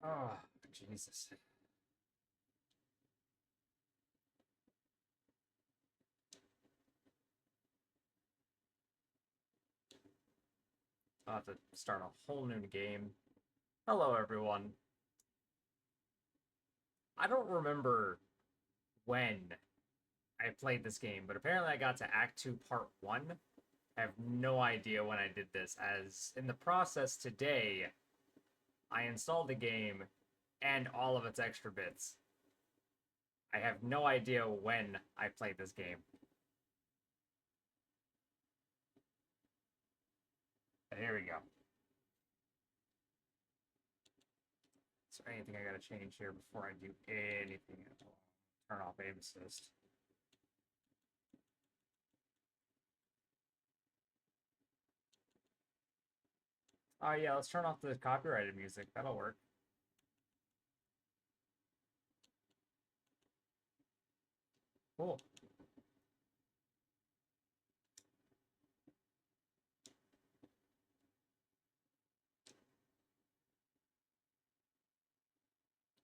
Oh, Jesus. I'll have to start a whole new game. Hello, everyone. I don't remember when I played this game, but apparently I got to Act 2 Part 1. I have no idea when I did this, as in the process today, I installed the game and all of its extra bits. I have no idea when I played this game. But here we go. Is there anything I gotta change here before I do anything at all? Turn off aim assist. Oh yeah, let's turn off the copyrighted music. That'll work. Cool.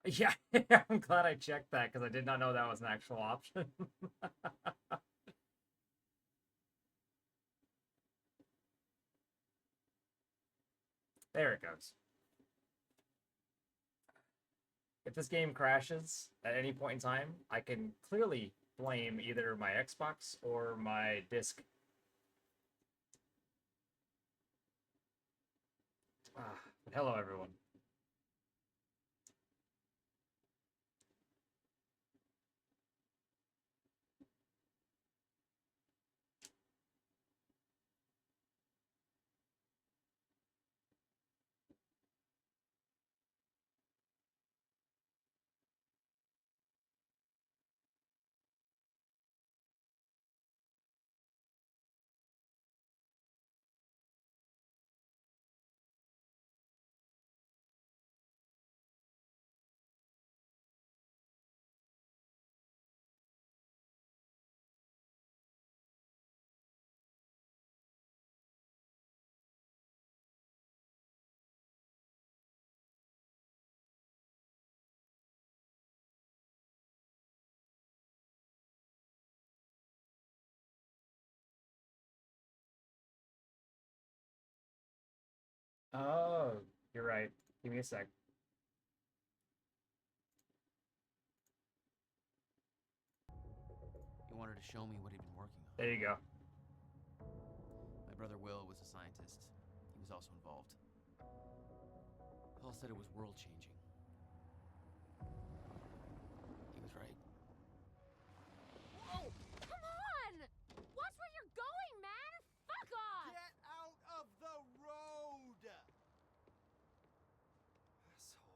Yeah, I'm glad I checked that because I did not know that was an actual option. There it goes. If this game crashes at any point in time, I can clearly blame either my Xbox or my disc. Hello, everyone. Oh, you're right. Give me a sec. He wanted to show me what he'd been working on. There you go. My brother Will was a scientist. He was also involved. Paul said it was world-changing. He was right. Whoa! Come on! Watch where you're going, man! Fuck off! Get out of the road! Asshole.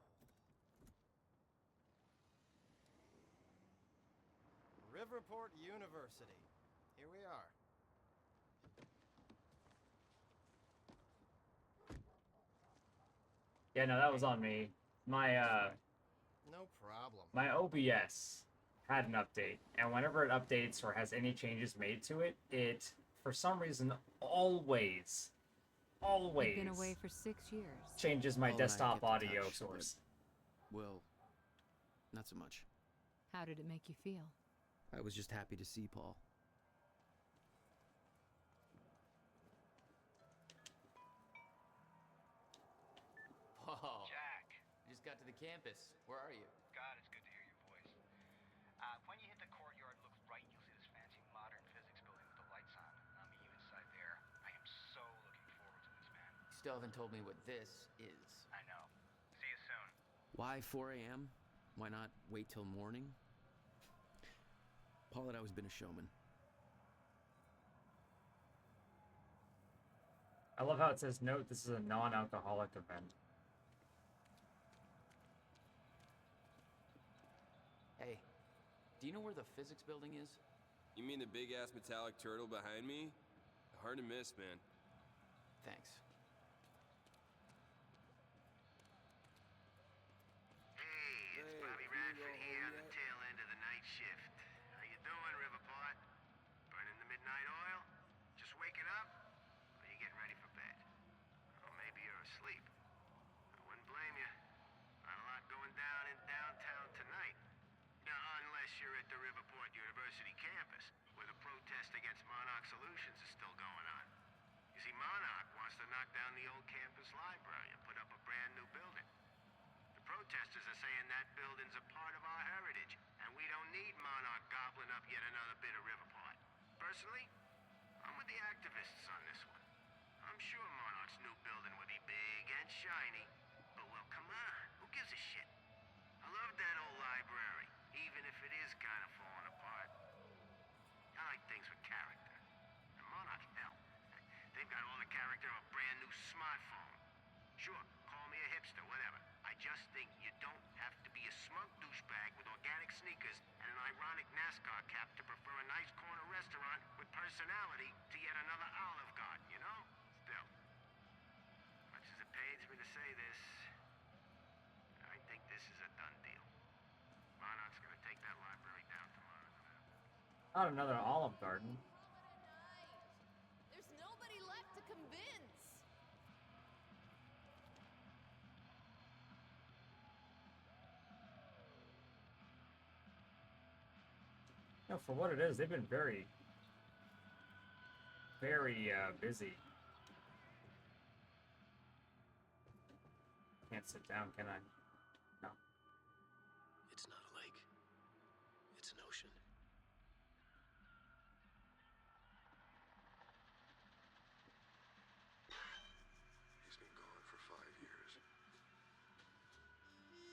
Riverport University. Here we are. Yeah, no, that was on me. My No problem. my OBS had an update, and whenever it updates or has any changes made to it, it for some reason always You've been away for 6 years. changes my Paul and I desktop kept in audio touch, source. Well, not so much. How did it make you feel? I was just happy to see Paul. Paul. Jack. Just got to the campus. Where are you? God, it's good to hear your voice. When you hit the courtyard, look right, you'll see this fancy modern physics building with the lights on. I'll meet you inside there. I am so looking forward to this, man. You still haven't told me what this is. I know. See you soon. Why 4 a.m.? Why not wait till morning? Paul had always been a showman. I love how it says, note, this is a non-alcoholic event. Hey, do you know where the physics building is? You mean the big-ass metallic turtle behind me? Hard to miss, man. Thanks. Hey, it's Bobby Radford here on the tail end of the night shift. How you doing, Riverport? Burning the midnight oil? Just waking up? Or you getting ready for bed? Or maybe you're asleep. I wouldn't blame you. Not a lot up yet another bit of Riverport. Personally, I'm with the activists on this one. I'm sure Monarch's new building would be big and shiny, but well, come on, who gives a shit? I love that old library, even if it is kind of falling apart. I like things with character. And Monarch, hell, they've got all the character of a brand new smartphone. Sure, call me a hipster, whatever. I just think you don't have to be a smug douchebag with organic sneakers and an ironic NASCAR cap to prefer a nice corner restaurant with personality to yet another Olive Garden, you know? Still, much as it pains me to say this, I think this is a done deal. Monarch's gonna take that library down tomorrow. Not another Olive Garden. There's nobody left to convince. No, for what it is, they've been very, very busy. Can't sit down, can I? No. It's not a lake. It's an ocean. He's been gone for 5 years.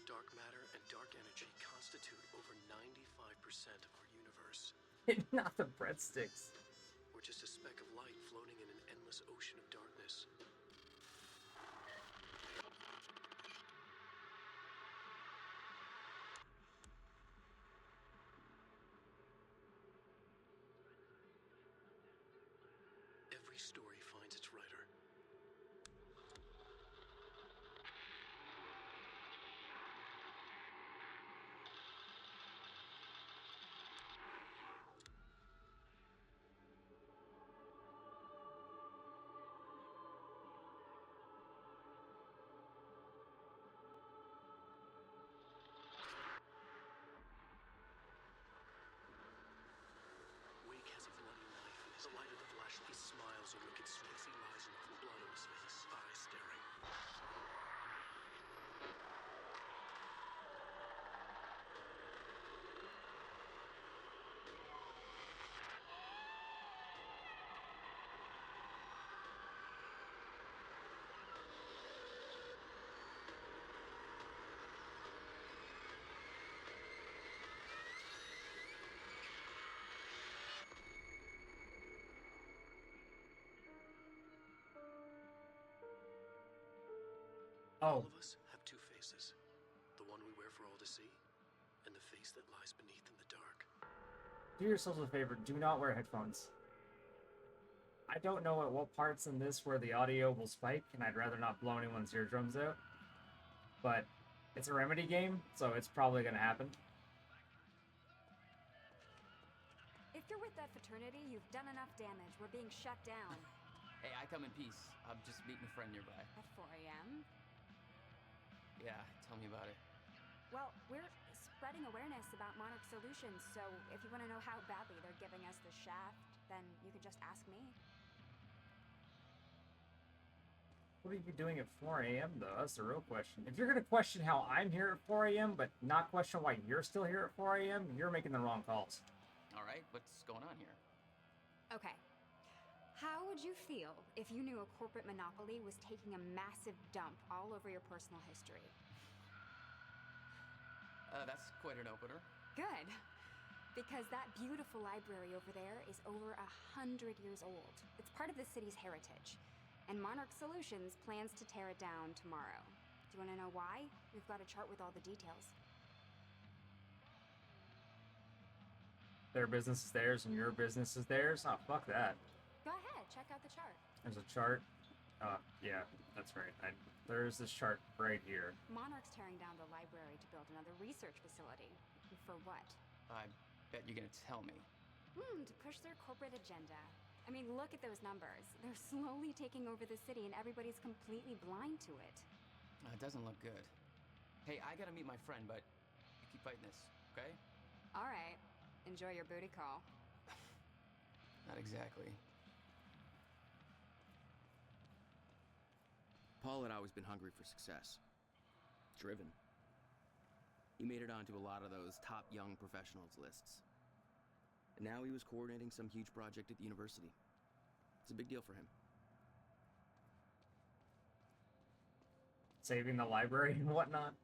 Dark matter and dark energy constitute over 95% of our universe. Not the breadsticks. We're just a speck of light floating in an endless ocean of darkness. Every story finds its writer. Wake has a bloody knife in the light of the flashlight. He smiles a wicked smile. He lies enough with blood on his face, eyes staring. All Oh, of us have two faces. The one we wear for all to see, and the face that lies beneath in the dark. do yourselves a favor. Do not wear headphones. I don't know at what parts in this where the audio will spike, and I'd rather not blow anyone's eardrums out. But it's a Remedy game, so it's probably going to happen. If you're with that fraternity, you've done enough damage. We're being shut down. Hey, I come in peace. I'm just meeting a friend nearby. At 4 a.m.? Yeah, tell me about it. Well, we're spreading awareness about Monarch Solutions, so if you want to know how badly they're giving us the shaft, then you can just ask me. What are you doing at 4 a.m. though? That's the real question. If you're going to question how I'm here at 4 a.m., but not question why you're still here at 4 a.m., you're making the wrong calls. All right, what's going on here? Okay. How would you feel if you knew a corporate monopoly was taking a massive dump all over your personal history? That's quite an opener. Good. Because that beautiful library over there is over 100 years old. It's part of the city's heritage. And Monarch Solutions plans to tear it down tomorrow. Do you want to know why? We've got a chart with all the details. Their business is theirs and your business is theirs? Oh, fuck that. Go ahead, check out the chart. There's a chart. Yeah, that's right. There's this chart right here. Monarch's tearing down the library to build another research facility. For what? I bet you're gonna tell me. To push their corporate agenda. I mean, look at those numbers. They're slowly taking over the city and everybody's completely blind to it. It doesn't look good. Hey, I gotta meet my friend, but you keep fighting this, okay? All right. Enjoy your booty call. Not exactly. Paul had always been hungry for success. Driven. He made it onto a lot of those top young professionals lists. And now he was coordinating some huge project at the university. It's a big deal for him. Saving the library and whatnot.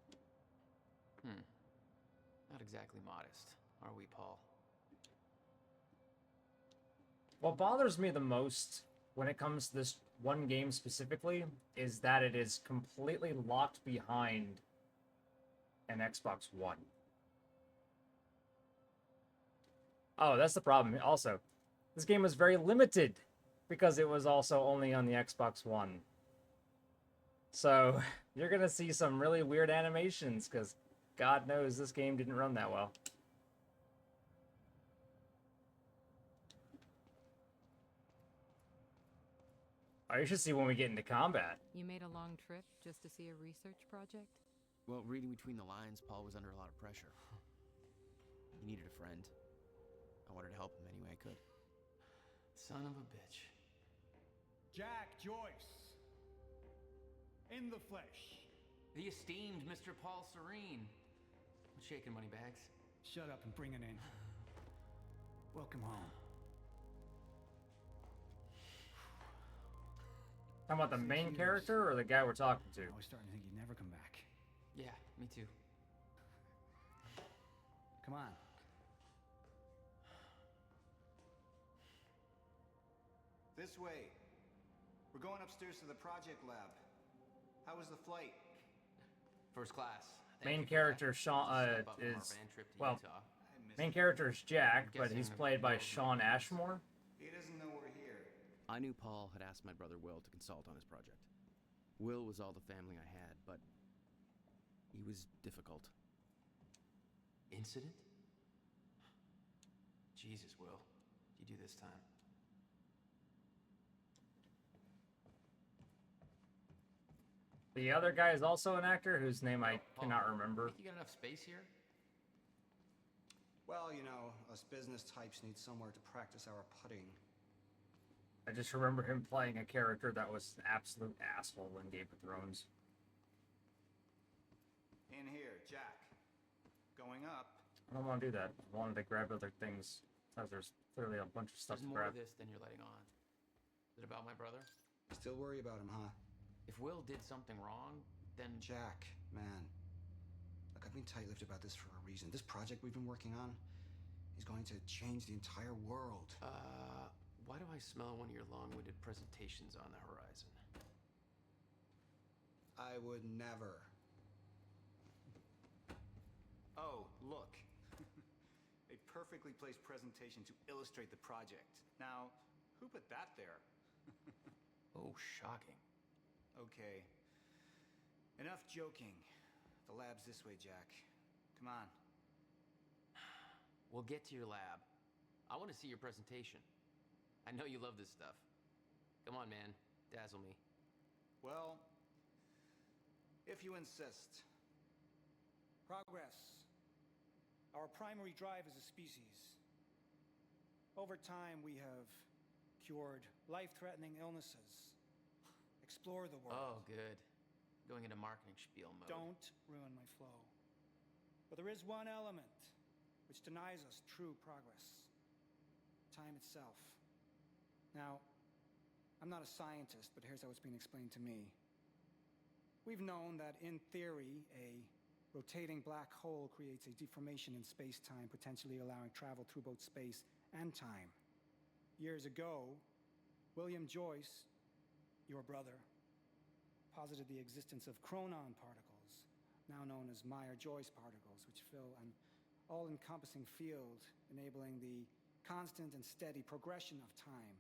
Not exactly modest, are we, Paul? What bothers me the most when it comes to this one game specifically is that it is completely locked behind an Xbox One. Oh, that's the problem. Also, this game was very limited because it was also only on the Xbox One. So, you're going to see some really weird animations because God knows this game didn't run that well. Oh, you should see when we get into combat. You made a long trip just to see a research project? Well, reading between the lines, Paul was under a lot of pressure. He needed a friend. I wanted to help him any way I could. Son of a bitch. Jack Joyce. In the flesh. The esteemed Mr. Paul Serene. What's shaking, Moneybags? Shut up and bring it in. Welcome home. Talking about the main character or the guy we're talking to? I was starting to think you'd never come back. Yeah, me too. Come on. This way. We're going upstairs to the project lab. How was the flight? First class. Main character Sean is, well, main character is Jack, but he's played by Sean Ashmore. He doesn't know we're here. I knew Paul had asked my brother Will to consult on his project. Will was all the family I had, but he was difficult. Incident? Jesus, Will. What'd you do this time? The other guy is also an actor whose name I cannot remember. You got enough space here? Well, you know, us business types need somewhere to practice our putting. I just remember him playing a character that was an absolute asshole in Game of Thrones. In here, Jack. Going up. I don't want to do that. I wanted to grab other things. There's clearly a bunch of stuff There's to more grab. to this than you're letting on. Is it about my brother? Still worry about him, huh? If Will did something wrong, then... Jack, man. Look, I've been tight-lipped about this for a reason. This project we've been working on is going to change the entire world. Why do I smell one of your long-winded presentations on the horizon? I would never. Oh, look. A perfectly placed presentation to illustrate the project. Now, who put that there? Oh, shocking. Okay. Enough joking. The lab's this way, Jack. Come on. We'll get to your lab. I want to see your presentation. I know you love this stuff. Come on, man. Dazzle me. Well, if you insist. Progress. Our primary drive as a species. Over time, we have cured life-threatening illnesses. Explore the world. Oh, good. Going into marketing spiel mode. Don't ruin my flow. But there is one element which denies us true progress. Time itself. Now, I'm not a scientist, but here's how it's being explained to me. We've known that, in theory, a rotating black hole creates a deformation in space-time, potentially allowing travel through both space and time. Years ago, William Joyce, your brother, posited the existence of chronon particles, now known as Meyer-Joyce particles, which fill an all-encompassing field, enabling the constant and steady progression of time.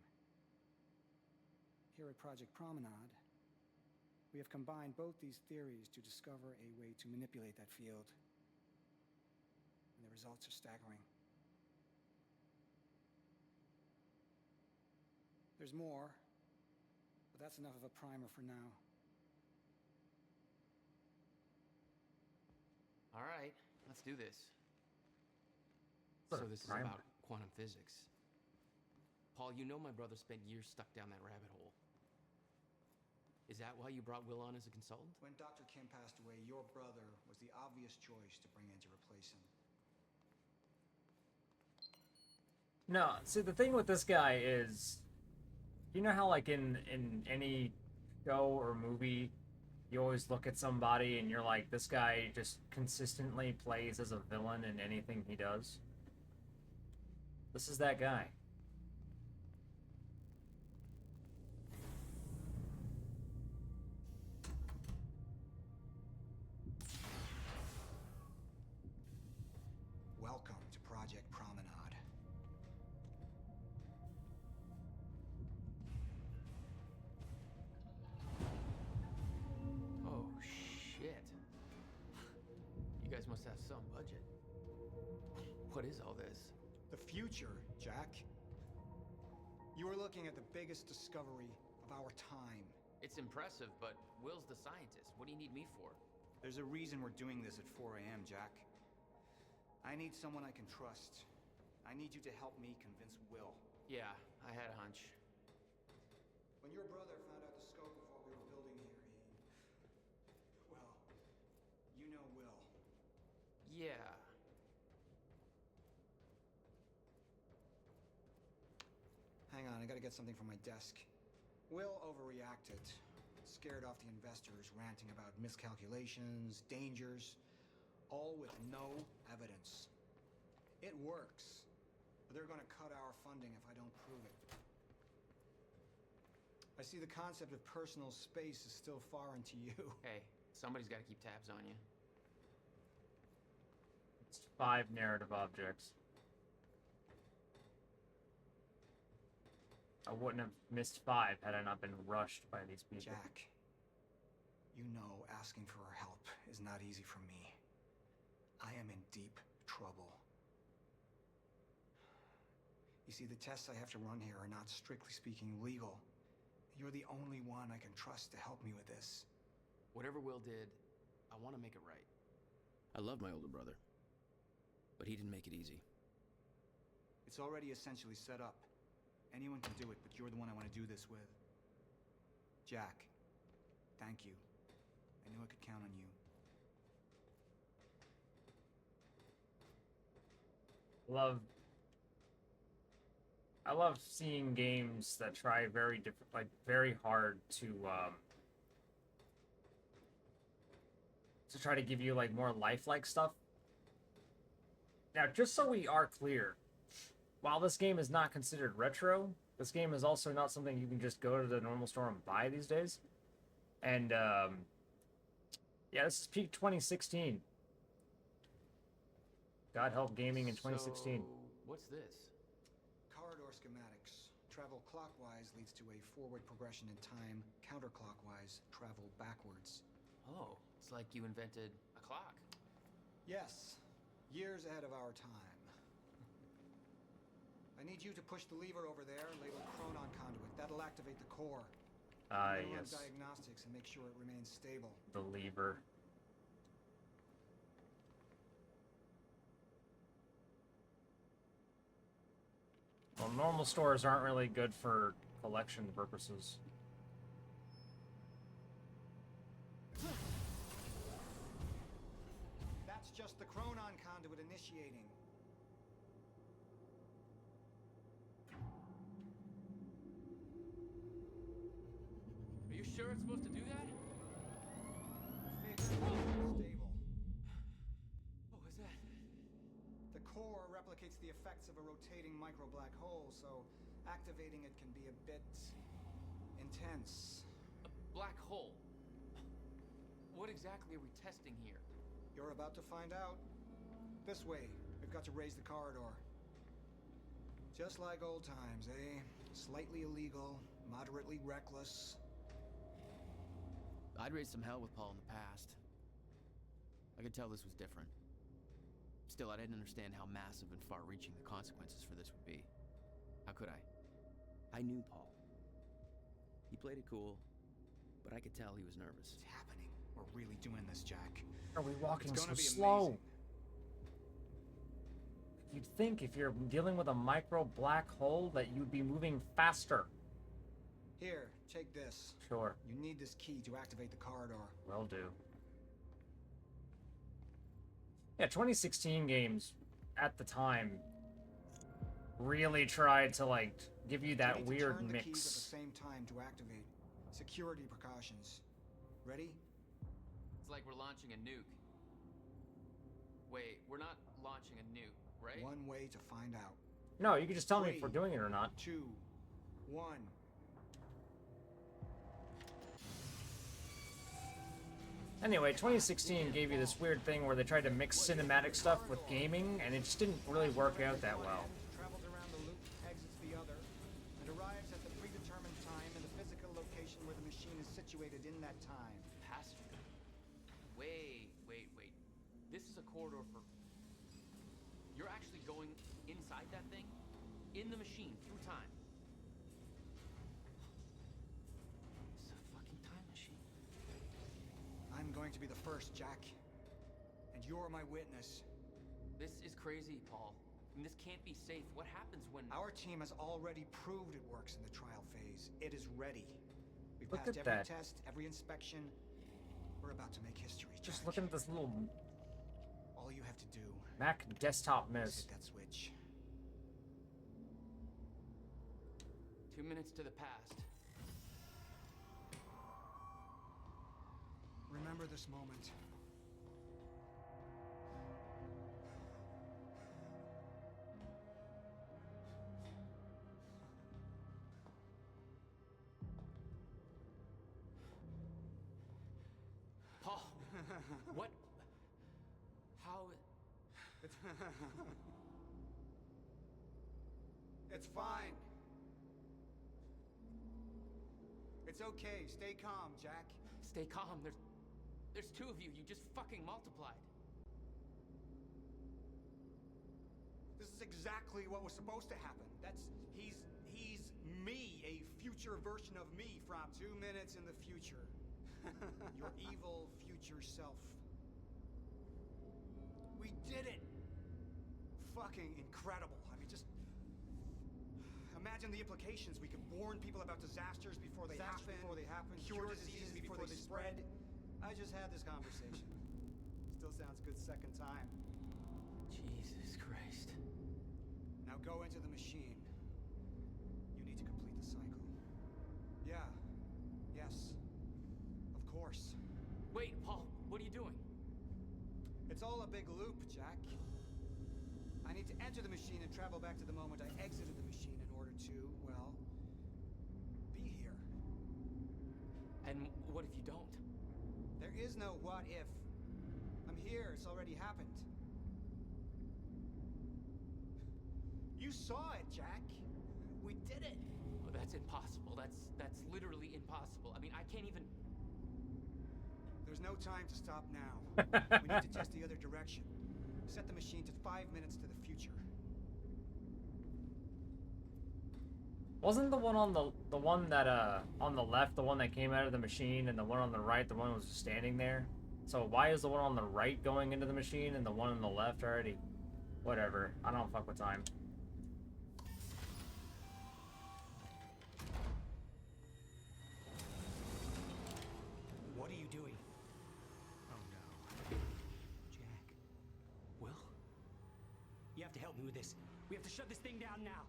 Here at Project Promenade, we have combined both these theories to discover a way to manipulate that field. And the results are staggering. There's more, but that's enough of a primer for now. All right, let's do this. What So a this is primer. about quantum physics. Paul, you know my brother spent years stuck down that rabbit hole. Is that why you brought Will on as a consultant? When Dr. Kim passed away, your brother was the obvious choice to bring in to replace him. No, see, the thing with this guy is, you know how like in any show or movie, you always look at somebody and you're like, this guy just consistently plays as a villain in anything he does? This is that guy. Welcome to Project Promenade. Oh, shit. You guys must have some budget. What is all this? The future, Jack. You are looking at the biggest discovery of our time. It's impressive, but Will's the scientist. What do you need me for? There's a reason we're doing this at 4 a.m., Jack. I need someone I can trust. I need you to help me convince Will. Yeah, I had a hunch. When your brother found out the scope of what we were building here, well, you know Will. Yeah. Hang on, I gotta get something from my desk. Will overreacted. Scared off the investors, ranting about miscalculations, dangers, all with no evidence. It works, but they're gonna cut our funding if I don't prove it. I see the concept of personal space is still foreign to you. Hey, somebody's got to keep tabs on you. It's 5 narrative objects. I wouldn't have missed 5 had I not been rushed by these people. Jack, you know asking for our help is not easy for me. I am in deep trouble. You see, the tests I have to run here are not strictly speaking legal. You're the only one I can trust to help me with this. Whatever Will did, I want to make it right. I love my older brother, but he didn't make it easy. It's already essentially set up. Anyone can do it, but you're the one I want to do this with. Jack, thank you. I knew I could count on you. I love seeing games that try very different, like very hard to try to give you like more lifelike stuff. Now, just so we are clear, while this game is not considered retro, this game is also not something you can just go to the normal store and buy these days. And yeah, this is peak 2016. God help gaming in 2016. So, what's this? Corridor schematics. Travel clockwise leads to a forward progression in time. Counterclockwise, travel backwards. Oh, it's like you invented a clock. Yes, years ahead of our time. I need you to push the lever over there, labeled Chronon Conduit. That'll activate the core. Ah, Run yes. diagnostics and make sure it remains stable. The lever. Well, normal stores aren't really good for collection purposes. That's just the Chronon Conduit initiating. Are you sure it's supposed to do that? Stable. What was that? The core replicates the effects of a rotating micro-black hole, so activating it can be a bit intense. A black hole? What exactly are we testing here? You're about to find out. This way. We've got to raise the corridor. Just like old times, eh? Slightly illegal, moderately reckless. I'd raised some hell with Paul in the past. I could tell this was different. Still, I didn't understand how massive and far-reaching the consequences for this would be. How could I? I knew Paul. He played it cool, but I could tell he was nervous. It's happening. We're really doing this, Jack. Are we walking It's so gonna be slow? amazing. You'd think if you're dealing with a micro black hole that you'd be moving faster. Here, take this. Sure. You need this key to activate the corridor. Will do. Yeah, 2016 games at the time really tried to like give you that need to weird turn the keys at the mix. same time to activate. Security precautions. Ready? It's like we're launching a nuke. Wait, we're not launching a nuke, right? One way to find out. No, you can just tell me if we're 3, doing it or not. 2, 1. Anyway, 2016 gave you this weird thing where they tried to mix cinematic stuff with gaming, and it just didn't really work out that well. Travels around the loop, exits the other, and arrives at the predetermined time in the physical location where the machine is situated in that time. Passenger. Wait. This is a corridor for... You're actually going inside that thing? In the machine, through time. It's a fucking time machine. I'm going to be the first, Jack. And you're my witness. This is crazy, Paul. And this can't be safe. What happens when... Our team has already proved it works in the trial phase. It is ready. We've Look passed at every that. test, every inspection. We're about to make history, Just Jack. looking at this little All you have to do Mac desktop is miss. hit that switch. 2 minutes to the past. Remember this moment. Paul! What? How... It's fine. It's okay. Stay calm, Jack. Stay calm. There's two of you. You just fucking multiplied. This is exactly what was supposed to happen. He's me, a future version of me from 2 minutes in the future. Your evil future self. We did it! Fucking incredible. I mean, just imagine the implications. We could warn people about disasters before they happen, cure diseases before they spread. I just had this conversation. Still sounds good second time. Jesus Christ. Now go into the machine. You need to complete the cycle. Yeah. Yes. Of course. Wait, Paul, what are you doing? It's all a big loop, Jack. I need to enter the machine and travel back to the moment I exited the machine in order to, well, be here. And what if you don't? There is no what if. I'm here. It's already happened. You saw it, Jack. We did it. Oh, that's impossible. That's literally impossible. I mean, I can't even... There's no time to stop now. We need to test the other direction. Set the machine to 5 minutes to the future. Wasn't the one on the one that on the left the one that came out of the machine, and the one on the right the one that was just standing there? So why is the one on the right going into the machine and the one on the left already? Whatever. I don't fuck with time. What are you doing? Oh no. Jack. Will? You have to help me with this. We have to shut this thing down now.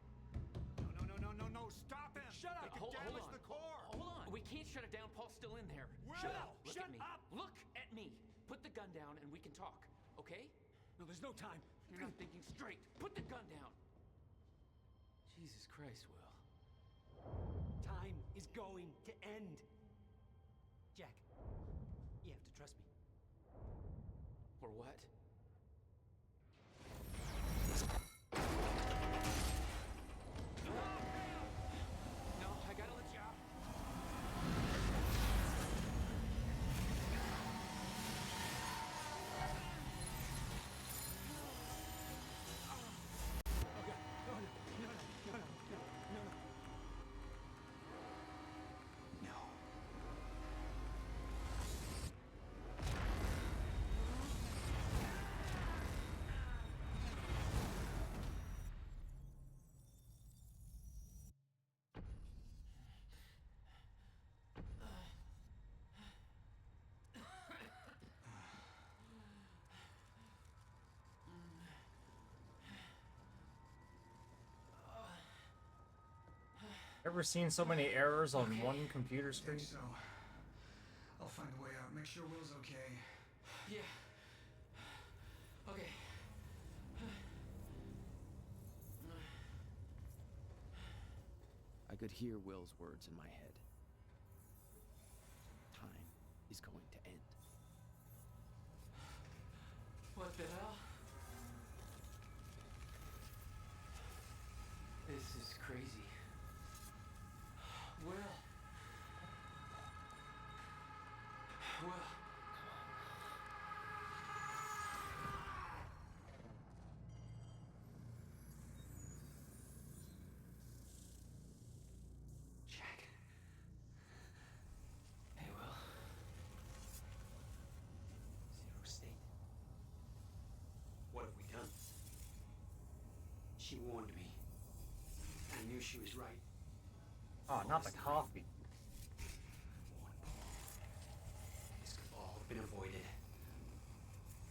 No, stop him! Shut up! Hold Damage on. the core! Hold on. We can't shut it down. Paul's still in there. Shut up! Look Shut at me. up! Look at me. Put the gun down and we can talk. Okay? No, there's no time. You're not thinking straight. Put the gun down. Jesus Christ, Will. Time is going to end. Jack, you have to trust me. Or what? No, I gotta let you out. No. Ever seen so many errors on one computer screen? So, I'll find a way out. Make sure Will's okay. Yeah. Okay. I could hear Will's words in my head. Time is going to end. What the hell? This is crazy. Will. Jack. Hey, Will. Zero state. What have we done? She warned me. I knew she was right. Oh, not the coffee. This could all have been avoided.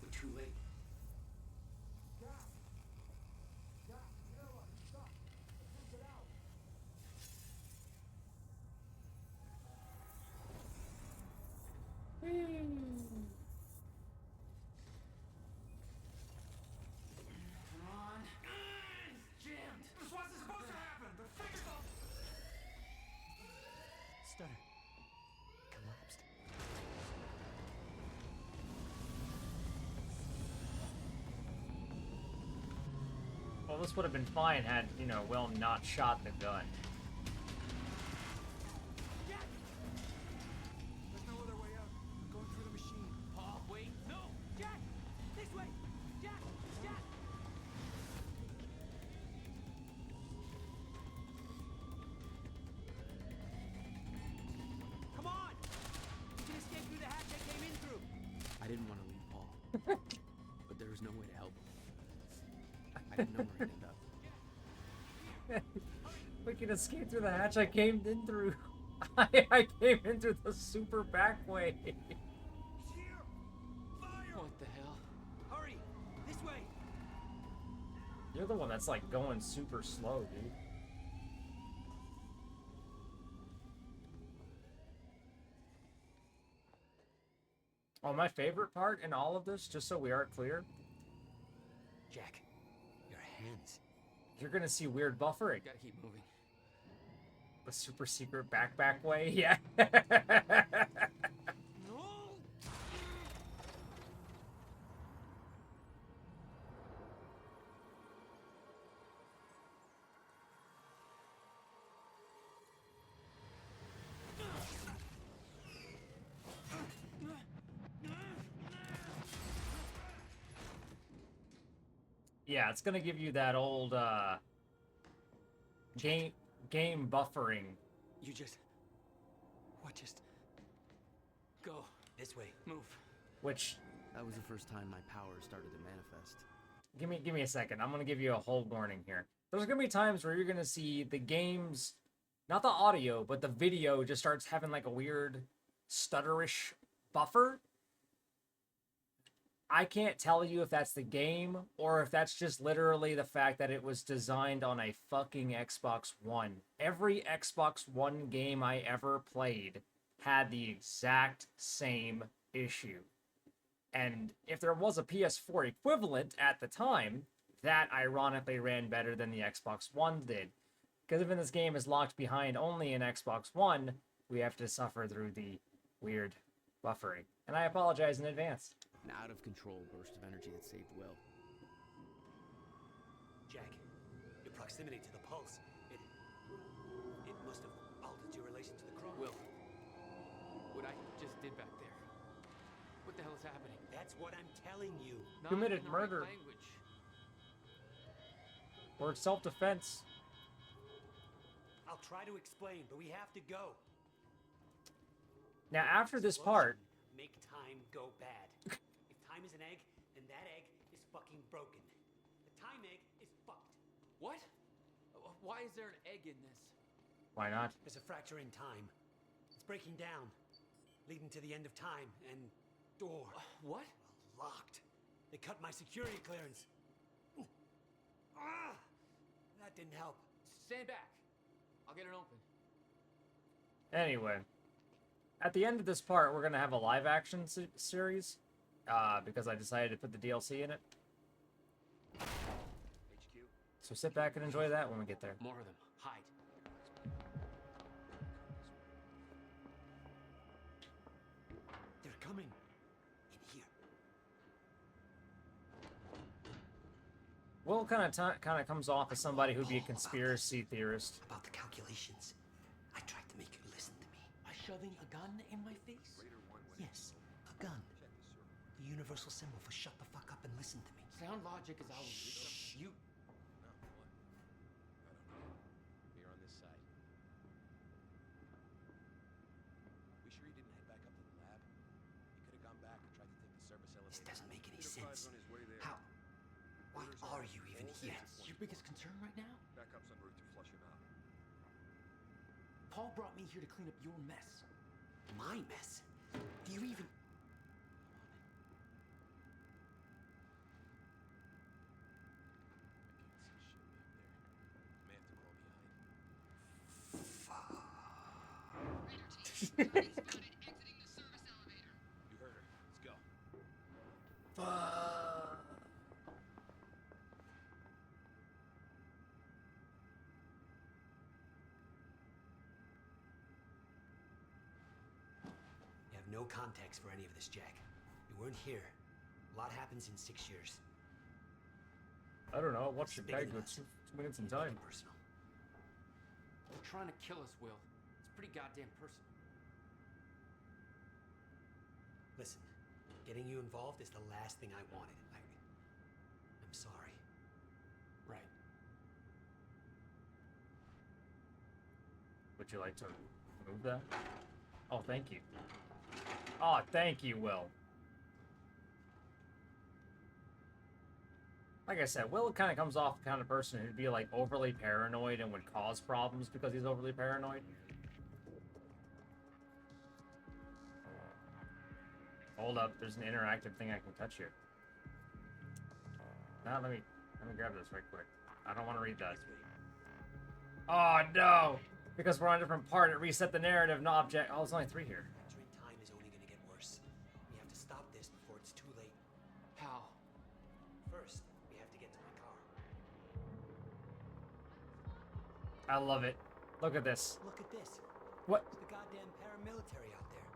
We're too late. Come on. It's jammed. This wasn't supposed to happen. The fingers all... Stunner. Collapsed. Well, this would have been fine had, you know, Will not shot the gun. There's no other way out. I'm going through the machine. Paul, wait. No. Jack! This way! Jack! Jack! Come on! You can escape through the hatch I came in through. I didn't want to leave Paul, but there was no way to help him. I didn't know where he'd end up. We can escape through the hatch I came in through. I came in through the super back way. What the hell? Hurry! This way! You're the one that's like going super slow, dude. Oh, my favorite part in all of this, just so we are clear, Jack, your hands. you're gonna see weird buffering. Gotta keep moving. The super secret back way, yeah. Yeah, it's gonna give you that old game buffering. You just... What just... Go. This way. Move. Which, That was the first time my power started to manifest. give me a second. I'm gonna give you a whole warning here. There's gonna be times where you're gonna see the game's, not the audio, but the video just starts having like a weird stutterish buffer. I can't tell you if that's the game or if that's just literally the fact that it was designed on a fucking Xbox One. Every Xbox One game I ever played had the exact same issue. And if there was a PS4 equivalent at the time, that ironically ran better than the Xbox One did. Because if this game is locked behind only an Xbox One, we have to suffer through the weird buffering. And I apologize in advance. An out-of-control burst of energy that saved Will. Jack, your proximity to the pulse, it must have altered your relation to the chrome. Will, what I just did back there. What the hell is happening? That's what I'm telling you. Not Committed in the right murder. language. Or it's self-defense. I'll try to explain, but we have to go. Now, after this part, Make time go bad. If time is an egg, then that egg is fucking broken. The time egg is fucked. What? Why is there an egg in this? why not? There's a fracture in time. It's breaking down, leading to the end of time, and door. What? Locked. They cut my security clearance. Ah! That didn't help. Stand back. I'll get it open. Anyway, at the end of this part, we're gonna have a live action series, because I decided to put the DLC in it. So sit back and enjoy that when we get there. More of them. Hide. They're coming. In here. Will kind of comes off as somebody who'd be a conspiracy theorist. About the calculations. I tried to make you listen to me. By shoving a gun in my face? Yes, a gun. The universal symbol for shut the fuck up and listen to me. Sound logic is always you. We're on this side. We sure you didn't head back up to the lab? You could have gone back and tried to take the service elevator. This doesn't make any sense. How? Why are you even here? That's your biggest concern right now? Backup's en route to flush him out. Paul brought me here to clean up your mess. My mess? Do you even... You heard her. Let's go. You have no context for any of this, Jack. You weren't here. A lot happens in 6 years. I don't know. What's your tag with 2 minutes in time? Personal. They're trying to kill us, Will. It's pretty goddamn personal. Listen, getting you involved is the last thing I wanted. I'm sorry. Right. Would you like to move that? Oh, thank you. Oh, thank you, Will. Like I said, Will kind of comes off the kind of person who'd be like overly paranoid and would cause problems because he's overly paranoid. Hold up, there's an interactive thing I can touch here. Now let me grab this right quick. I don't want to read that. Oh no! Because we're on a different part, it reset the narrative and object. Oh, there's only 3 here. Entering time is only gonna get worse. We have to stop this before it's too late. How? First, we have to get to my car. I love it. Look at this. Look at this. What? It's the goddamn paramilitary out there.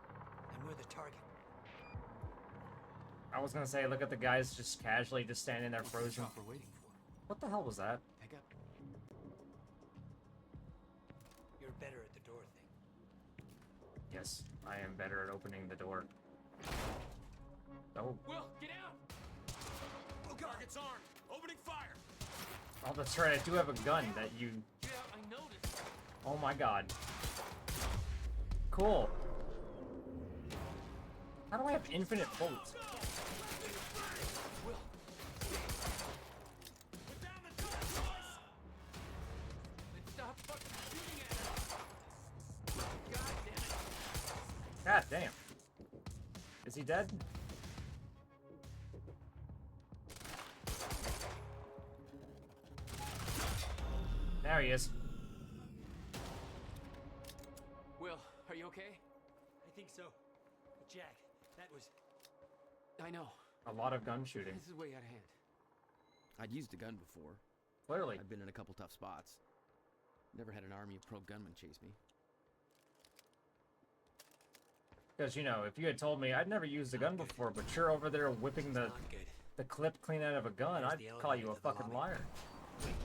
And we're the target. I was gonna say, look at the guys just casually just standing there frozen. What we're waiting for. What the hell was that? Pick up. You're better at the door thing. Yes, I am better at opening the door. Oh. Will, get out! Target's armed. Opening fire. Oh, that's right. I do have a gun that you... Get out, I noticed. Oh my god. Cool. How do I have infinite bullets? Will. Let's stop fucking shooting at us. God damn it. God damn. Is he dead? There he is. Will, are you okay? I think so. But Jack, that was... I know. A lot of gun shooting. This is way out of hand. I'd used a gun before. Clearly. I'd been in a couple tough spots. Never had an army of pro gunmen chase me. Because, you know, if you had told me I'd never used a gun before, but you're over there whipping the clip clean out of a gun, I'd call you a fucking liar. Wait.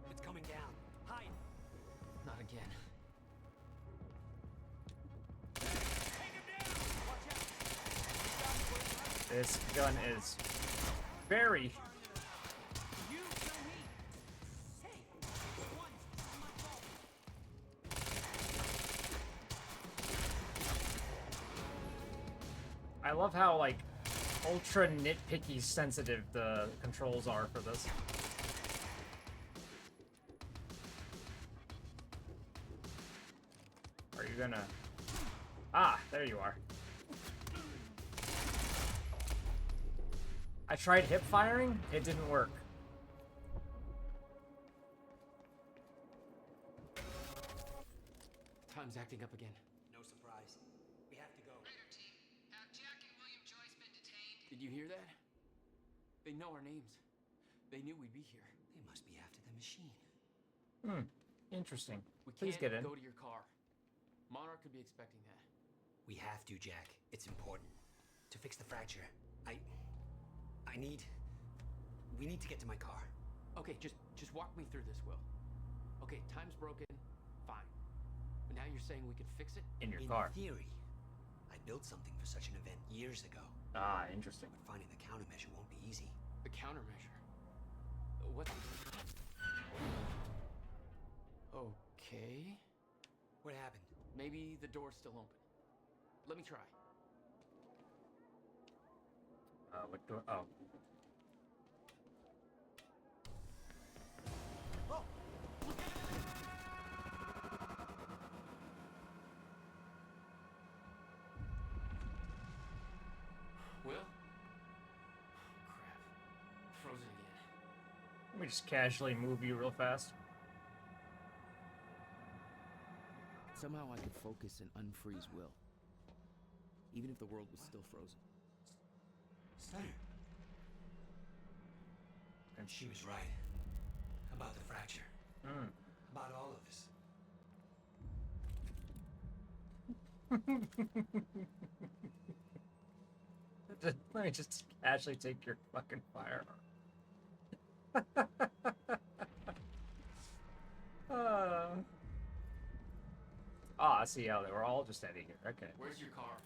It's coming down. Hide. Not again. This gun is very... I love how, like, ultra nitpicky sensitive the controls are for this. Are you gonna... Ah, there you are. I tried hip firing, it didn't work. Time Tom's acting up again. No surprise. We have to go. Raider team, have Jack and William Joyce been detained? Did you hear that? They know our names. They knew we'd be here. They must be after the machine. Hmm. Interesting. We Please can't get in. go to your car. Monarch could be expecting that. We have to, Jack. It's important. To fix the fracture, we need to get to my car. Okay, just walk me through this, Will. Okay, time's broken. Fine. But now you're saying we could fix it? In your car. In theory. I built something for such an event years ago. Ah, interesting. But finding the countermeasure won't be easy. The countermeasure? What? Okay. What happened? Maybe the door's still open. Let me try. What door? Oh. Oh! Will? Crap. Frozen again. Let me just casually move you real fast. Somehow I could focus and unfreeze Will. Even if the world was still frozen. Stunner. And she was right. About the fracture. About all of this. Let me just casually take your fucking firearm. I see how they were all just out of here. Okay. Where's your car?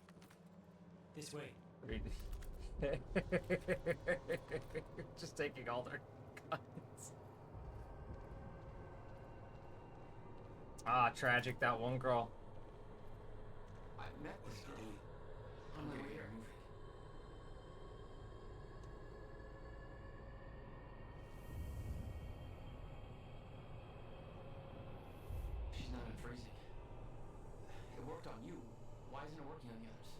This way. Just taking all their guns. Ah, tragic, that one girl. I met this girl on the way here. She's not unfreezing. It worked on you. Why isn't it working on the others?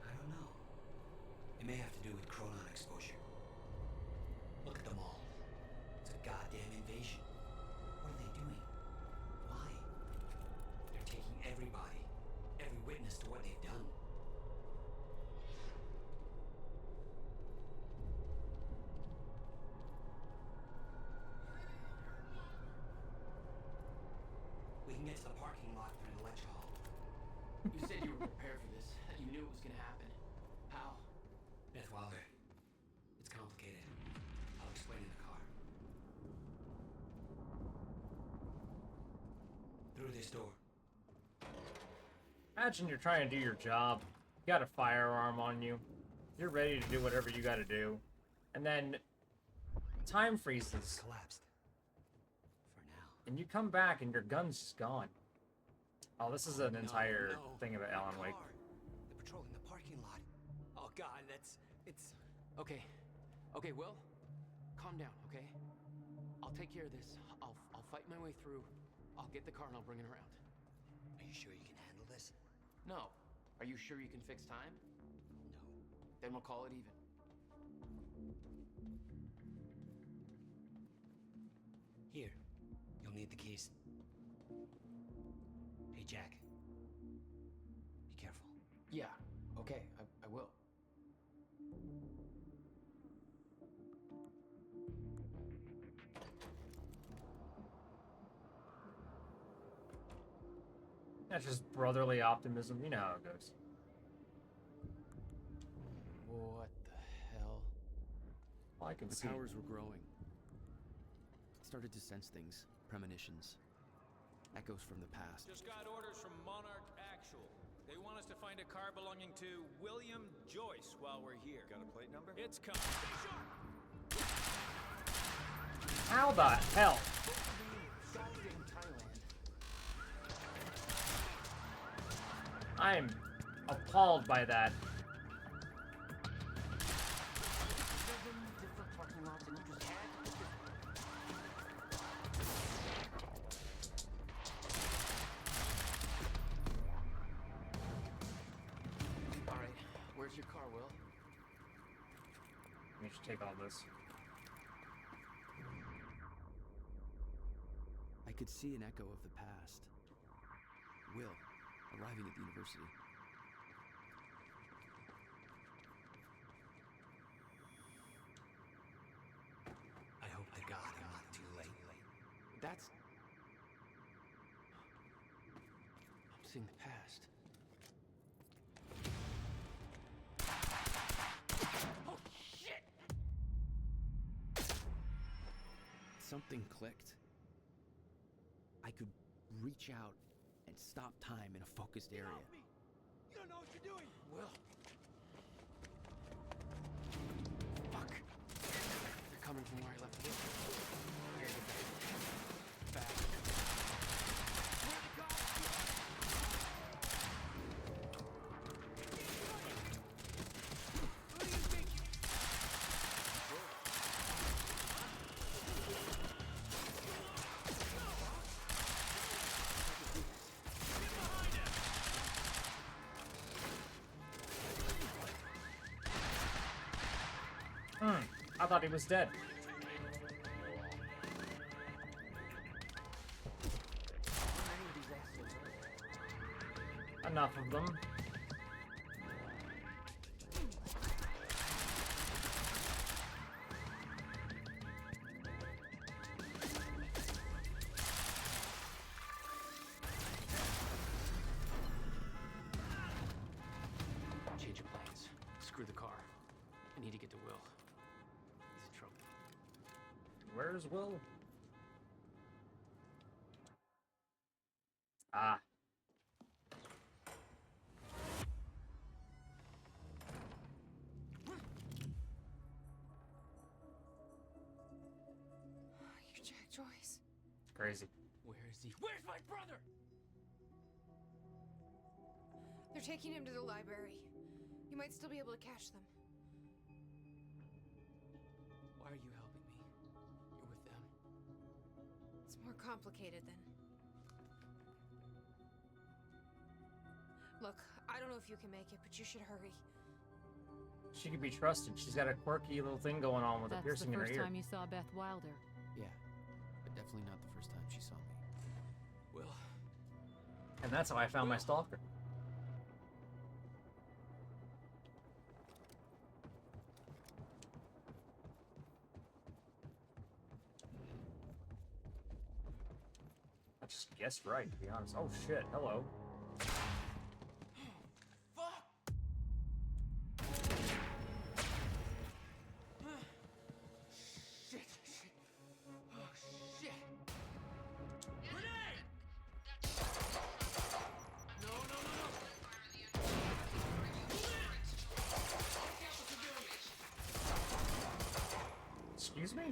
I don't know. It may have to do with chronon exposure. Look at them all. It's a goddamn invasion. What are they doing? Why? They're taking everybody, every witness to what they've done. We can get to the parking lot through the lecture hall. You said you were prepared for this. You knew it was gonna happen. How? Beth Wilder. It's complicated. I'll explain in the car. Through this door. Imagine you're trying to do your job. You got a firearm on you. You're ready to do whatever you gotta do. And then time freezes. Collapsed. For now. And you come back and your gun's just gone. Oh, this is an entire thing about Alan Wake. They're patrolling the parking lot. Oh God, it's. Okay. Okay, Will. Calm down, okay? I'll take care of this. I'll fight my way through. I'll get the car and I'll bring it around. Are you sure you can handle this? No. Are you sure you can fix time? No. Then we'll call it even. Here. You'll need the keys. Hey, Jack. Be careful. Yeah. Okay, I will. That's just brotherly optimism. You know how it goes. What the hell? Well, I can The see. powers were growing. Started to sense things, premonitions, echoes from the past. Just got orders from Monarch Actual. They want us to find a car belonging to William Joyce while we're here. Got a plate number? It's coming. Stay sharp. How the hell? Goddamn Thailand. I'm appalled by that. 7 different parking lots and you just had to pick All right, where's your car, Will? Let me just take all this. I could see an echo of the past. Will, arriving at the university. I hope to God I'm not too late. That's... I'm seeing the past. Oh, shit! Something clicked. I could reach out and stop time in a focused area. You don't know what you're doing! Will. Fuck. They're coming from where I left Will. I gotta get back. Back. Who do you think you... I thought he was dead. Enough of them. Change of plans. Screw the car. I need to get to Will. He's in trouble. Where's Will? Ah. You're Jack Joyce. Crazy. Where is he? Where's my brother? They're taking him to the library. You might still be able to catch them. Why are you helping me? You're with them. It's more complicated than... Look, I don't know if you can make it, but you should hurry. She could be trusted. She's got a quirky little thing going on with a piercing in her ear. That's the first time you saw Beth Wilder. Yeah, but definitely not the first time she saw me. Will. And that's how I found my stalker. I just guessed right, to be honest. Oh shit, hello. Excuse me?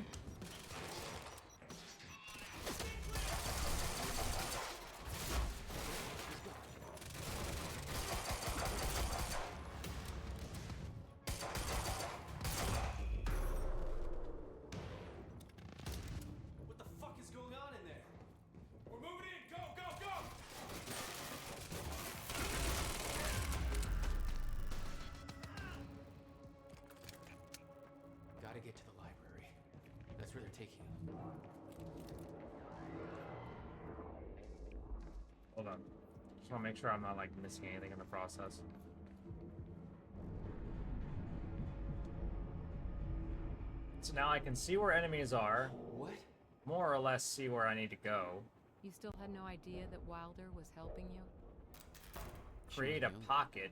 What the fuck is going on in there? We're moving in! Go, go, go! Gotta get to the library. That's where they're taking him. Hold on. Just want to make sure I'm not, like, missing anything in the process. So now I can see where enemies are. What? More or less see where I need to go. You still had no idea that Wilder was helping you? Create a pocket.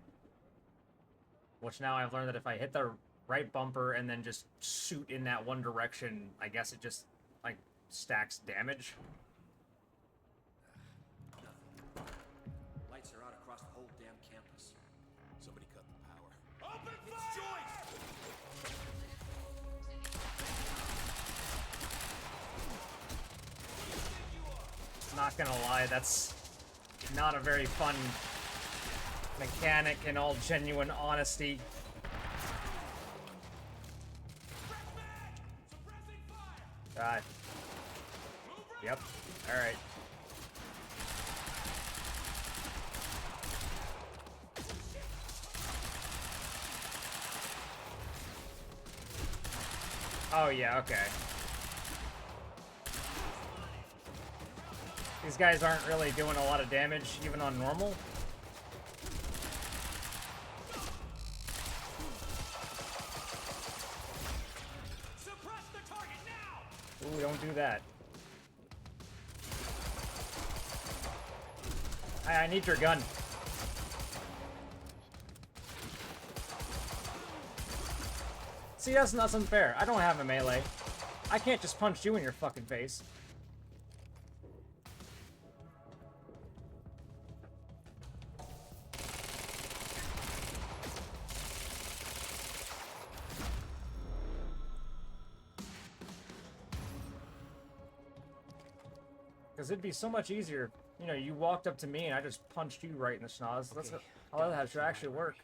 Which now I've learned that if I hit the right bumper and then just shoot in that one direction, I guess it just, like, stacks damage. Lights are out across the whole damn campus. Somebody cut the power. Open fire! Not gonna lie, that's not a very fun mechanic in all genuine honesty. God. Yep. Alright. Oh yeah, okay. These guys aren't really doing a lot of damage, even on normal. Suppress the target now! Ooh, don't do that. I need your gun. See, that's unfair. I don't have a melee. I can't just punch you in your fucking face. Because it'd be so much easier, you know, you walked up to me and I just punched you right in the schnoz. That's how that should actually work.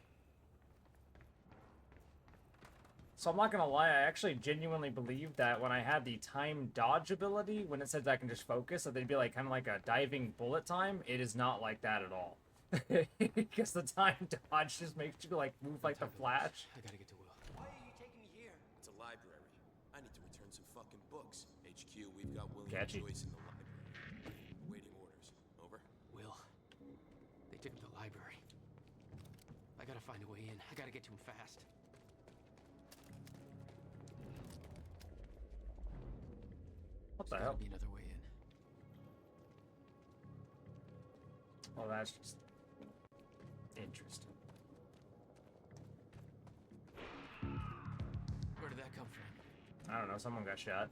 So I'm not gonna lie, I actually genuinely believe that when I had the time dodge ability, when it says I can just focus, that they'd be like kind of like a diving bullet time. It is not like that at all. Because the time dodge just makes you like move like the Flash. I gotta get to Will. Why are you taking me here? It's a library. I need to return some fucking books. HQ, we've got William Catchy. Joyce in the library. Awaiting orders. Over. Will. They took him to the library. I gotta find a way in. I gotta get to him fast. What the There's hell? gotta be another way in. Oh, that's just interesting. Where did that come from? I don't know, someone got shot.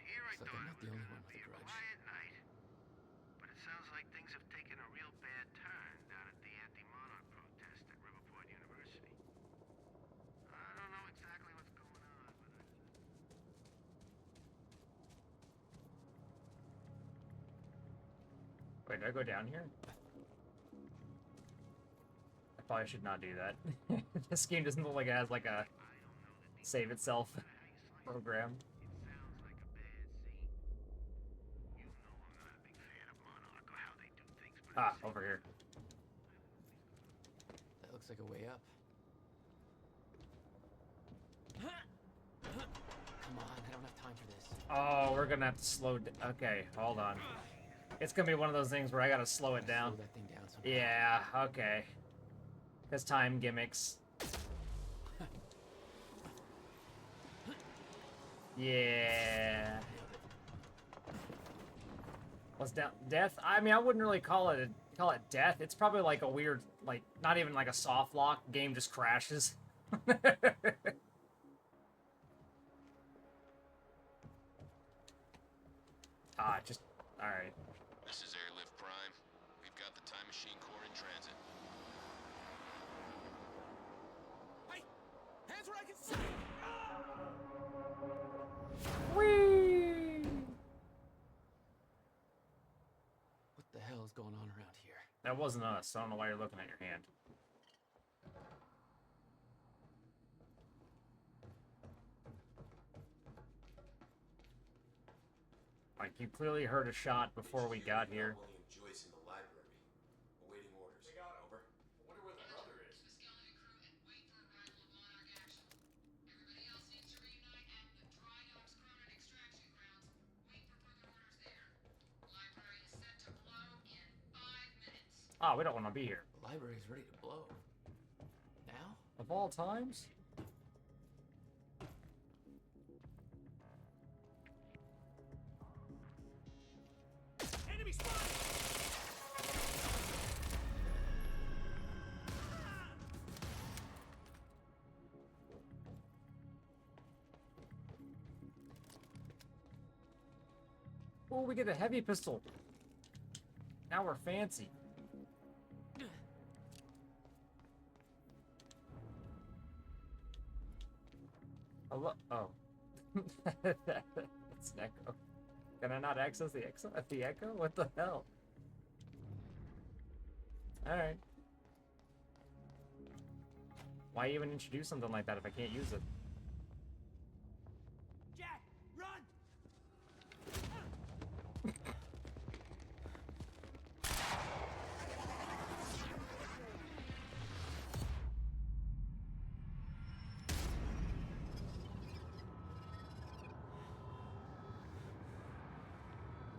Here I Looks like thought I'm it not the was only gonna one with be a a grudge. quiet night, but it sounds like things have taken a real bad turn down at the anti-monarch protest at Riverport University. I don't know exactly what's going on, but Wait, did I go down here? I probably should not do that. This game doesn't look like it has like a save itself program. Ah, over here. That looks like a way up. Come on, I don't have time for this. Oh, we're gonna have to slow. Okay, hold on. It's gonna be one of those things where I gotta slow it down. Slow that thing down somehow. Yeah, okay. Because time gimmicks. Yeah. What's down? Death? I mean, I wouldn't really call it death. It's probably like a weird, like not even like a soft lock. Game just crashes. Just all right. This is Airlift Prime. We've got the Time Machine Core in transit. Hey! Hands where I can see! Whee! What the hell is going on around here? That wasn't us. I don't know why you're looking at your hand. Like, you clearly heard a shot before we got here. William Joyce in the library. Awaiting orders. Over. I wonder where the brother is. Skeleton crew and wait for arrival of Monarch action. Everybody else needs to reunite at the Dry Docks Cronin extraction grounds. Wait for further orders there. Library is set to blow in 5 minutes. Ah, we don't want to be here. The library's ready to blow. Now? Of all times? Enemy spotted! Oh, we get a heavy pistol. Now we're fancy. Hello? Oh. That's an echo. Can I not access the echo? The echo? What the hell? Alright. Why even introduce something like that if I can't use it? Jack, run!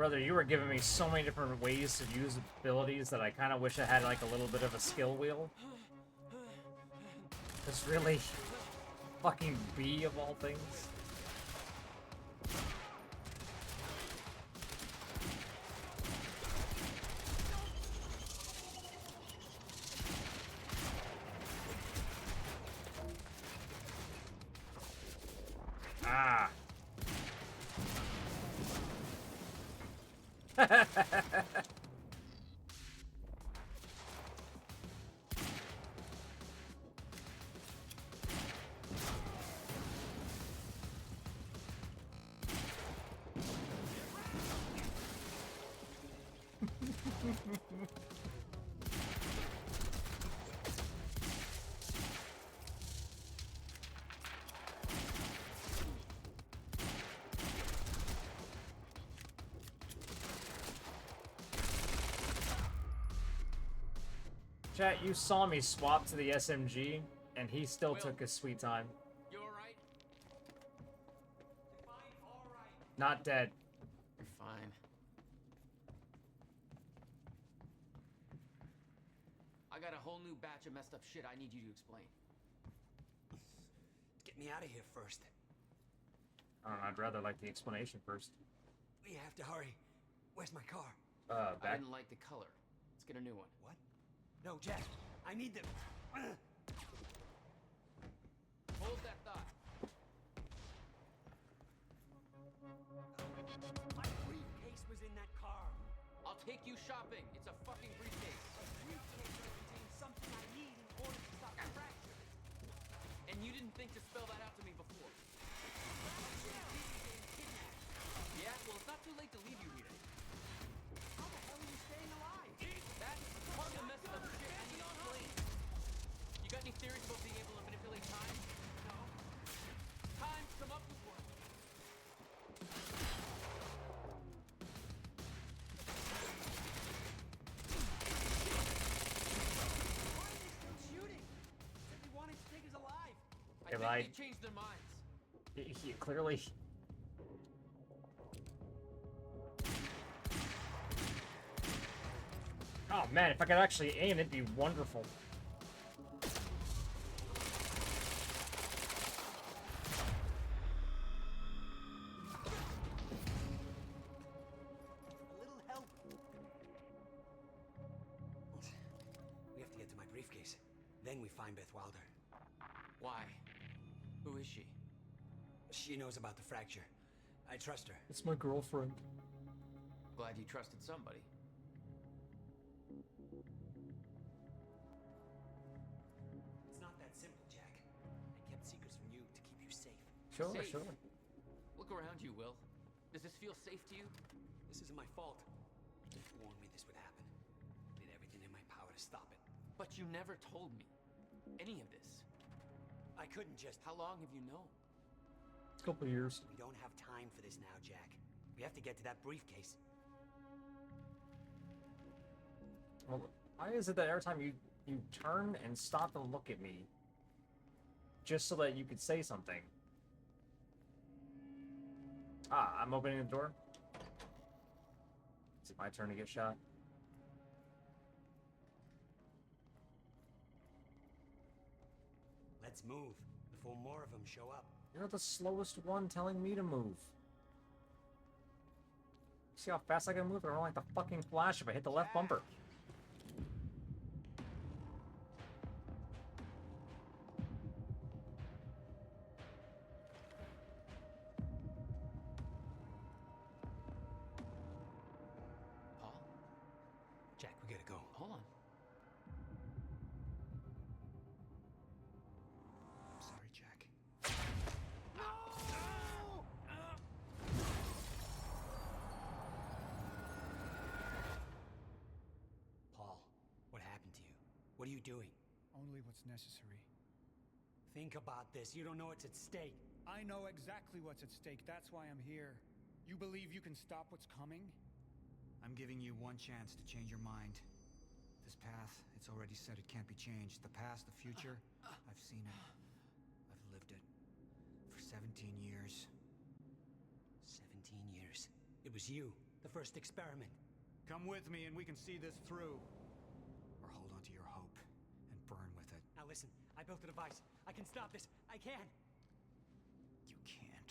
Brother, you were giving me so many different ways to use abilities that I kind of wish I had like a little bit of a skill wheel. It's really fucking B of all things. Ah. Chat, you saw me swap to the SMG, and he still took his sweet time. You alright? Not dead. You're fine. I got a whole new batch of messed up shit I need you to explain. Get me out of here first. I don't know, I'd rather like the explanation first. We have to hurry. Where's my car? I Back. didn't like the color. Let's get a new one. What? No, Jack. I need them. Hold that thought. My briefcase was in that car. I'll take you shopping. It's a fucking briefcase. A briefcase that contains something I need in order to stop the fracture. And you didn't think to spell that out to me before. Yeah, well, it's not too late to leave you here. How the hell are you staying alive? That's part of the messed up shit I need to explain. You got any theories about being able to manipulate time? No. Time, come up with one. Why are they still shooting? Said they wanted to take us alive. I think they changed their minds. He clearly. Oh man, if I could actually aim, it'd be wonderful. A little help. We have to get to my briefcase. Then we find Beth Wilder. Why? Who is she? She knows about the fracture. I trust her. It's my girlfriend. Glad you trusted somebody. It's not that simple, Jack. I kept secrets from you to keep you safe. Sure, Safe. sure. Look around you, Will. Does this feel safe to you? This isn't my fault. You warned me this would happen. Did everything in my power to stop it. But you never told me any of this. I couldn't just... How long have you known? A couple of years. We don't have time for this now, Jack. We have to get to that briefcase. Well, why is it that every time you turn and stop and look at me, just so that you could say something? Ah, I'm opening the door. Is it my turn to get shot? Let's move before more of them show up. You're the slowest one telling me to move. See how fast I can move? I don't like the fucking flash if I hit the left bumper. Paul? Jack, we gotta go. Hold on. I'm sorry, Jack. Paul, what happened to you? What are you doing? Only what's necessary. Think about this. You don't know what's at stake. I know exactly what's at stake. That's why I'm here. You believe you can stop what's coming? I'm giving you one chance to change your mind. This path, it's already said it can't be changed. The past, the future, I've seen it. I've lived it. For 17 years. 17 years. It was you. The first experiment. Come with me and we can see this through. Or hold on to your hope and burn with it. Now listen, I built a device. I can stop this. I can. You can't.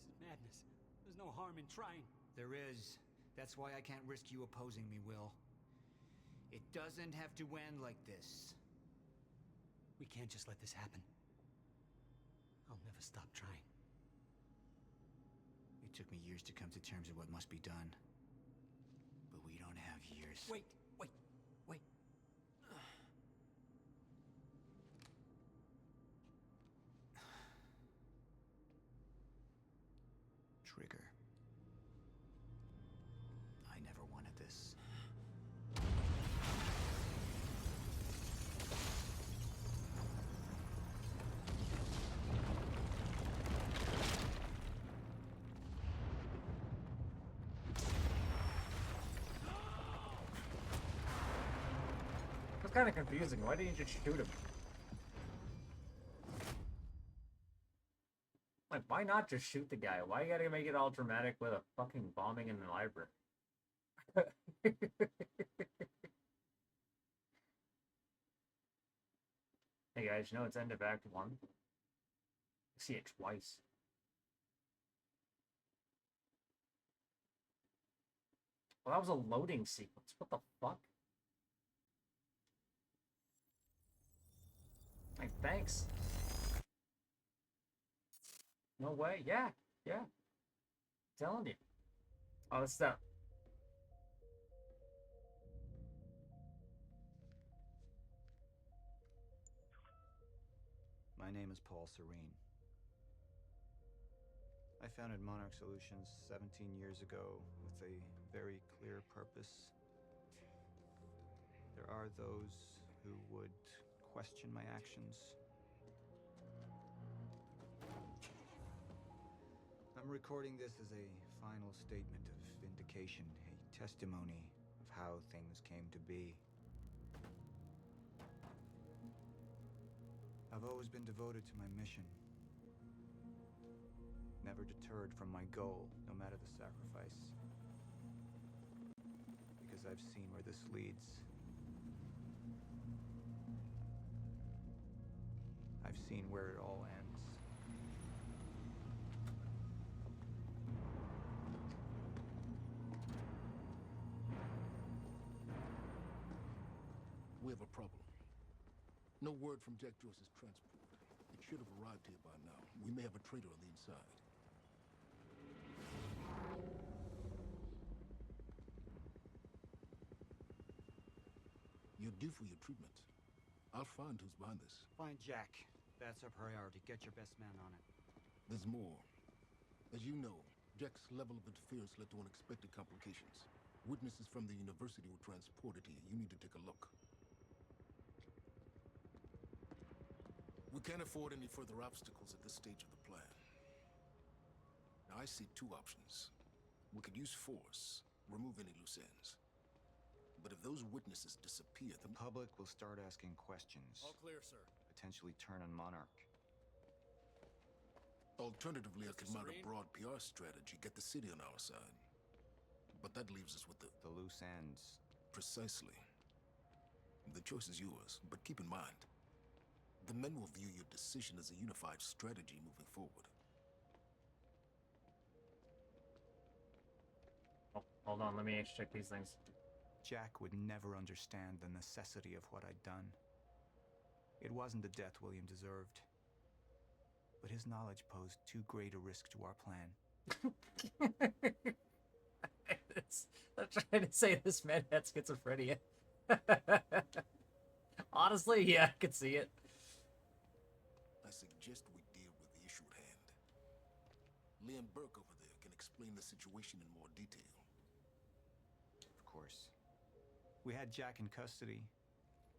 This is madness. There's no harm in trying. There is. That's why I can't risk you opposing me, Will. It doesn't have to end like this. We can't just let this happen. I'll never stop trying. It took me years to come to terms with what must be done. But we don't have years. Wait. Trigger. I never wanted this. It's kind of confusing. Why didn't you just shoot him? Like, why not just shoot the guy? Why you gotta make it all dramatic with a fucking bombing in the library? Hey guys, you know it's end of Act 1? I see it twice. Well, that was a loading sequence. What the fuck? Like, thanks. No way. Yeah. I'm telling you. Oh, it's that. My name is Paul Serene. I founded Monarch Solutions 17 years ago with a very clear purpose. There are those who would question my actions. I'm recording this as a final statement of vindication, a testimony of how things came to be. I've always been devoted to my mission. Never deterred from my goal, no matter the sacrifice. Because I've seen where this leads. I've seen where it all ends. We have a problem. No word from Jack Joyce's transport. It should have arrived here by now. We may have a traitor on the inside. You're due for your treatment. I'll find who's behind this. Find Jack. That's our priority. Get your best man on it. There's more. As you know, Jack's level of interference led to unexpected complications. Witnesses from the university were transported here. You need to take a look. We can't afford any further obstacles at this stage of the plan. Now, I see two options. We could use force, remove any loose ends. But if those witnesses disappear, the public will start asking questions. All clear, sir. Potentially turn on Monarch. Alternatively, I could mount a broad PR strategy, get the city on our side. But that leaves us with the loose ends. Precisely. The choice is yours, but keep in mind, the men will view your decision as a unified strategy moving forward. Oh, hold on, let me check these things. Jack would never understand the necessity of what I'd done. It wasn't the death William deserved. But his knowledge posed too great a risk to our plan. I'm trying to say this man had schizophrenia. Honestly, yeah, I could see it. I suggest we deal with the issue at hand. Liam Burke over there can explain the situation in more detail. Of course. We had Jack in custody,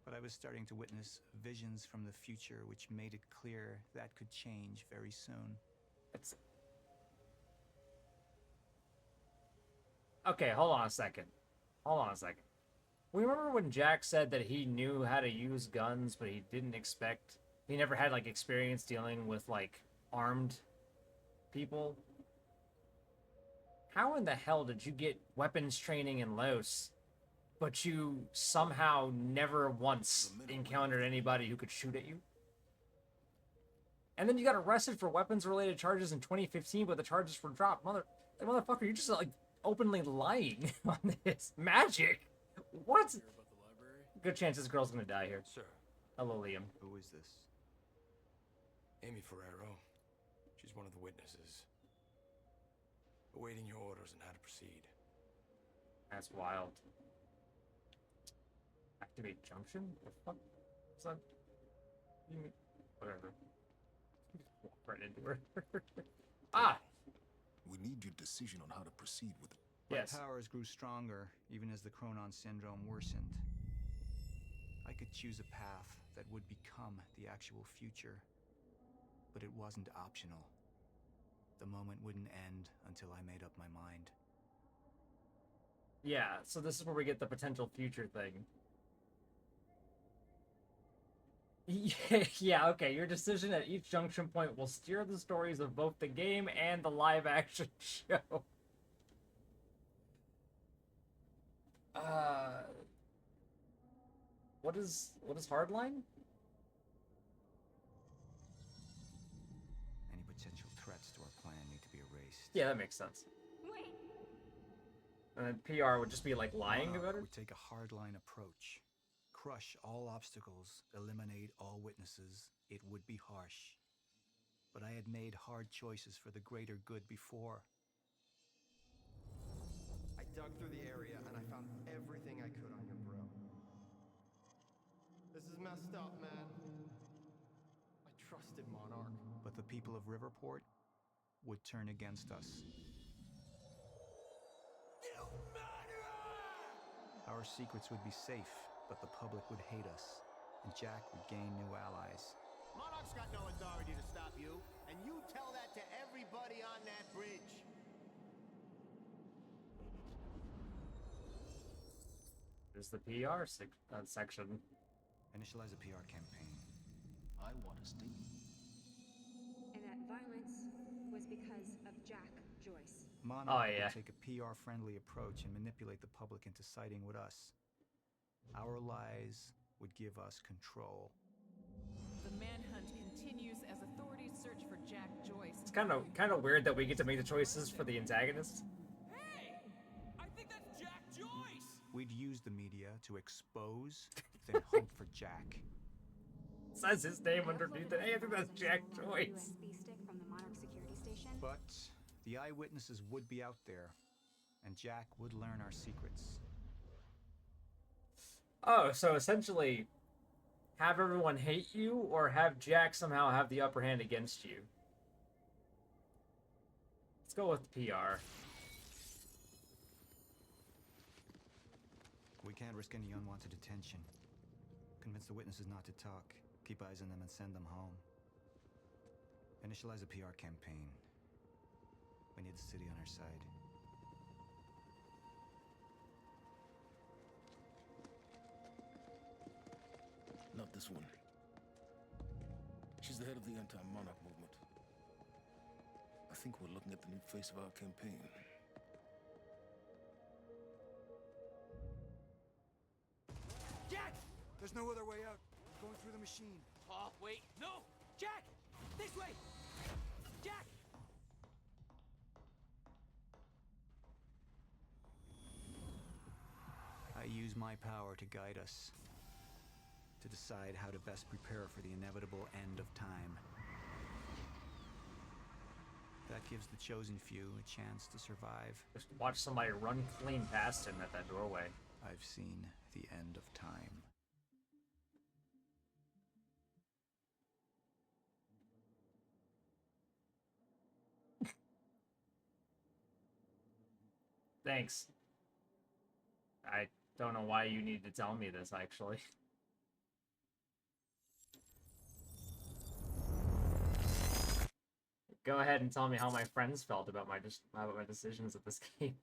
but I was starting to witness visions from the future which made it clear that could change very soon. Okay, hold on a second. Remember when Jack said that he knew how to use guns, but he never had, like, experience dealing with, like, armed people? how in the hell did you get weapons training in Laos, but you somehow never once encountered anybody who could shoot at you? And then you got arrested for weapons-related charges in 2015, but the charges were dropped. Motherfucker, you're just like openly lying on this. Magic? What? Good chance this girl's gonna die here. Sir. Hello, Liam. Who is this? Amy Ferrero. She's one of the witnesses. Awaiting your orders on how to proceed. That's wild. Activate junction? The fuck? What's that? You mean? Whatever. Just walk right into her. Ah! We need your decision on how to proceed with it. Yes. My powers grew stronger, even as the Chronon syndrome worsened. I could choose a path that would become the actual future, but it wasn't optional. The moment wouldn't end until I made up my mind. Yeah, so this is where we get the potential future thing. Yeah, okay, your decision at each junction point will steer the stories of both the game and the live-action show. What is Hardline? Any potential threats to our plan need to be erased. Yeah, that makes sense. Wait. And then PR would just be like lying Monarch about it? would take a hardline approach. Crush all obstacles, eliminate all witnesses. It would be harsh. But I had made hard choices for the greater good before. I dug through the area and I found everything I could on your bro. This is messed up, man. I trusted Monarch. But the people of Riverport would turn against us. Our secrets would be safe, but the public would hate us, and Jack would gain new allies. Monarch's got no authority to stop you, and you tell that to everybody on that bridge. There's the PR section. Initialize a PR campaign. I want a statement. And that violence was because of Jack Joyce. Monarch would take a PR-friendly approach and manipulate the public into siding with us. Our lies would give us control. The manhunt continues as authorities search for Jack Joyce. It's kind of weird that we get to make the choices for the antagonist. Hey! I think that's Jack Joyce! We'd use the media to expose, then hunt for Jack. It says his name underneath it. Hey, I think that's Jack Joyce. USB stick from the Monarch security station. But the eyewitnesses would be out there, and Jack would learn our secrets. Oh, so essentially, have everyone hate you, or have Jack somehow have the upper hand against you? Let's go with PR. We can't risk any unwanted attention. Convince the witnesses not to talk. Keep eyes on them and send them home. Initialize a PR campaign. We need the city on our side. Not this one. She's the head of the anti-monarch movement. I think we're looking at the new face of our campaign. Jack! There's no other way out. Going through the machine. Oh, wait. No! Jack! This way! Jack! I use my power to guide us. To decide how to best prepare for the inevitable end of time. That gives the chosen few a chance to survive. Just watch somebody run clean past him at that doorway. I've seen the end of time. Thanks. I don't know why you need to tell me this, actually. Go ahead and tell me how my friends felt about my decisions of this game.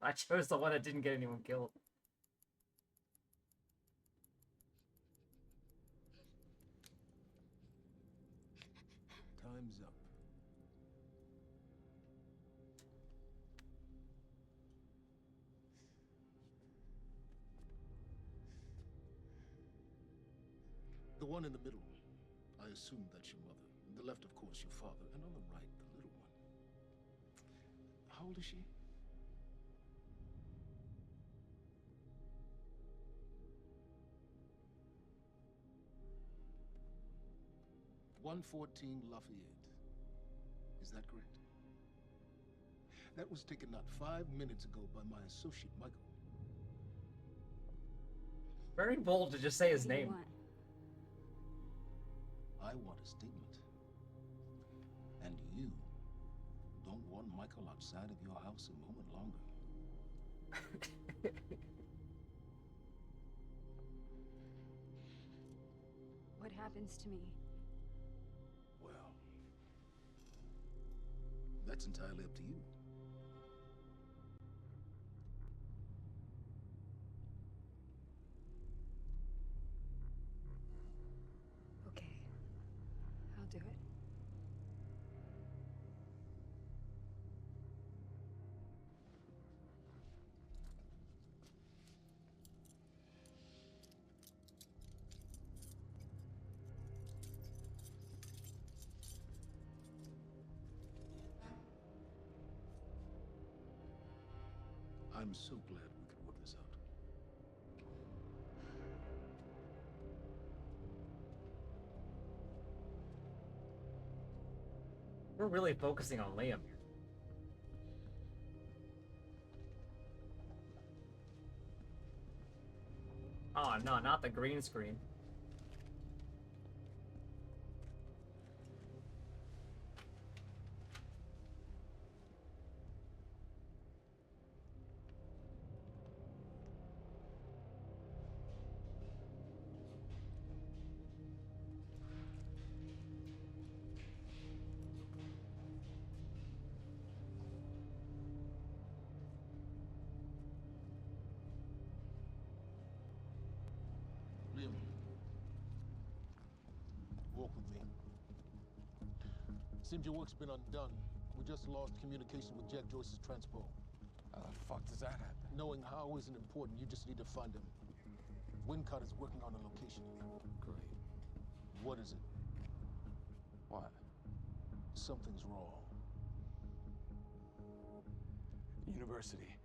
I chose the one that didn't get anyone killed. Time's up. The one in the middle, I assume that's your mother. On the left, of course, your father. And on the right, the little one. How old is she? "114 Lafayette. Is that correct? That was taken not 5 minutes ago by my associate, Michael. Very bold to just say his name. I want a statement. And you don't want Michael outside of your house a moment longer. What happens to me? Well, that's entirely up to you. Okay. I'll do it. I'm so glad we could work this out. We're really focusing on Liam here. Oh no, not the green screen. Liam, walk with me. Seems your work's been undone. We just lost communication with Jack Joyce's transpo. How the fuck does that happen? Knowing how isn't important. You just need to find him. Wincott is working on a location. Great. What is it? What? Something's wrong. University.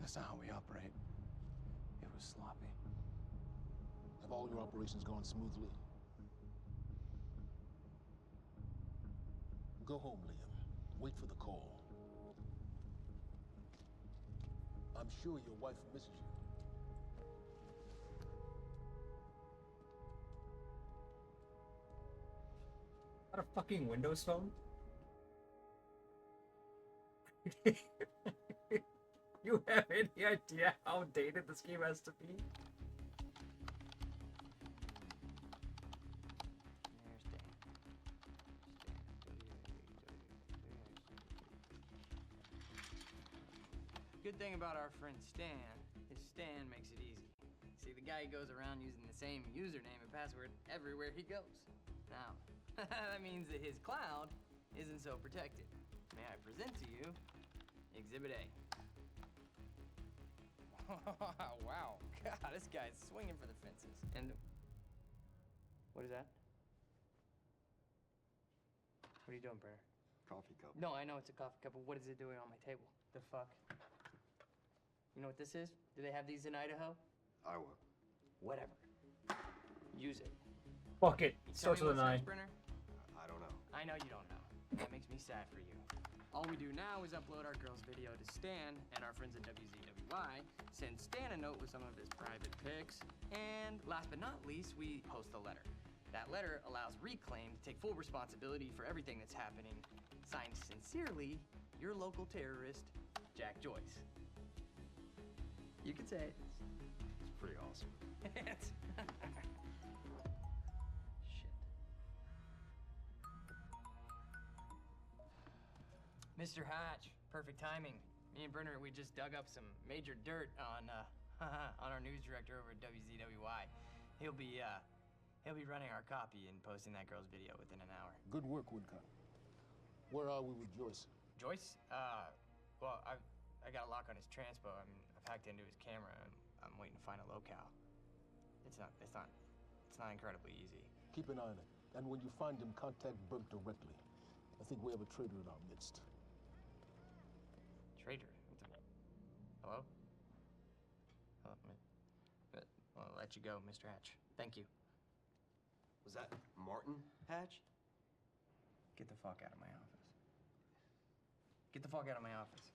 That's not how we operate. It was sloppy. Have all your operations gone smoothly? Go home, Liam. Wait for the call. I'm sure your wife misses you. Is that a fucking Windows phone? You have any idea how dated this game has to be? Good thing about our friend Stan is Stan makes it easy. See, the guy goes around using the same username and password everywhere he goes. Now, that means that his cloud isn't so protected. May I present to you Exhibit A. Wow, God, this guy's swinging for the fences. And what is that? What are you doing, Brenner? Coffee cup. No, I know it's a coffee cup, but what is it doing on my table? The fuck? You know what this is? Do they have these in Idaho? Iowa. Whatever. Use it. Fuck it. Tell Starts me with an what's I. next, Brenner? I don't know. I know you don't know. That makes me sad for you. All we do now is upload our girl's video to Stan and our friends at WZWY, send Stan a note with some of his private pics, and last but not least, we post a letter. That letter allows Reclaim to take full responsibility for everything that's happening. Signed sincerely, your local terrorist, Jack Joyce. You can say it. It's pretty awesome. Shit. Mr. Hatch, perfect timing. Me and Brenner, we just dug up some major dirt on on our news director over at WZWY. He'll be running our copy and posting that girl's video within an hour. Good work, Wincott. Where are we with Joyce? Joyce? Well, I got a lock on his transpo. I've hacked into his camera and I'm waiting to find a locale. It's not it's not incredibly easy. Keep an eye on it. And when you find him, contact Burke directly. I think we have a traitor in our midst. Traitor? Hello? I'll let you go, Mr. Hatch. Thank you. Was that Martin Hatch? Get the fuck out of my office. Get the fuck out of my office.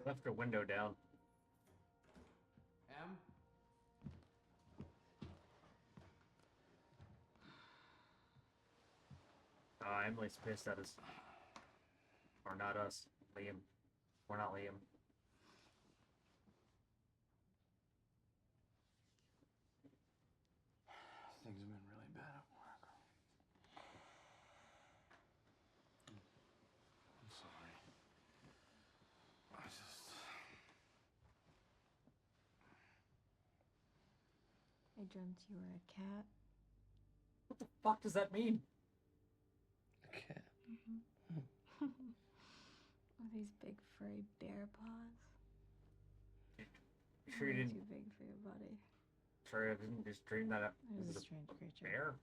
Left the window down. Em? Emily's pissed at us. Or not us. Liam. We're not Liam. Things have been really bad at work. I'm sorry. I dreamt you were a cat. What the fuck does that mean? A cat? With these big furry bear paws. You sure you Way didn't? too big for your body. Sure, I didn't just dream that up. It was Is a it strange creature. bear?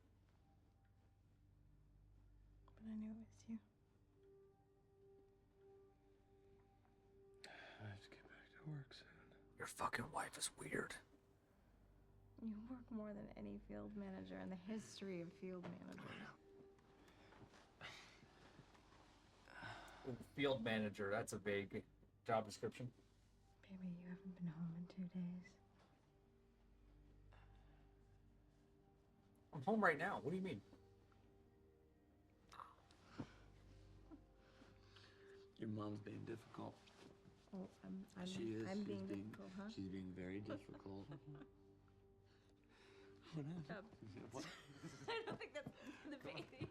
But I knew it was you. I have to get back to work soon. Your fucking wife is weird. You work more than any field manager in the history of field managers. Field manager, that's a vague job description. Baby, you haven't been home in 2 days. I'm home right now. What do you mean? Your mom's being difficult. Oh, I'm She is. I'm She's being difficult, huh? She's being very difficult. What happened? Stop. What? I don't think that's the baby.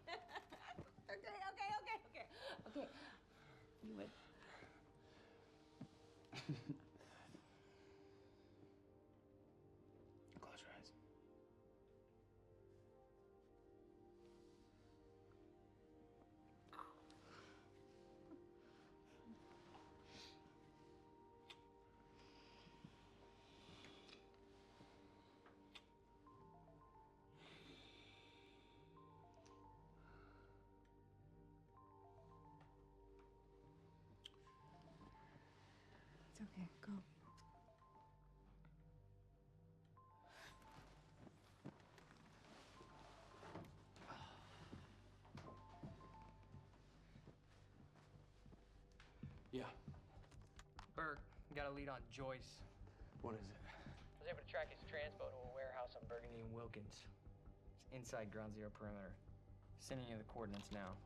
Okay. You would. Close your eyes. It's okay. Go. Yeah. Burke, got a lead on Joyce. What is it? I was able to track his transpo to a warehouse on Burgundy and Wilkins. It's inside Ground Zero perimeter. Sending you the coordinates now.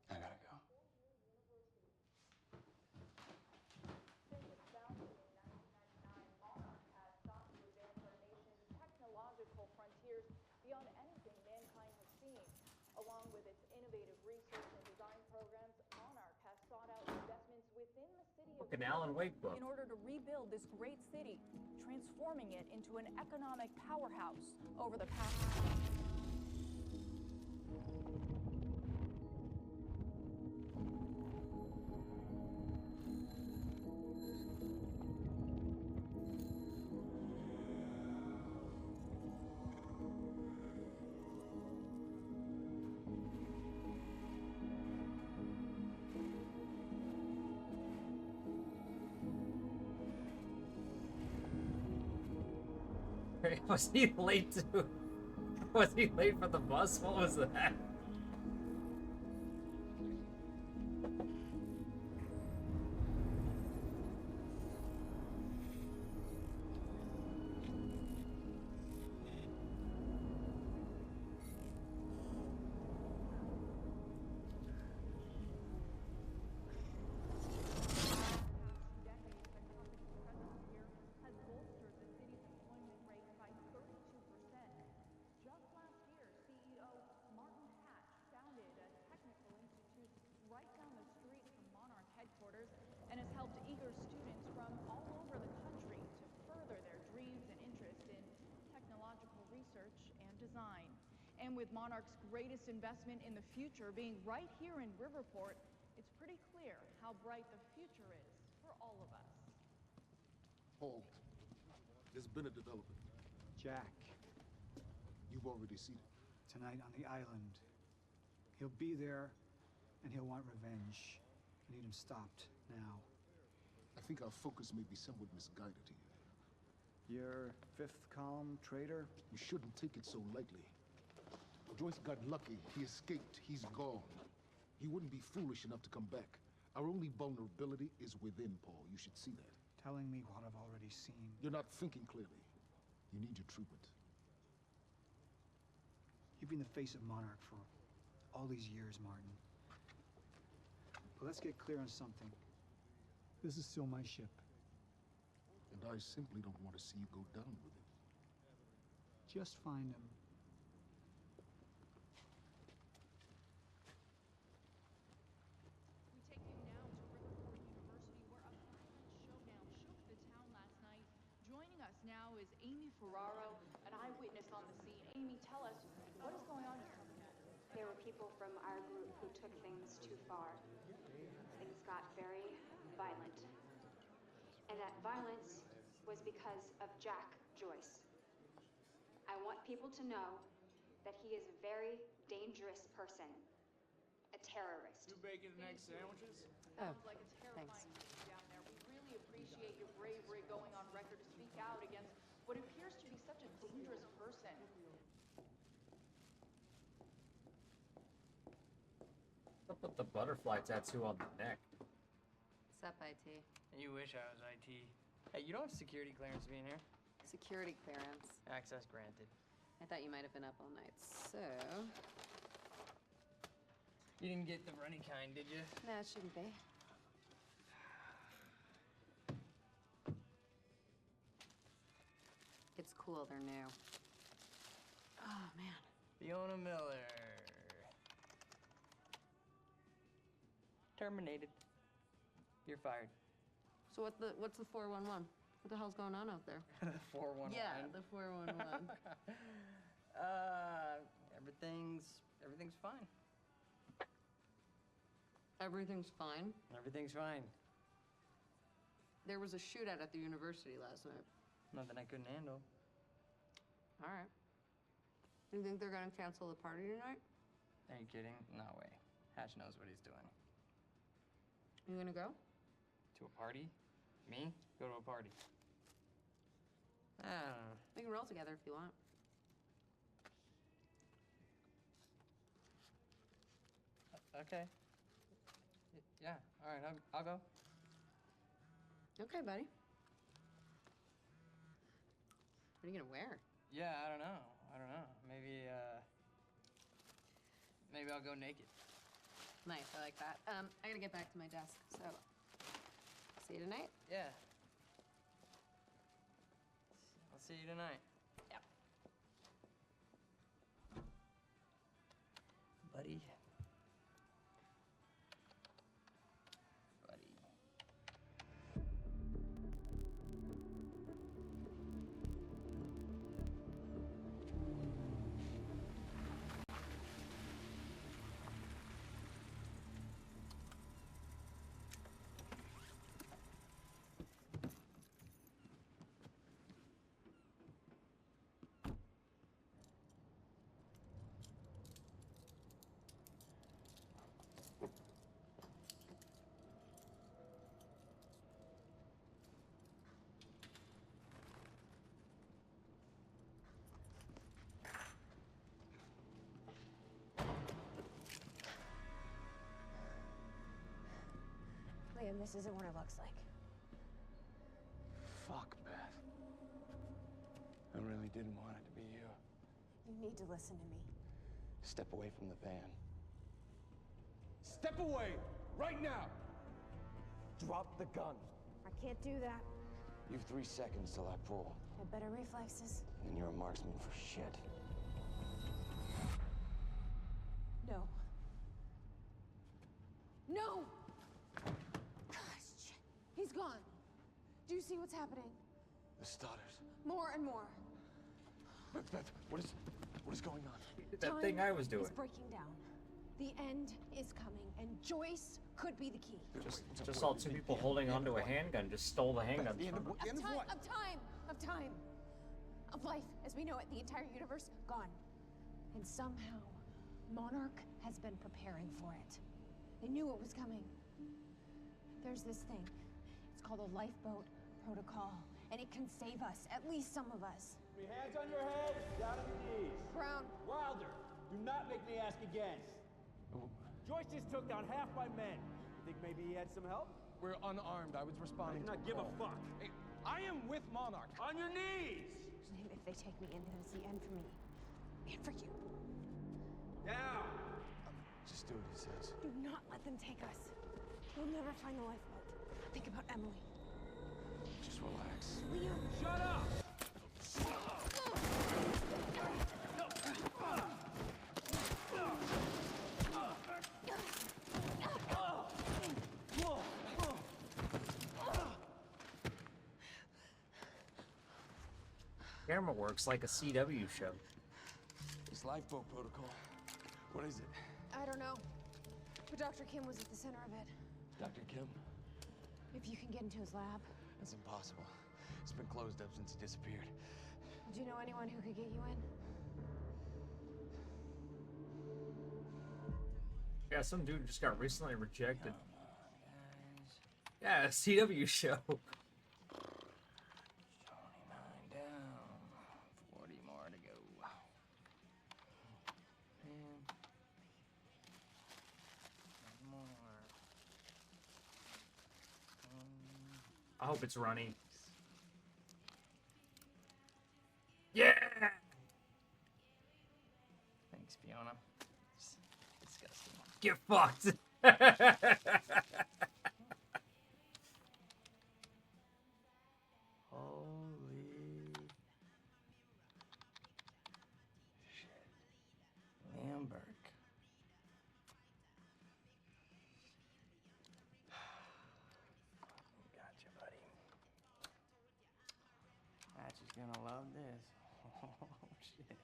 I gotta go. Technological frontiers beyond anything mankind has seen. Along with its innovative research and design programs, Monarch has sought out investments within the city of Fucking Alan Wake book. in order to rebuild this great city, transforming it into an economic powerhouse over the past. Was he late to? Was he late for the bus? What was that? Just last year, CEO Martin Hatch founded a technical institute right down the street from Monarch headquarters and has helped eager students from all over the country to further their dreams and interest in technological research and design. And with Monarch's greatest investment in the future being right here in Riverport, it's pretty clear how bright the future is for all of us. Paul, there's been a development. Jack, You've already seen it. tonight on the island. He'll be there, and he'll want revenge. I need him stopped now. I think our focus may be somewhat misguided here. Your fifth column traitor? We shouldn't take it so lightly. Joyce got lucky. He escaped. He's gone. He wouldn't be foolish enough to come back. Our only vulnerability is within, Paul. You should see that. Telling me what I've already seen. You're not thinking clearly. You need your treatment. You've been the face of Monarch for all these years, Martin. But let's get clear on something. This is still my ship. And I simply don't want to see you go down with it. Just find him. We take you now to Riverport University, where a violent showdown shook the town last night. Joining us now is Amy Ferraro, an eyewitness on the scene. Amy, tell us, what is going on here? There were people from our group who took things too far. Things got very violent. And that violence was because of Jack Joyce. I want people to know that he is a very dangerous person. A terrorist. Two bacon and egg sandwiches? Sounds like a terrifying scene down there. We really appreciate your bravery going on record to speak out against what appears to be such a dangerous person. What's up with the butterfly tattoo on the neck? What's up, IT? You wish I was IT. Hey, you don't have security clearance to be in here. Security clearance. Access granted. I thought you might have been up all night, so... You didn't get the runny kind, did you? No, it shouldn't be. It's cool, they're new. Oh, man. Fiona Miller. Terminated. You're fired. So what's the 411? What the hell's going on out there? The 411. Yeah, the 411. Everything's fine. Everything's fine? Everything's fine. There was a shootout at the university last night. Nothing I couldn't handle. All right. You think they're gonna cancel the party tonight? Are you kidding? No way. Hatch knows what he's doing. You gonna go? To a party? Me? Go to a party. I don't know. We can roll together if you want. Okay. Yeah, all right, I'll go. Okay, buddy. What are you gonna wear? Yeah, I don't know. Maybe I'll go naked. Nice, I like that. I gotta get back to my desk, so see you tonight? Yeah. I'll see you tonight. Yep. Buddy. Kim, this isn't what it looks like. Fuck, Beth. I really didn't want it to be you. You need to listen to me. Step away from the van. Step away! Right now! Drop the gun. I can't do that. You have 3 seconds till I pull. I have better reflexes. And you're a marksman for shit. No. No! Gosh, shit. He's gone. Do you see what's happening? The stutters. More and more. Beth, what is going on? That thing I was doing. It's breaking down. The end is coming, and Joyce could be the key. Just saw 2 people holding onto a handgun, just stole the handgun from them. Of time. Of life as we know it, the entire universe gone. And somehow, Monarch has been preparing for it. They knew it was coming. There's this thing. It's called a lifeboat protocol, and it can save us, at least some of us. Hands on your head, down on your knees. Brown. Wilder, do not make me ask again. Joyce just took down half my men. You think maybe he had some help? We're unarmed. I was responding I do not give a fuck. Hey, I am with Monarch. On your knees! If they take me in, then it's the end for me. And for you. Down! Just do what he says. Do not let them take us. We'll never find the lifeboat. Think about Emily. Just relax. Liam! Shut up! Camera works like a CW show. This lifeboat protocol. What is it? I don't know. But Dr. Kim was at the center of it. Dr. Kim? If you can get into his lab. It's impossible. It's been closed up since he disappeared. Do you know anyone who could get you in? Yeah, some dude just got recently rejected. Yeah, a CW show. 29 down. 40 more to go. And more. I hope it's runny. Yeah! Thanks, Fiona. It's disgusting. Get fucked! Holy shit. Liam Burke. Gotcha, buddy. Hatch is gonna love this. Oh, shit.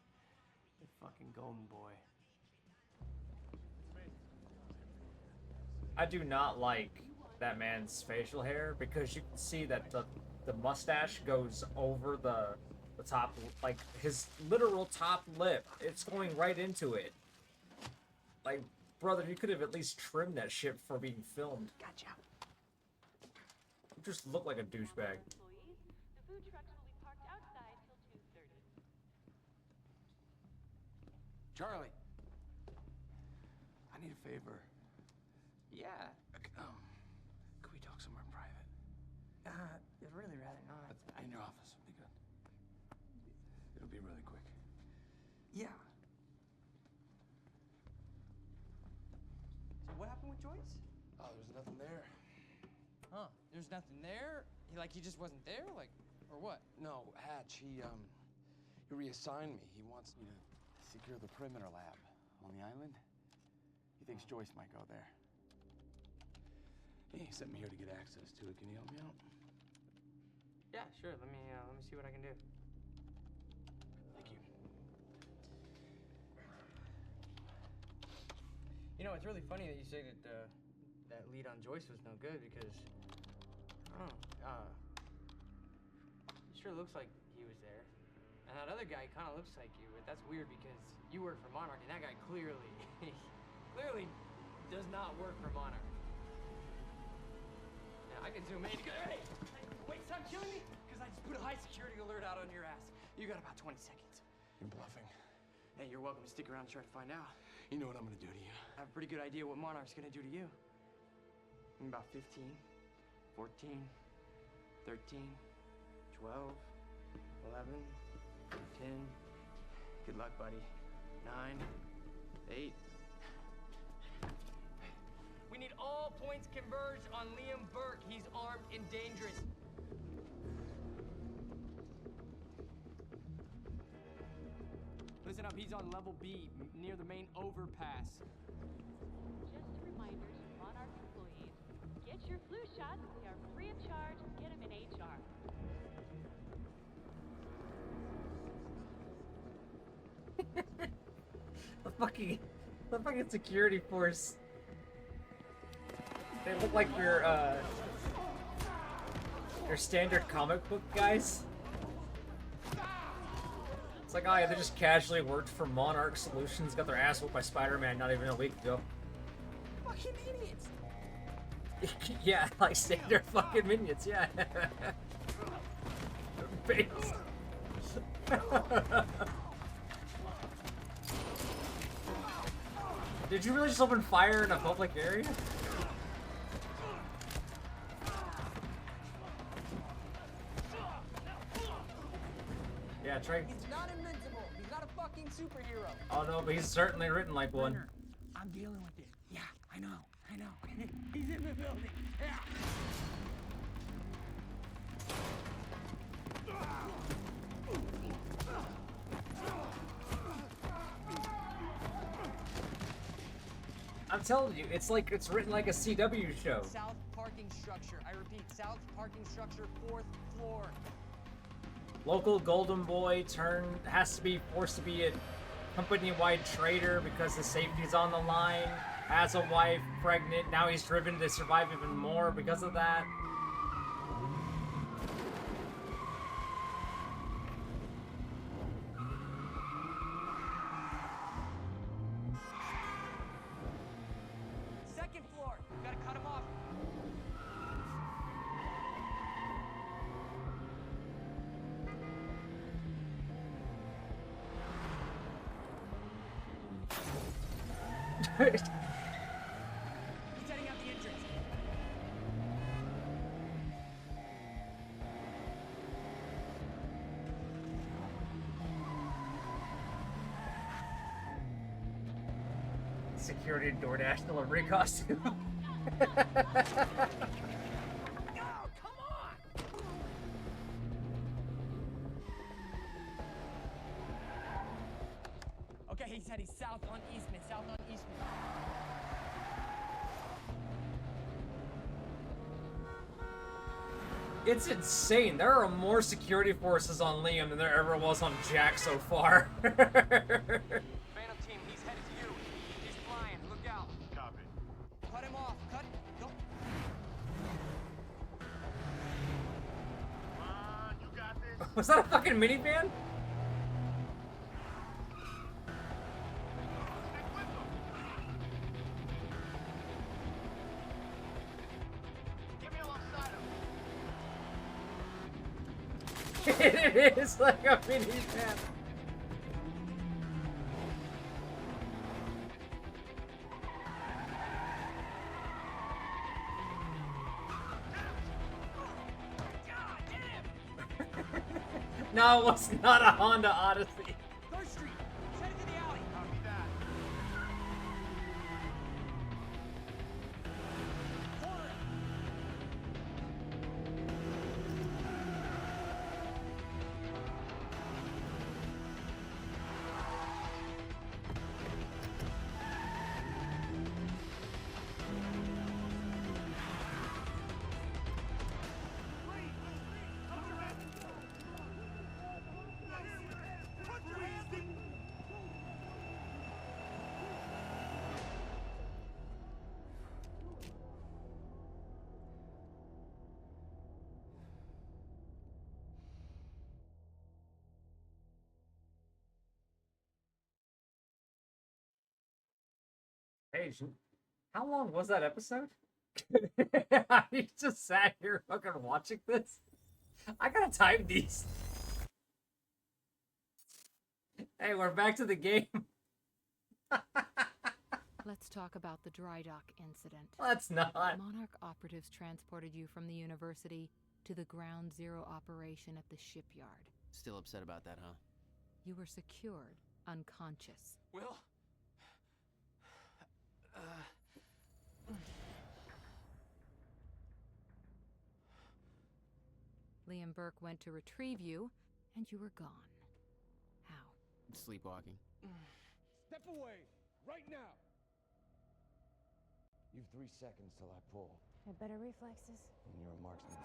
The fucking golden boy. I do not like that man's facial hair because you can see that the mustache goes over the top, like his literal top lip. It's going right into it. Like, brother, you could have at least trimmed that shit before being filmed. Gotcha. You just look like a douchebag. The food trucks will be parked outside till 2:30. Charlie. I need a favor. Yeah. Could we talk somewhere private? I'd really rather not. In your office would be good. It'll be really quick. Yeah. So what happened with Joyce? Oh, there's nothing there. Huh? There's nothing there? He just wasn't there? Like, or what? No, Hatch, he reassigned me. He wants me to secure the perimeter lab on the island. He thinks Joyce might go there. He sent me here to get access to it. Can you help me out? Yeah, sure. Let me see what I can do. Thank you. You know, it's really funny that you say that that lead on Joyce was no good because I don't know. It sure looks like he was there, and that other guy kind of looks like you. But that's weird because you work for Monarch, and that guy clearly does not work for Monarch. I can zoom in. Hey, wait, stop killing me! Because I just put a high security alert out on your ass. You got about 20 seconds. You're bluffing. Hey, you're welcome to stick around and try to find out. You know what I'm gonna do to you. I have a pretty good idea what Monarch's gonna do to you. In about 15, 14, 13, 12, 11, 10. Good luck, buddy. 9, 8. We need all points converged on Liam Burke. He's armed and dangerous. Listen up, he's on level B, near the main overpass. Just a reminder to Monarch employees, get your flu shots. They are free of charge. Get them in HR. the fucking security force. They look like your standard comic book guys. It's like, oh yeah, they just casually worked for Monarch Solutions, got their ass whooped by Spider-Man not even a week ago. Fucking idiots! Yeah, like standard fucking minions, yeah. Based. Did you really just open fire in a public area? Yeah, try. He's not invincible. He's not a fucking superhero. Oh no, but he's certainly written like one. I'm dealing with it. Yeah, I know. He's in the building. Yeah. I'm telling you, it's written like a CW show. South parking structure. I repeat, south parking structure, 4th floor. Local golden boy has to be forced to be a company-wide traitor because his safety's on the line. Has a wife, pregnant. Now he's driven to survive even more because of that. Second floor. Gotta cut him off. He's heading out the entrance. Security DoorDash delivery costume. Okay, he's heading south on Eastman. It's insane. There are more security forces on Liam than there ever was on Jack so far. Phantom team, he's headed to you. He's flying. Look out. Copy. Cut him off. Go. Come on, you got this. Was that a fucking minivan? Get me alongside him. It is like a minivan. No, it was not a Honda Odyssey. 3rd Street. He's headed to the alley. Copy that. Corner. Hey, how long was that episode? I just sat here fucking watching this. I gotta time these. Hey, we're back to the game. Let's talk about the dry dock incident. Let's not. Monarch operatives transported you from the university to the Ground Zero operation at the shipyard. Still upset about that, huh? You were secured, unconscious. Will? Liam Burke went to retrieve you, and you were gone. How? Sleepwalking. Step away! Right now! You've 3 seconds till I pull. Had better reflexes. And you're a marksman.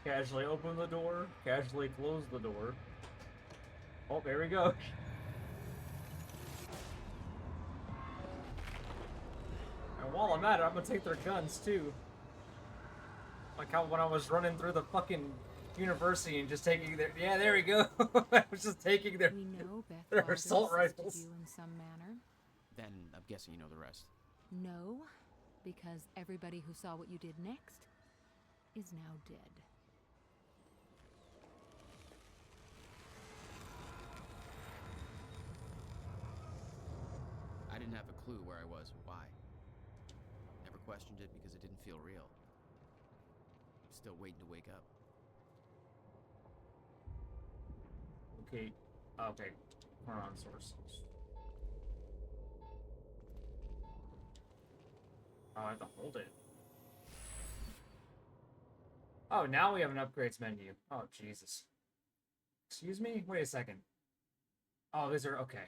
Casually open the door, casually close the door. Oh, there we go. And while I'm at it, I'm gonna take their guns too. Like how when I was running through the fucking university and just taking their— yeah, there we go. I was just taking their— We know Beth their Walker assault assisted rifles. you in some manner. Then I'm guessing you know the rest. No, because everybody who saw what you did next is now dead. I didn't have a clue where I was or why. Never questioned it because it didn't feel real. Still waiting to wake up. Okay. Okay. Chronon sources. Oh, I have to hold it. Oh, now we have an upgrades menu. Oh, Jesus. Excuse me? Wait a second. Oh, these are— okay.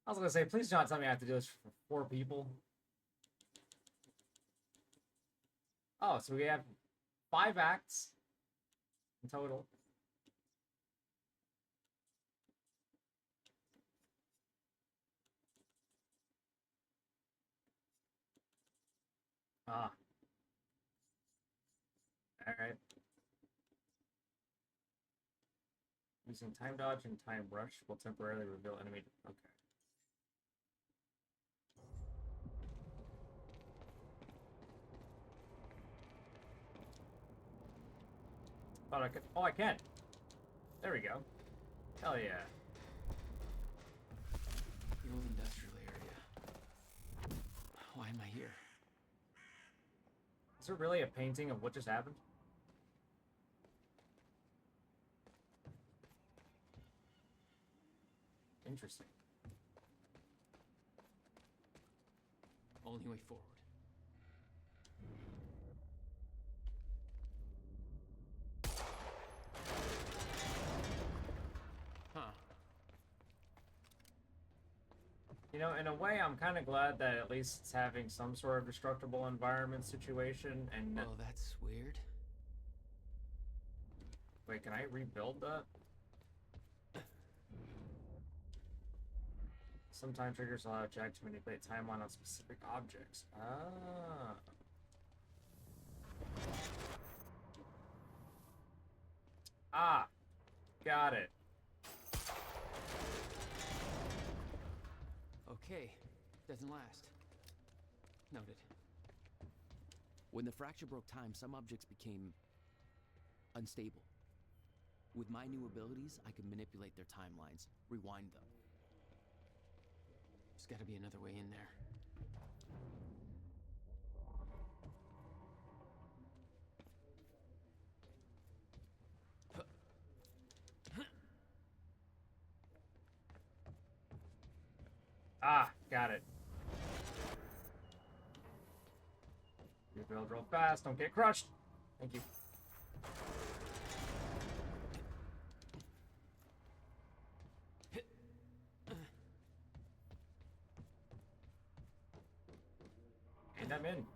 I was gonna say, please do not tell me I have to do this for 4 people. Oh, so we have 5 acts in total. Ah. Alright. Using time dodge and time rush will temporarily reveal enemy— okay. Thought I could— oh, I can! There we go. Hell yeah. The old industrial area. Why am I here? Is there really a painting of what just happened? Interesting. Only way forward. Huh. You know, in a way, I'm kind of glad that at least it's having some sort of destructible environment situation, and— well, that's weird. wait, can I rebuild that? Sometimes triggers allow Jack to manipulate timeline on specific objects. Ah. Ah. Got it. Okay, doesn't last. Noted. When the fracture broke time, some objects became unstable. With my new abilities, I can manipulate their timelines, rewind them. There's gotta be another way in there. Ah, got it. Rebuild real fast, don't get crushed. Thank you. And I'm in.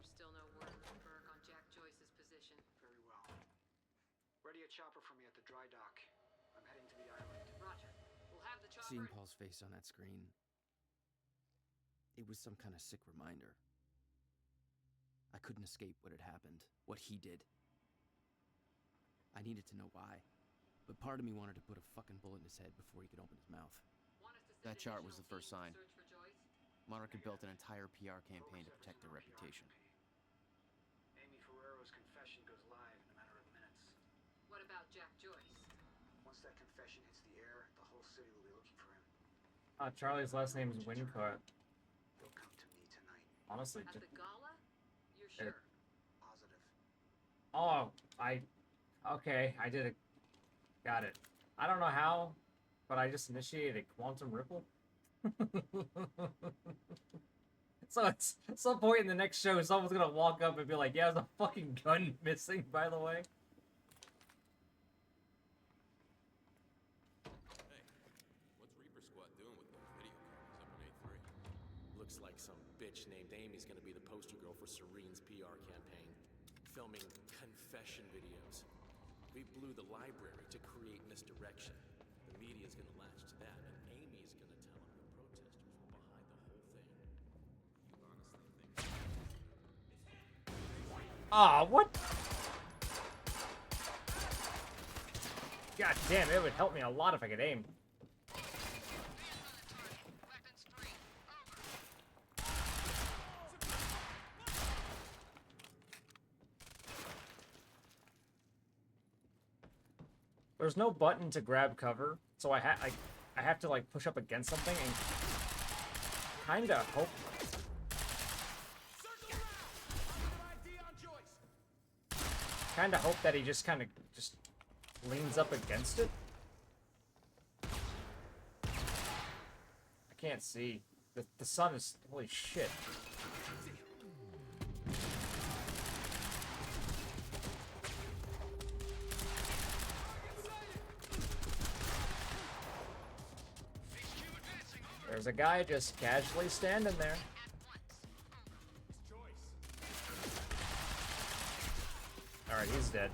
Still no word from Burke on Jack Joyce's position. Very well. Ready a chopper for me at the dry dock. I'm heading to the island. Roger. We'll have the chopper. Seeing Paul's face on that screen, it was some kind of sick reminder. I couldn't escape what had happened, what he did. I needed to know why, but part of me wanted to put a fucking bullet in his head before he could open his mouth. That chart was the first sign. Monarch had built an entire PR campaign to protect their reputation. Amy Ferrero's confession goes live in a matter of minutes. What about Jack Joyce? Once that confession hits the air, the whole city will be looking for him. Charlie's last name is Wincott. He'll come to me tonight. Honestly, At the gala? You're sure? Positive. Oh, okay, I did it. Got it. I don't know how, but I just initiated a quantum ripple. So it's at some point in the next show, someone's gonna walk up and be like, "Yeah, there's a fucking gun missing, by the way." Hey, what's Reaper Squad doing with those video cameras up in A3? Looks like some bitch named Amy's gonna be the poster girl for Serene's PR campaign, filming confession videos. We blew the library to create misdirection. The media's gonna latch to that, and Amy's gonna tell them the protesters were behind the whole thing. You honestly think... Ah, what? God damn, it would help me a lot if I could aim. There's no button to grab cover, so I have to like push up against something and kinda hope. Kinda hope that he just leans up against it. I can't see. The sun is, holy shit. There's a guy just casually standing there. Alright, he's dead.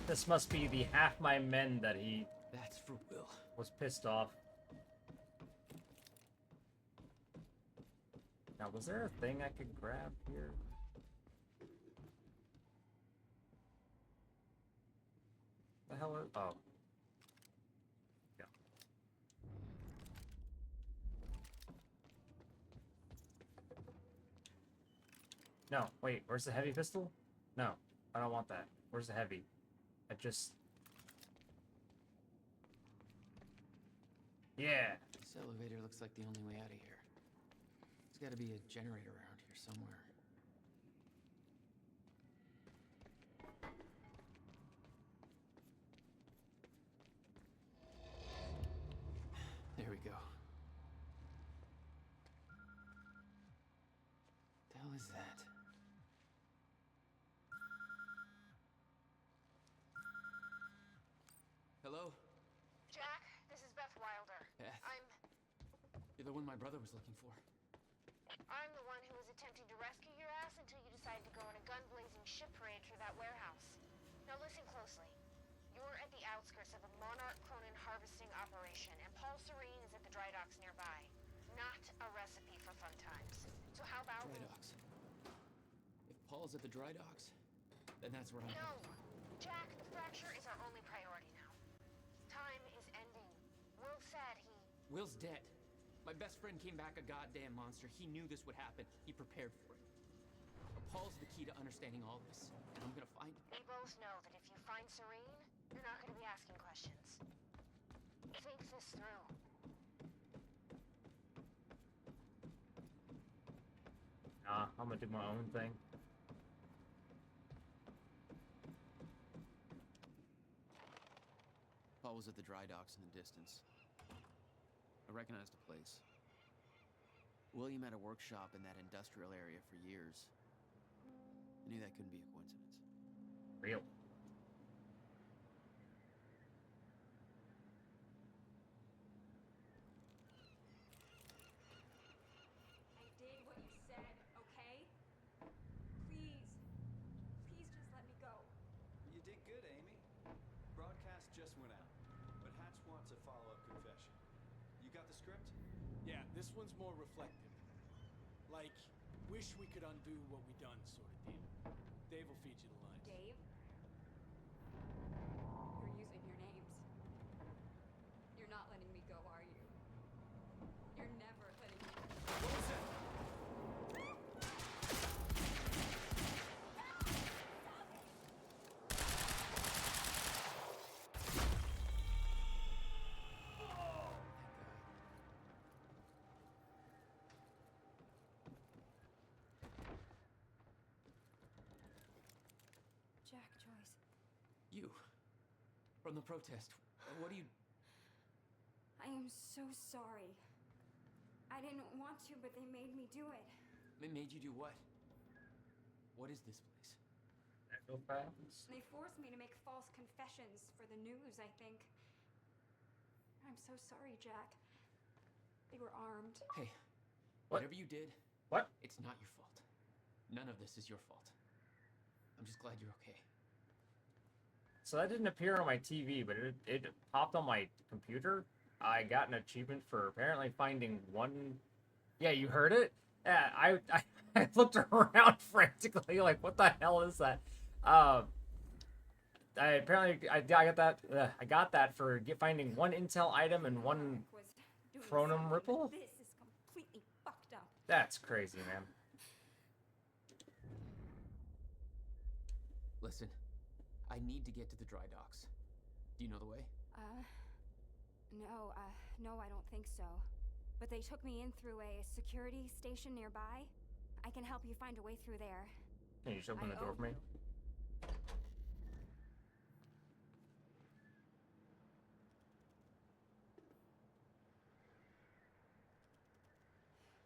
This must be the half my men that he That's for Will. was pissed off. Now, was there a thing I could grab here? The hell is... Oh. Yeah. No, wait, where's the heavy pistol? No, I don't want that. Where's the heavy? I just... Yeah. This elevator looks like the only way out of here. There's gotta be a generator around here somewhere. There we go. The hell is that? Hello? Jack, this is Beth Wilder. Beth? I'm You're the one my brother was looking for. the one who was attempting to rescue your ass until you decided to go on a gun-blazing shit parade through that warehouse. Now listen closely. You're at the outskirts of a Monarch Cronin harvesting operation, and Paul Serene is at the dry docks nearby. Not a recipe for fun times. So how about... Dry docks. If Paul's at the dry docks, then that's where I'm... No! Jack, the fracture is our only priority now. Time is ending. Will said he... Will's dead. My best friend came back a goddamn monster. He knew this would happen. He prepared for it. Paul's the key to understanding all this, and I'm gonna find him. We both know that if you find Serene, you're not gonna be asking questions. Think this through. Nah, I'm gonna do my own thing. Paul was at the dry docks in the distance. I recognized the place. William had a workshop in that industrial area for years. I knew that couldn't be a coincidence. Real. I did what you said, okay? Please. Please just just went out, but Hatch wants a follow-up confession. You got the script? Yeah, this one's more reflective. Like, wish we could undo what we done sort of deal. Dave will feed you the lines. Dave? You're using your names. You're not letting me go, are you? You're never letting me go. What was that? Jack, Joyce. You. From the protest. What do you... I am so sorry. I didn't want to, but they made me do it. Made you do what? What is this place? Echo files? They forced me to make false confessions for the news, I think. I'm so sorry, Jack. They were armed. Hey. What? Whatever you did... What? It's not your fault. None of this is your fault. I'm just glad you're okay. So that didn't appear on my TV, but it popped on my computer. I got an achievement for apparently finding one... Yeah, you heard it? Yeah, I looked around frantically, like, what the hell is that? I got that for finding one intel item and one chronom ripple. This is completely fucked up. That's crazy, man. Listen, I need to get to the dry docks. Do you know the way? No, I don't think so. But they took me in through a security station nearby. I can help you find a way through there. Can you just open the door for me?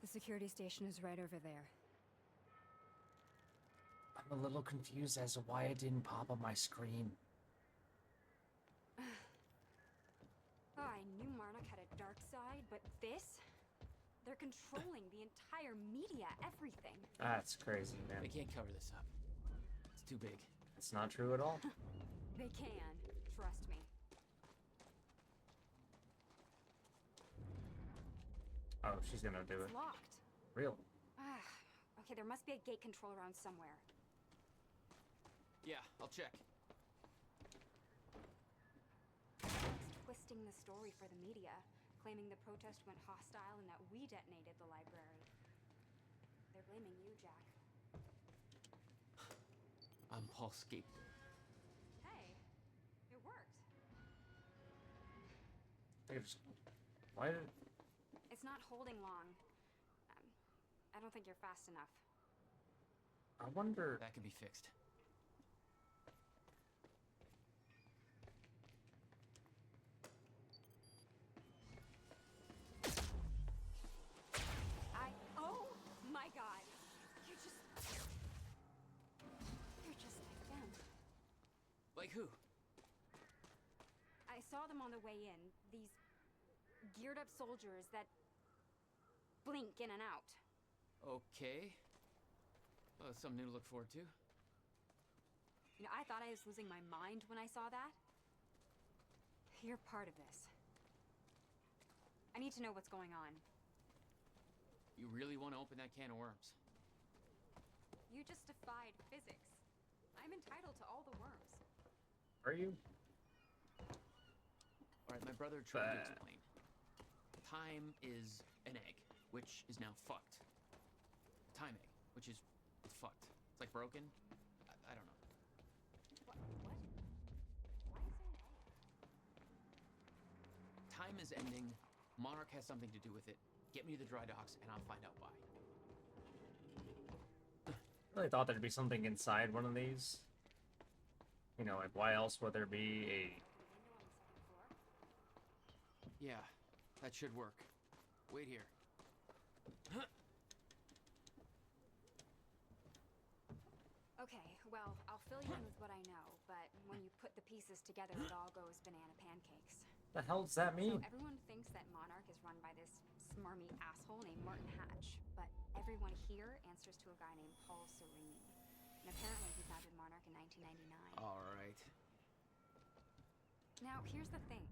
The security station is right over there. I'm a little confused as to why it didn't pop on my screen. Oh, I knew Monarch had a dark side, but this? They're controlling the entire media, everything. That's crazy, man. They can't cover this up. It's too big. It's not true at all. They can, trust me. Oh, she's gonna do it. It's locked. Real. Okay, there must be a gate control around somewhere. Yeah, I'll check. It's twisting the story for the media, claiming the protest went hostile and that we detonated the library. They're blaming you, Jack. I'm Paul Scape. Hey, it worked. Why did... It's not holding long. I don't think you're fast enough. I wonder... That can be fixed. Oh my god! You're just like them. Like who? I saw them on the way in. These geared up soldiers that blink in and out. Okay. Something new to look forward to. You know, I thought I was losing my mind when I saw that. You're part of this. I need to know what's going on. You really want to open that can of worms? You just defied physics. I'm entitled to all the worms. Are you? Alright, my brother tried to explain. Time is an egg, which is now fucked. Time egg, which is fucked. It's like broken. I don't know. What? Why is there an egg? Time is ending. Monarch has something to do with it. Get me to the dry docks, and I'll find out why. I really thought there'd be something inside one of these. You know, like why else would there be a... Yeah, that should work. Wait here. Okay, well, I'll fill you in with what I know, but when you put the pieces together, it all goes banana pancakes. The hell does that mean? So everyone thinks that Monarch is run by this smarmy asshole named Martin Hatch, but everyone here answers to a guy named Paul Serene. And apparently he founded Monarch in 1999. All right. Now, here's the thing.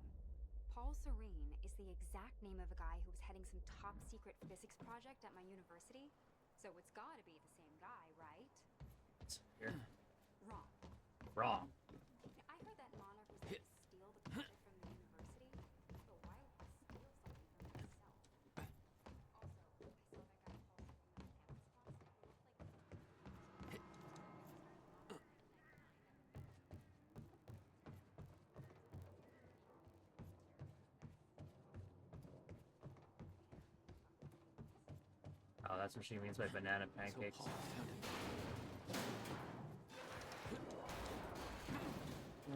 Paul Serene is the exact name of a guy who was heading some top secret physics project at my university. So it's gotta be the same guy, right? Here. Wrong. Wrong. Now, I heard that Monarch was going to steal the project from the university, but why would he steal something from himself? Also, I saw that guy Paul Serene on campus once. It looked like Oh, that's what she means by banana pancakes. So Paul found it.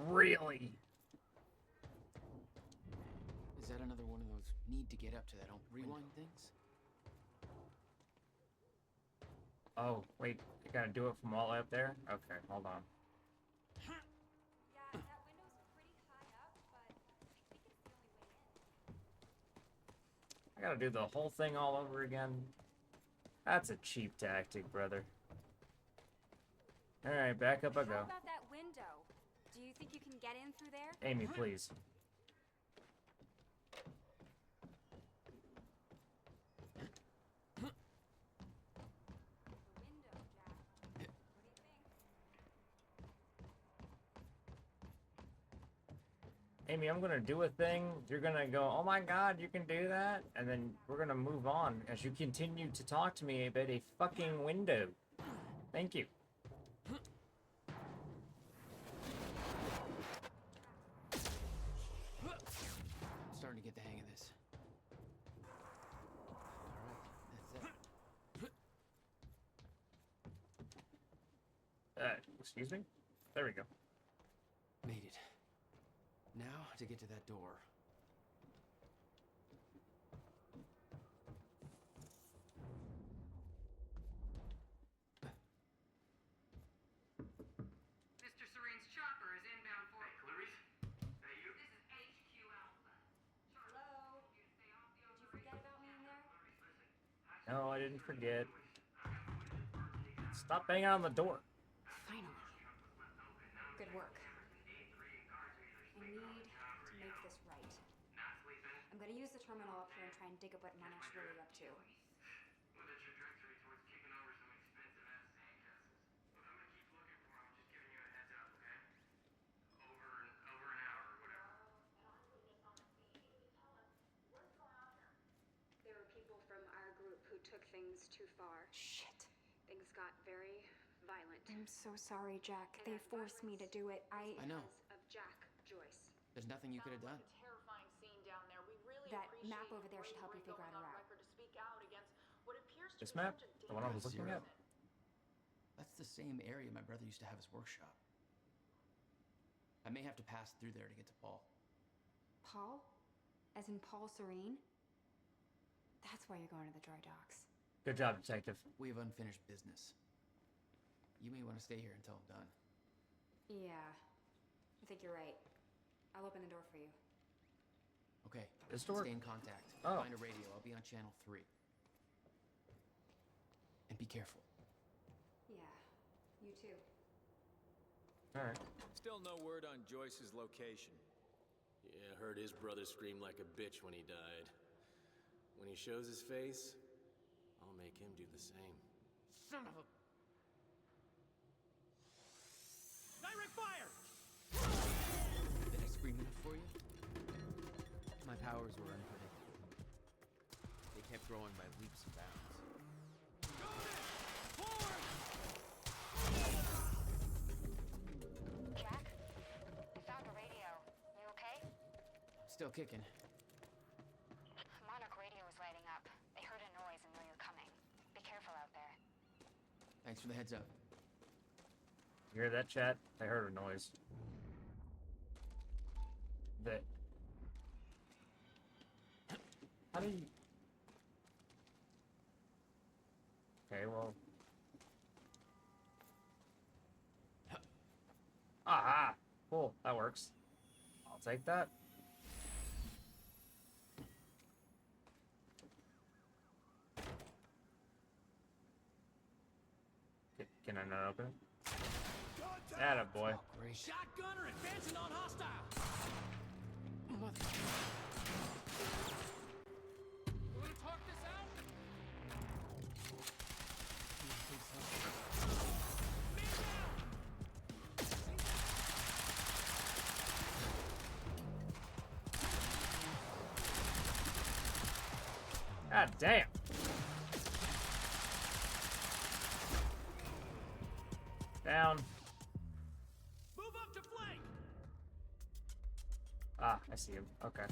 Really? Is that another one of those need to get up to that don't rewind things? Oh, wait. You gotta do it from all the way up there? Okay, hold on. Yeah, that window's pretty high up, but I think it's the only way in. I gotta do the whole thing all over again. That's a cheap tactic, brother. Alright, back up I How go. about that window? Do you think you can get in through there? Amy, please. Amy, I'm gonna do a thing. You're gonna go, oh my god, you can do that? And then we're gonna move on as you continue to talk to me about a fucking window. Thank you. I'm starting to get the hang of this. Alright, that's it. Excuse me? There we go. Made it. Now to get to that door. Mr. Serene's chopper is inbound for... Hey, Clarice? Hey, you? This is HQ Alpha. Hello? Did you forget about me in there? No, I didn't forget. Stop banging on the door. Finally. Good work. I need to make this right. I'm gonna use the terminal up here and try and dig up what Monarch's really up to. With a trajectory towards kicking over some expensive-ass sandcastles. Look, I'm gonna keep looking for him. I'm just giving you a heads up, okay? Over an hour or whatever. There were people from our group who took things too far. Shit. Things got very violent. I'm so sorry, Jack. They forced me to do it. I know. Because of Jack Joyce. There's nothing you could have done. Terrifying scene down there. We really That appreciate map over there your should help you bravery figure out going a on route. record to speak out against what appears to This be map? such a The one I was looking at? That's the same area my brother used to have his workshop. I may have to pass through there to get to Paul. Paul? As in Paul Serene? That's why you're going to the dry docks. Good job, detective. We have unfinished business. You may want to stay here until I'm done. Yeah. I think you're right. I'll open the door for you. Okay. This door? Stay in contact. Oh. Find a radio. I'll be on channel 3. And be careful. Yeah. You too. Alright. Still no word on Joyce's location. Yeah, heard his brother scream like a bitch when he died. When he shows his face, I'll make him do the same. Son of a... Direct fire! Did I scream enough for you? My powers were unpredictable. They kept growing by leaps and bounds. Jack? I found a radio. You okay? Still kicking. Monarch radio is lighting up. They heard a noise and know you're coming. Be careful out there. Thanks for the heads up. You hear that, chat? I heard a noise. That... How do you... Okay, well... Aha! Cool, that works. I'll take that. Can I not open it? Atta boy. Shotgunner advancing on hostile! wanna talk this out? God damn. Down. Move up to flank. Ah, I see him. Okay.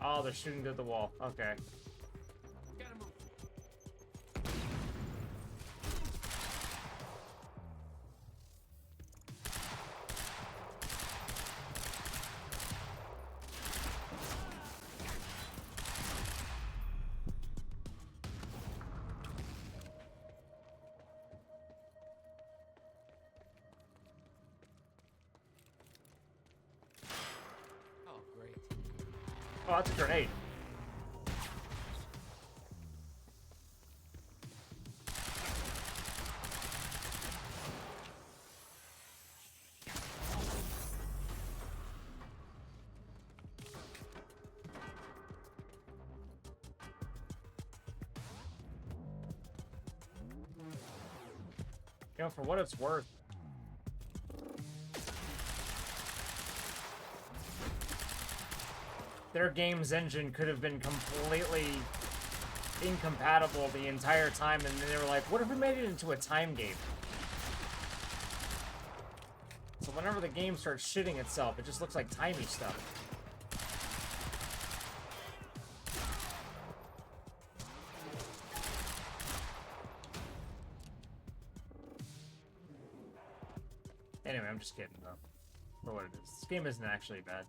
Oh, they're shooting through the wall. Okay. Gotta move. Oh, great. Oh, that's a grenade. You know, for what it's worth, their game's engine could have been completely incompatible the entire time, and then they were like, what if we made it into a time game? So whenever the game starts shitting itself, it just looks like timey stuff. Anyway, I'm just kidding, though. For what it is. This game isn't actually bad.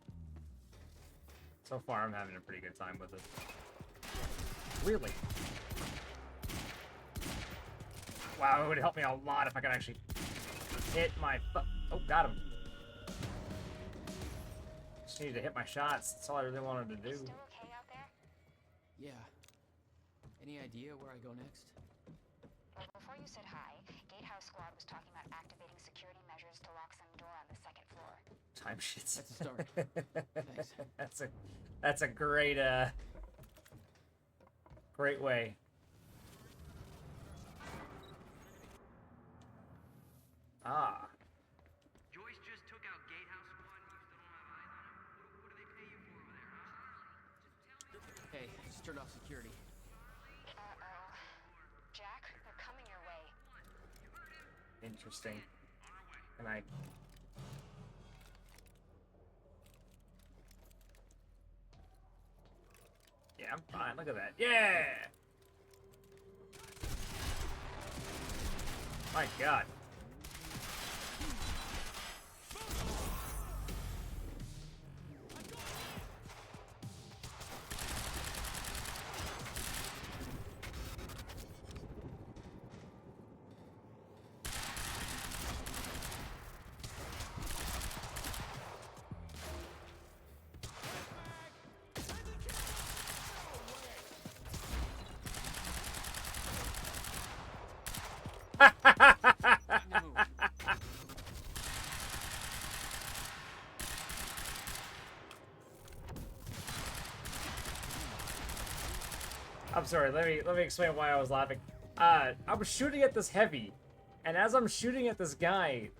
So far, I'm having a pretty good time with it. Really? Wow, it would help me a lot if I could actually hit my oh, got him. Just needed to hit my shots. That's all I really wanted to do. Still okay out there? Yeah. Any idea where I go next? Well, before you said hi, Gatehouse Squad was talking about activating security measures to lock some door on the second floor. Time shits. That's a start. Thanks. That's a great great way. Ah. Joyce just took out Gatehouse Squad and you still don't have eyes on him? What do they pay you for over there, huh? Hey, just turned off security. Uh-oh. Jack, they're coming your way. Interesting. And I yeah, I'm fine. Look at that. Yeah! My God. I'm sorry, let me explain why I was laughing. I was shooting at this heavy, and as I'm shooting at this guy,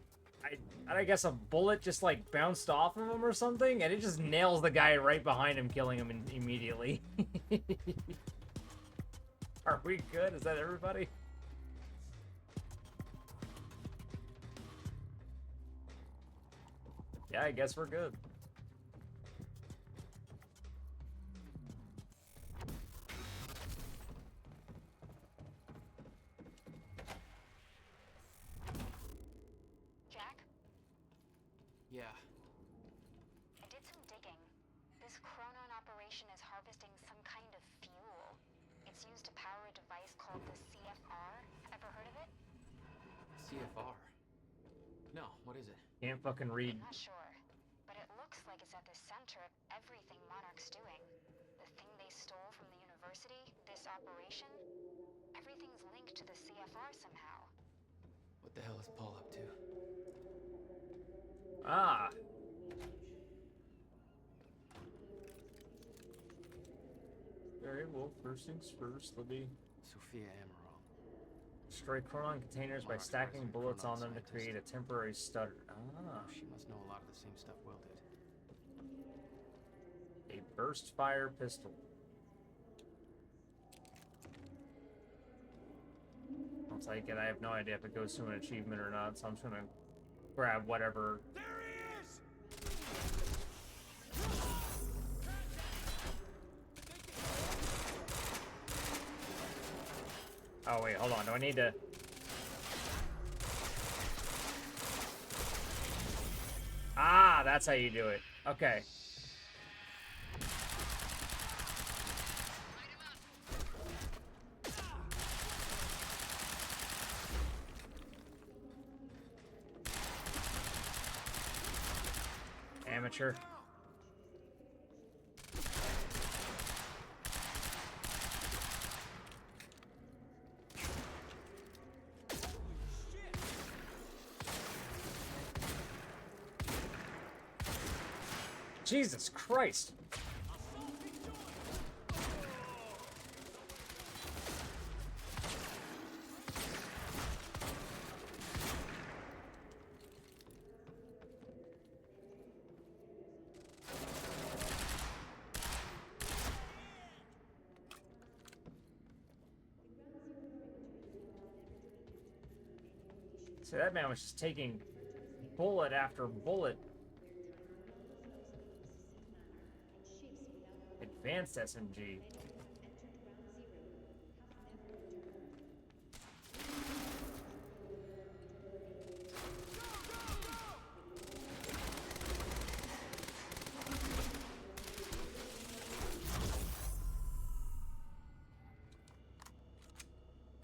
I guess a bullet just like bounced off of him or something, and it just nails the guy right behind him, killing him immediately. Are we good? Is that everybody? Yeah, I guess we're good. Jack? Yeah. I did some digging. This Chronon operation is harvesting some kind of fuel. It's used to power a device called the CFR. Ever heard of it? CFR? No, what is it? Can't fucking read. I'm not sure, but it looks like it's at the center of everything Monarch's doing. stole from the university, this operation, everything's linked to the CFR somehow. What the hell is Paul up to? Ah. Very well, first things first, let me... Sophia Amaral. Destroy chronon containers by stacking bullets on them to create a temporary stutter. Ah. She must know a lot of the same stuff Will did. A burst fire pistol. I'll take it. I have no idea if it goes to an achievement or not, so I'm just gonna grab whatever. There he is! Oh wait, hold on. Do I need to? Ah, that's how you do it. Okay. Amateur. Jesus Christ. So that man was just taking bullet after bullet. Advanced SMG.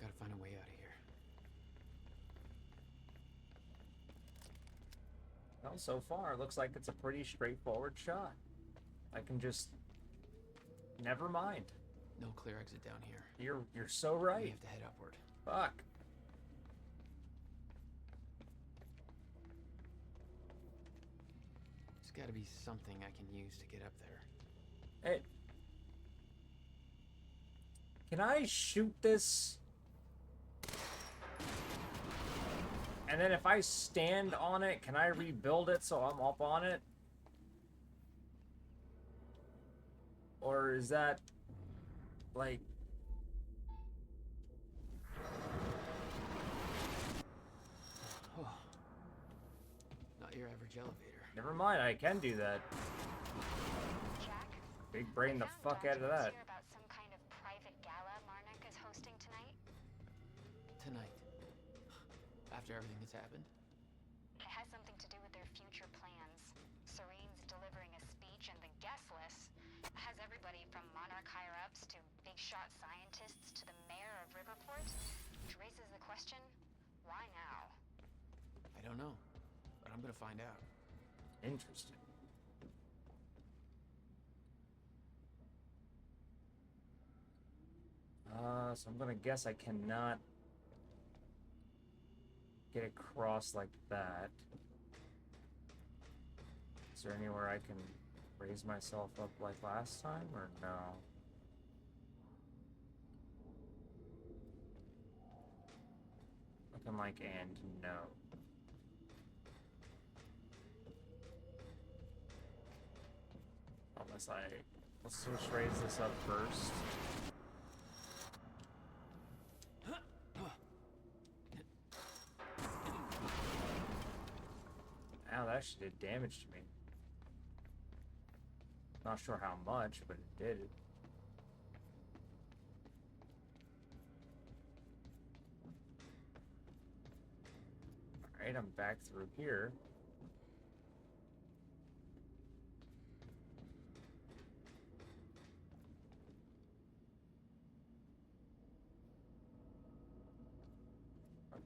Gotta find a way out of here. Well, so far, it looks like it's a pretty straightforward shot. I can just... Never mind. No clear exit down here. You're so right. We have to head upward. Fuck. There's gotta be something I can use to get up there. Hey. Can I shoot this? And then if I stand on it, can I rebuild it so I'm up on it? Or is that, like... Oh. Not your average elevator. Never mind, I can do that. Jack? Big brain the fuck out of that. Hear about some kind of private gala Marnik is hosting tonight? Tonight. After everything that's happened? It has something to do with their future plans. Serene's delivering a speech and the guest list has everybody from Monarch higher-ups to big-shot scientists to the mayor of Riverport, which raises the question, why now? I don't know, but I'm gonna find out. Interesting. So I'm gonna guess I cannot get across like that. Is there anywhere I can raise myself up like last time, or no? Looking like and no. Unless let's just raise this up first. Ow, that actually did damage to me. Not sure how much, but it did. Alright, I'm back through here.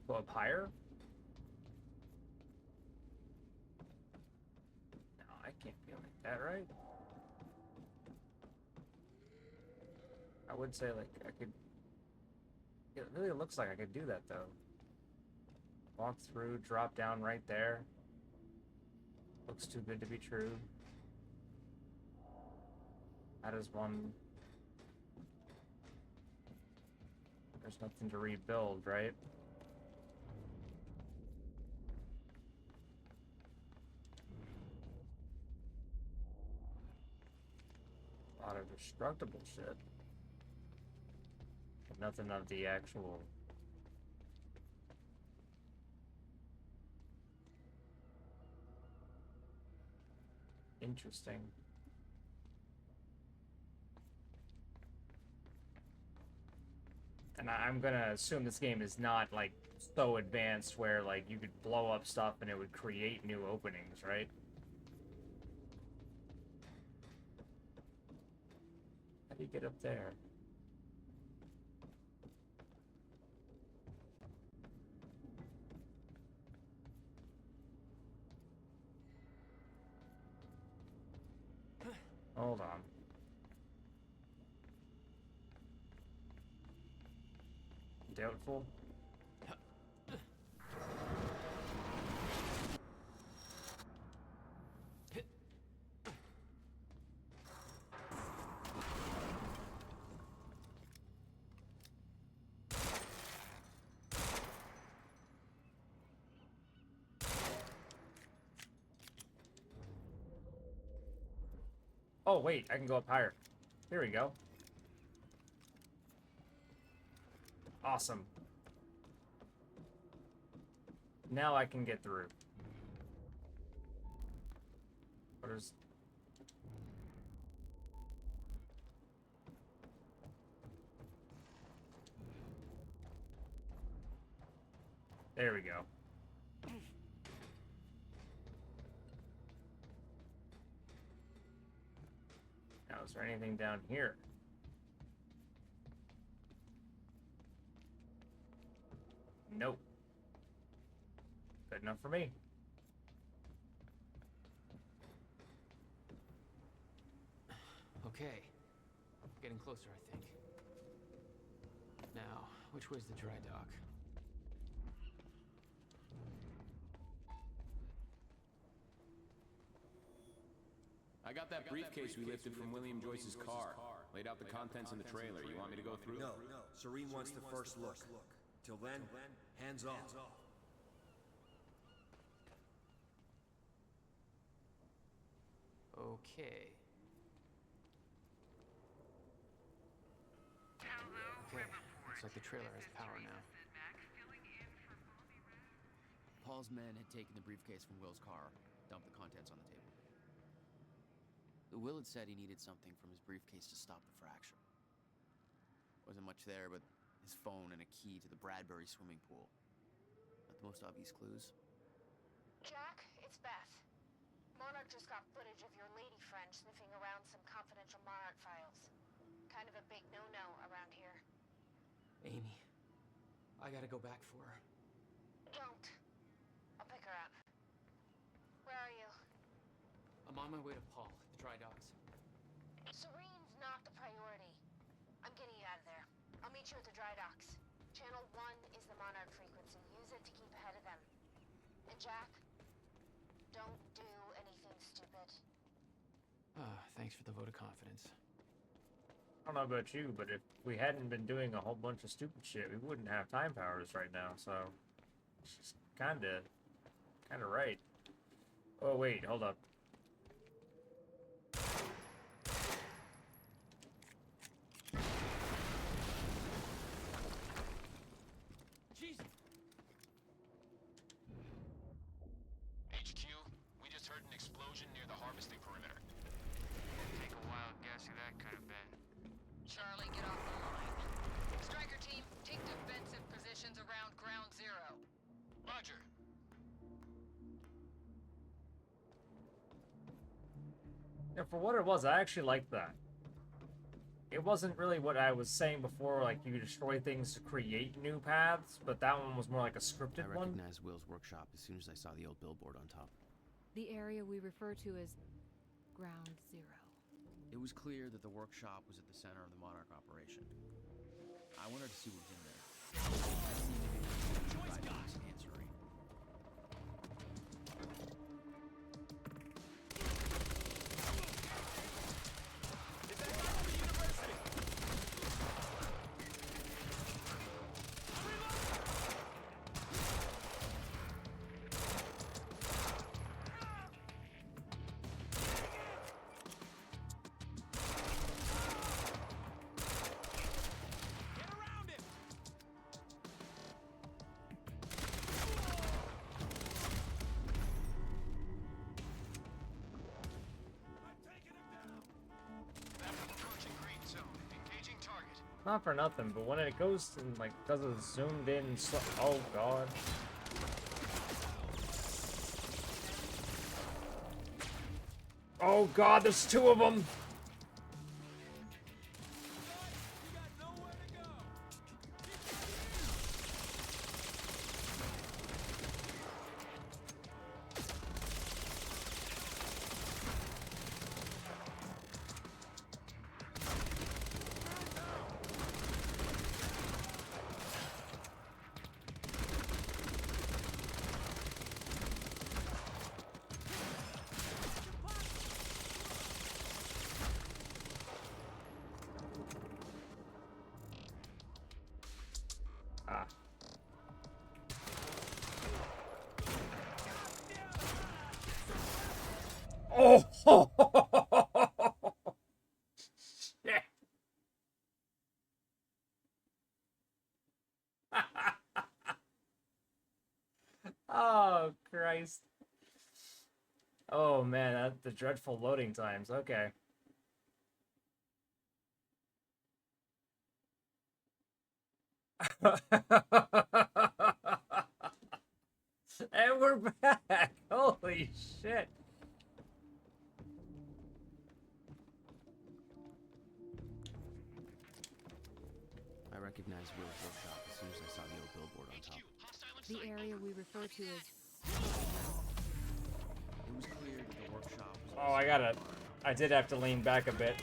Go up higher? No, I can't be like that, right? I would say, like, I could... It really looks like I could do that, though. Walk through, drop down right there. Looks too good to be true. That is one... There's nothing to rebuild, right? A lot of destructible shit. But nothing of the actual... Interesting. And I'm gonna assume this game is not, like, so advanced where, like, you could blow up stuff and it would create new openings, right? How do you get up there? Hold on. Doubtful. Oh, wait, I can go up higher. Here we go. Awesome. Now I can get through. What is... There we go. Now, is there anything down here? Nope. Good enough for me. Okay. Getting closer, I think. Now, which way's the dry dock? I got that briefcase we lifted from William Joyce's car. Laid out the contents in the trailer. You want me to go through? No. Serene wants the first look. Till then, hands off. Okay. Okay, looks like the trailer has power now. Paul's men had taken the briefcase from Will's car, dumped the contents on the table. Will had said he needed something from his briefcase to stop the fracture. Wasn't much there, but his phone and a key to the Bradbury swimming pool. Not the most obvious clues. Jack, it's Beth. Monarch just got footage of your lady friend sniffing around some confidential Monarch files. Kind of a big no-no around here. Amy, I gotta go back for her. Don't. I'll pick her up. Where are you? I'm on my way to Paul, at the dry docks. Serene's not the priority. I'm getting you out of there. I'll meet you at the dry docks. Channel 1 is the Monarch frequency. Use it to keep ahead of them. And Jack, don't do anything stupid. Thanks for the vote of confidence. I don't know about you, but if we hadn't been doing a whole bunch of stupid shit, we wouldn't have time powers right now, so... It's just kinda right. Oh, wait, hold up. Jesus! HQ, we just heard an explosion near the harvesting perimeter. Take a wild guess who that could have been. Charlie, get off the line. Striker team, take defensive positions around Ground Zero. Roger. Yeah, for what it was, I actually liked that. It wasn't really what I was saying before, like you destroy things to create new paths, but that one was more like a scripted I one. recognized Will's workshop as soon as I saw the old billboard on top. The area we refer to as Ground Zero. It was clear that the workshop was at the center of the Monarch operation. I wanted to see what was in there. I seemed to be answering. Not for nothing, but when it goes and like does a zoomed in, oh god. Oh god, there's two of them. Oh! Shit. Oh, Christ. Oh, man, the dreadful loading times. Okay. And we're back! Holy shit! I recognized Will's workshop as soon as I saw the old billboard on top. The area we refer to as... It was clear that the workshop was... Oh, I did have to lean back a bit.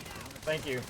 Thank you.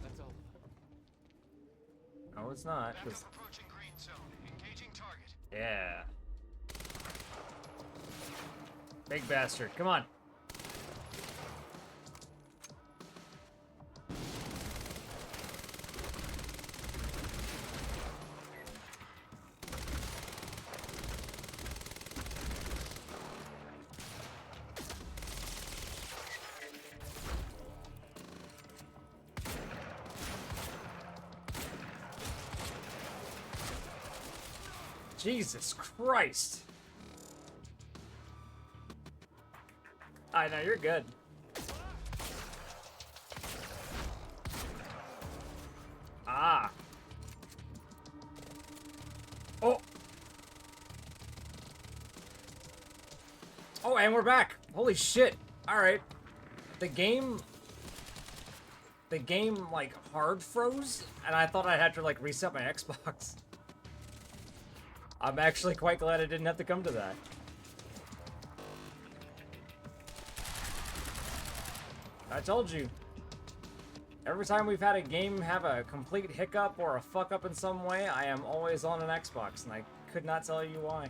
That's all. No, it's not. 'Cause... Yeah. Big bastard. Come on. Jesus Christ. I know, you're good. Ah. Oh. Oh, and we're back. Holy shit. All right. The game, like, hard froze, and I thought I had to, like, reset my Xbox. I'm actually quite glad I didn't have to come to that. I told you. Every time we've had a game have a complete hiccup or a fuck up in some way, I am always on an Xbox, and I could not tell you why.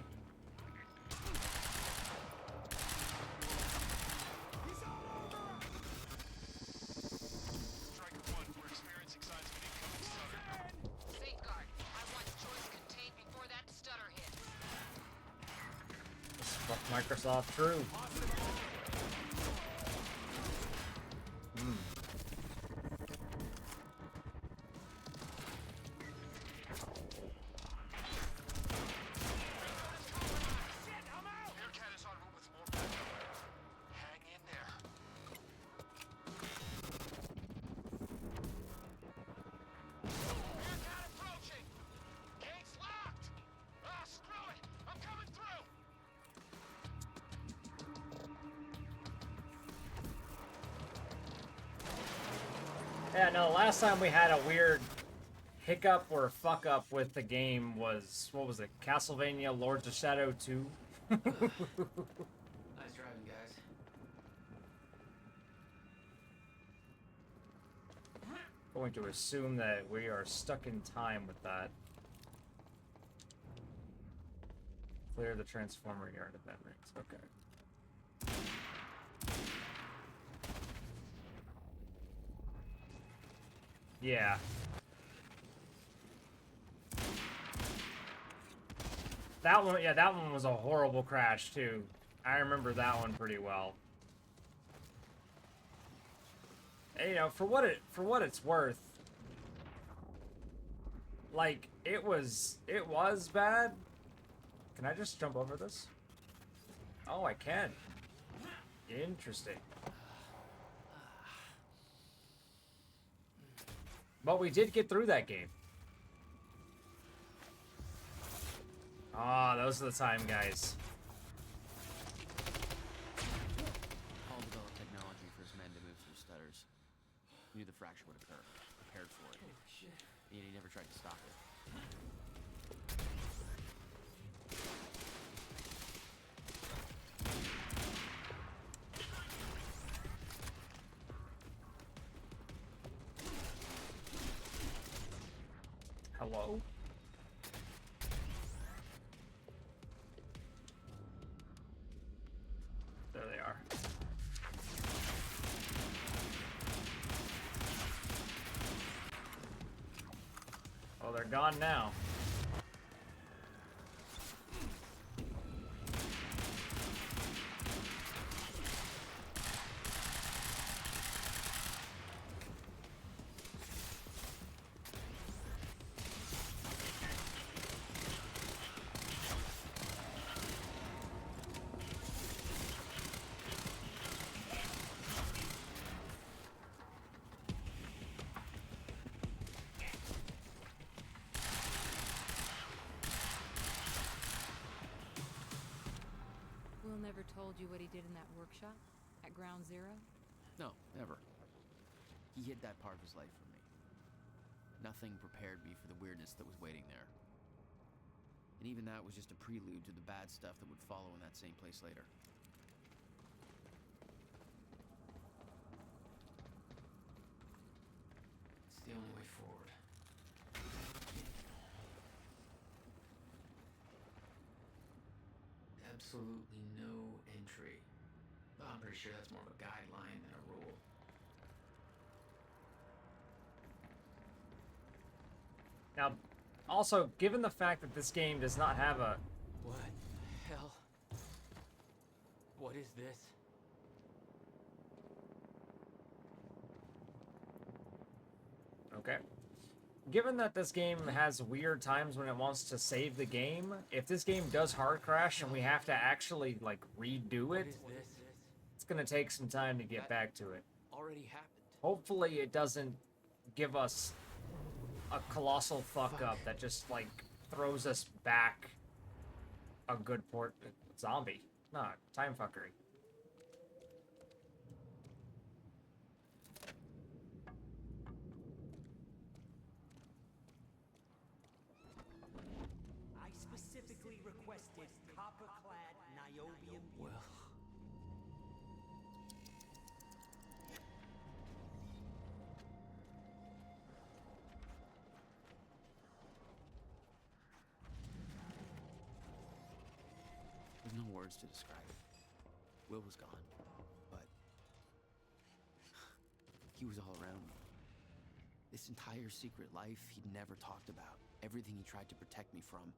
Safeguard. I want Joyce contained before that stutter hit. Fuck Microsoft, true. Yeah, no, last time we had a weird hiccup or fuck up with the game was, what was it, Castlevania Lords of Shadow 2? Nice driving, guys. Going to assume that we are stuck in time with that. Clear the transformer yard event rings. Okay. Yeah. That one, yeah, that one was a horrible crash too. I remember that one pretty well. And, you know, for what it's worth, like it was bad. Can I just jump over this? Oh, I can. Interesting. But we did get through that game. Ah, those are the time, guys. Paul developed technology for his men to move through stutters. He knew the fracture would occur, prepared for it. Holy shit. Yet he never tried to stop it. Hello? There they are. Oh, they're gone now. Will never told you what he did in that workshop at Ground Zero? No, never. He hid that part of his life from me. Nothing prepared me for the weirdness that was waiting there. And even that was just a prelude to the bad stuff that would follow in that same place later. It's the only way forward. Absolutely no entry. But I'm pretty sure that's more of a guideline than a rule. Now, also, given the fact that this game does not have a... What the hell? What is this? Okay. Given that this game has weird times when it wants to save the game, if this game does hard crash and we have to actually, like, redo it, it's gonna take some time to get back to it. Already happened. Hopefully it doesn't give us a colossal fuck up that just, like, throws us back a good zombie. Nah, time fuckery. I specifically requested copper-clad niobium. Well. There's no words to describe it. Will was gone, but he was all around me. This entire secret life he'd never talked about, everything he tried to protect me from,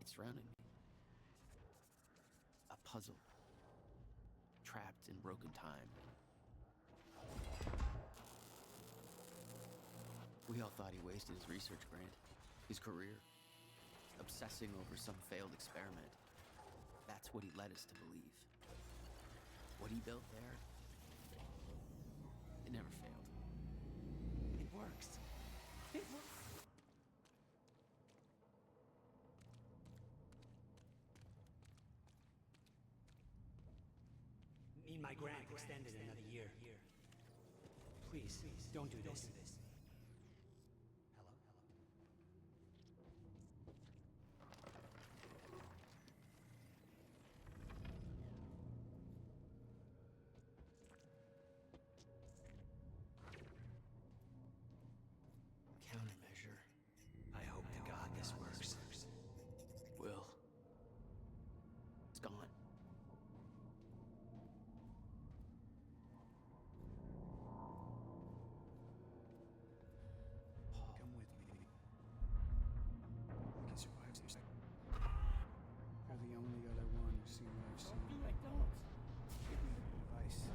it surrounded me. A puzzle, trapped in broken time. We all thought he wasted his research grant, his career, obsessing over some failed experiment. That's what he led us to believe. What he built there, it never failed. It works. It works. Need my grant extended another year. Please, don't do this. Countermeasure. I hope to God this works. Will. It's gone. Come with me. I can survive some second. You're the only other one who's seen what I've seen. Give me your advice.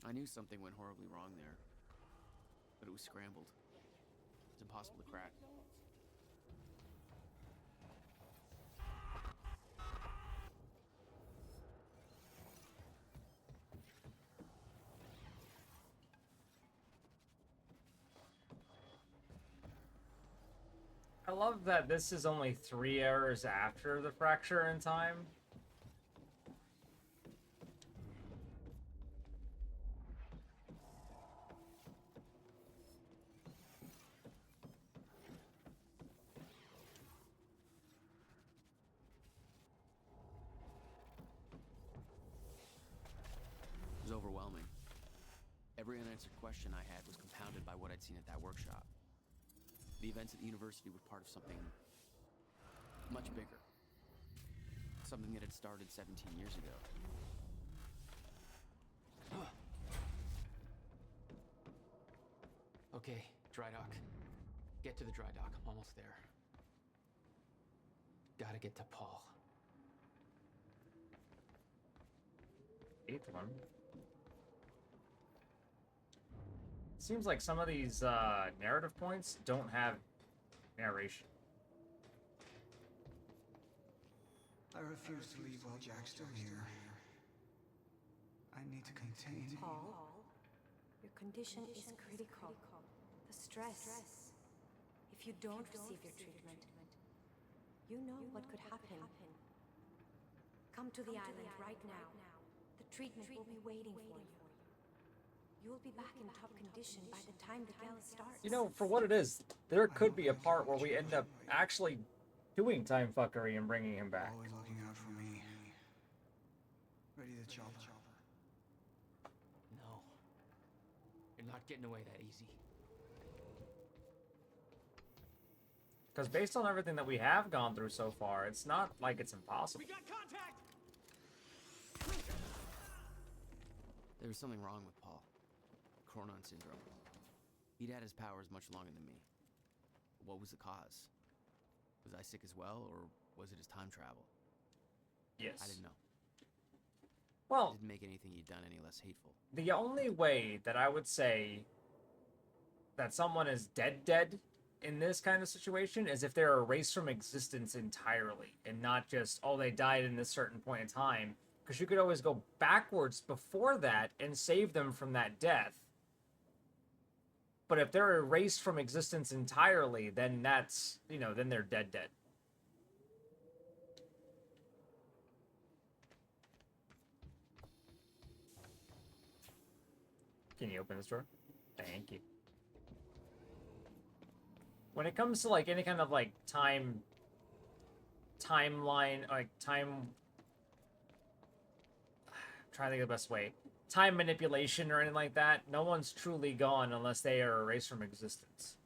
I knew something went horribly wrong there, but it was scrambled. It's impossible to crack. I love that this is only 3 hours after the fracture in time. It was overwhelming. Every unanswered question I had was compounded by what I'd seen at that workshop. The events at the university were part of something much bigger. Something that had started 17 years ago. Okay, dry dock. Get to the dry dock. I'm almost there. Gotta get to Paul. 8th one. Seems like some of these narrative points don't have narration. I refuse to leave while Jack's still here. I need to contain. Paul, your condition is critical. The stress. If you don't receive your treatment, you know what could happen. Come to the island right now. The treatment will be waiting for you. You will be back in top condition by the time the gala starts. You know, for what it is, there could be a part where we end up actually doing time fuckery and bringing him back. Always looking out for me. Ready to chop. No. You're not getting away that easy. Because based on everything that we have gone through so far, it's not like it's impossible. We got contact! There was something wrong with Paul. Chronon syndrome. He'd had his powers much longer than me. What was the cause? Was I sick as well, or was it his time travel? Yes. I didn't know. Well, it didn't make anything he'd done any less hateful. The only way that I would say that someone is dead in this kind of situation is if they're erased from existence entirely, and not just, oh, they died in this certain point in time, because you could always go backwards before that and save them from that death. But if they're erased from existence entirely, then that's, you know, then they're dead. Can you open this door? Thank you. When it comes to, like, any kind of, like, timeline, like, I'm trying to think of the best way. Time manipulation or anything like that, no one's truly gone unless they are erased from existence.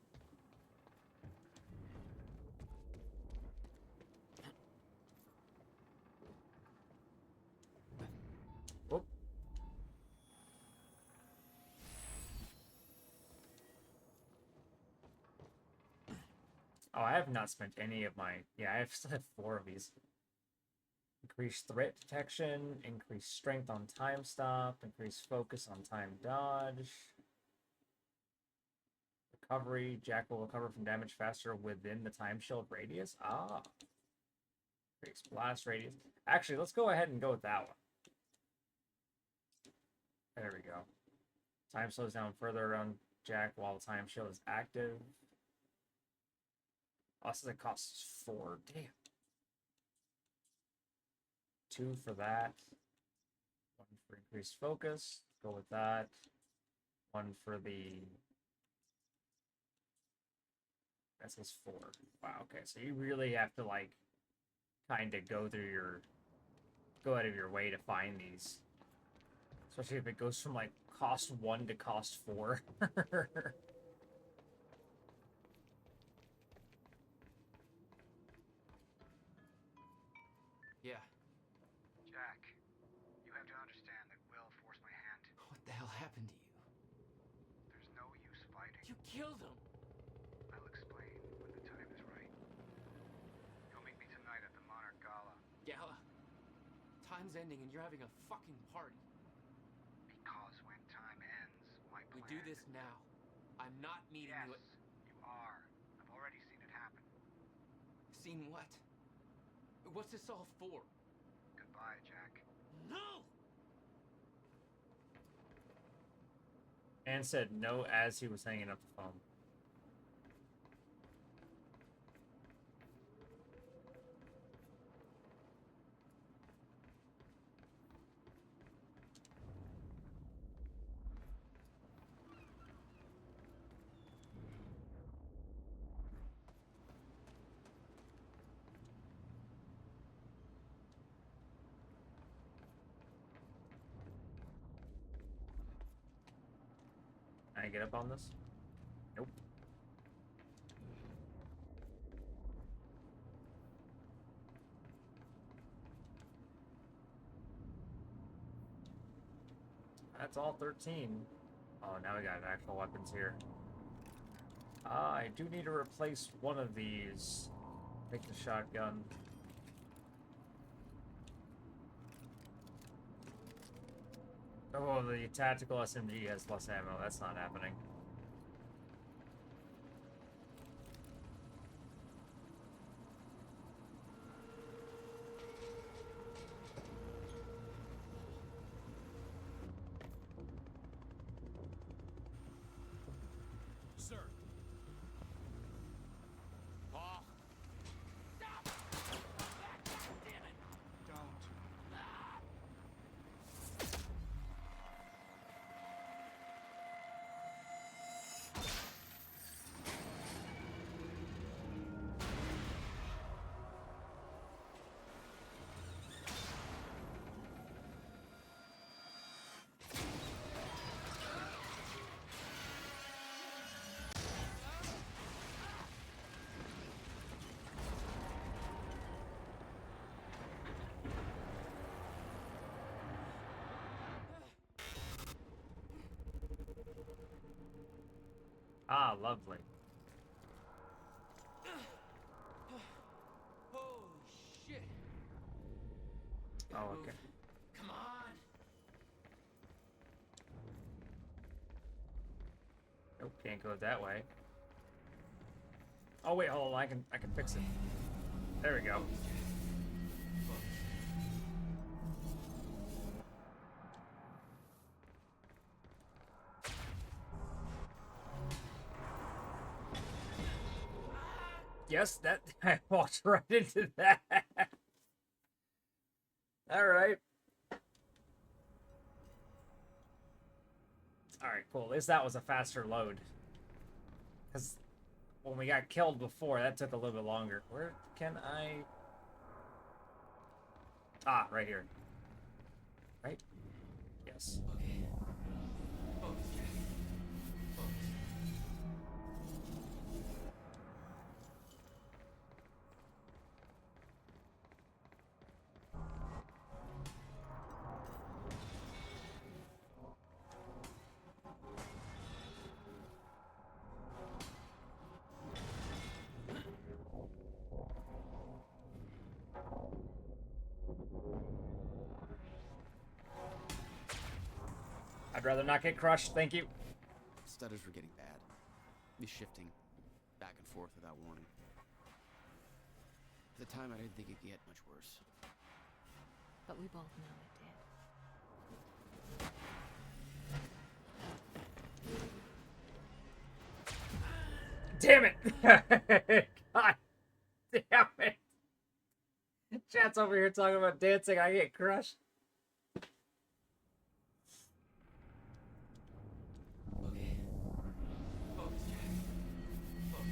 Whoop. Oh, I have not spent any of my... Yeah, I still have 4 of these. Increase threat detection, increase strength on time stop, increase focus on time dodge. Recovery, Jack will recover from damage faster within the time shield radius. Ah. Increase blast radius. Actually, let's go ahead and go with that one. There we go. Time slows down further around Jack while the time shield is active. Also, that costs 4. Damn. 2 for that. 1 for increased focus. Go with that. 1 for the... That says 4. Wow, okay. So you really have to, like, kind of go out of your way to find these. Especially if it goes from, like, cost 1 to cost 4. Yeah. Jack, you have to understand that Will forced my hand. What the hell happened to you? There's no use fighting. You killed him! I'll explain when the time is right. You'll meet me tonight at the Monarch Gala. Gala? Time's ending and you're having a fucking party. Because when time ends, my plan... We do this now. I'm not meeting you at... you are. I've already seen it happen. Seen what? What's this all for? Goodbye, Jack. No! And said no as he was hanging up the phone. Can I get up on this? Nope. That's all 13. Oh, now we got actual weapons here. I do need to replace one of these. Take the shotgun. Oh, the tactical SMG has less ammo. That's not happening. Sir. Paul! Stop! Damn it! Don't. Ah, lovely. Oh, shit. Oh, okay. Come on. Nope, can't go that way. Oh wait, hold on, I can fix it. There we go. Yes, that I walked right into that. All right. All right, cool. At least that was a faster load. Because when we got killed before, that took a little bit longer. Where can I... Ah, right here. Right? Yes. Okay. Focus, Jack. Focus. I'd rather not get crushed, thank you. Stutters were getting bad. He's shifting back and forth without warning. At the time, I didn't think it'd get much worse. But we both know it did. Damn it! God damn it! Chat's over here talking about dancing. I get crushed. Okay. Focus, Jack. Focus.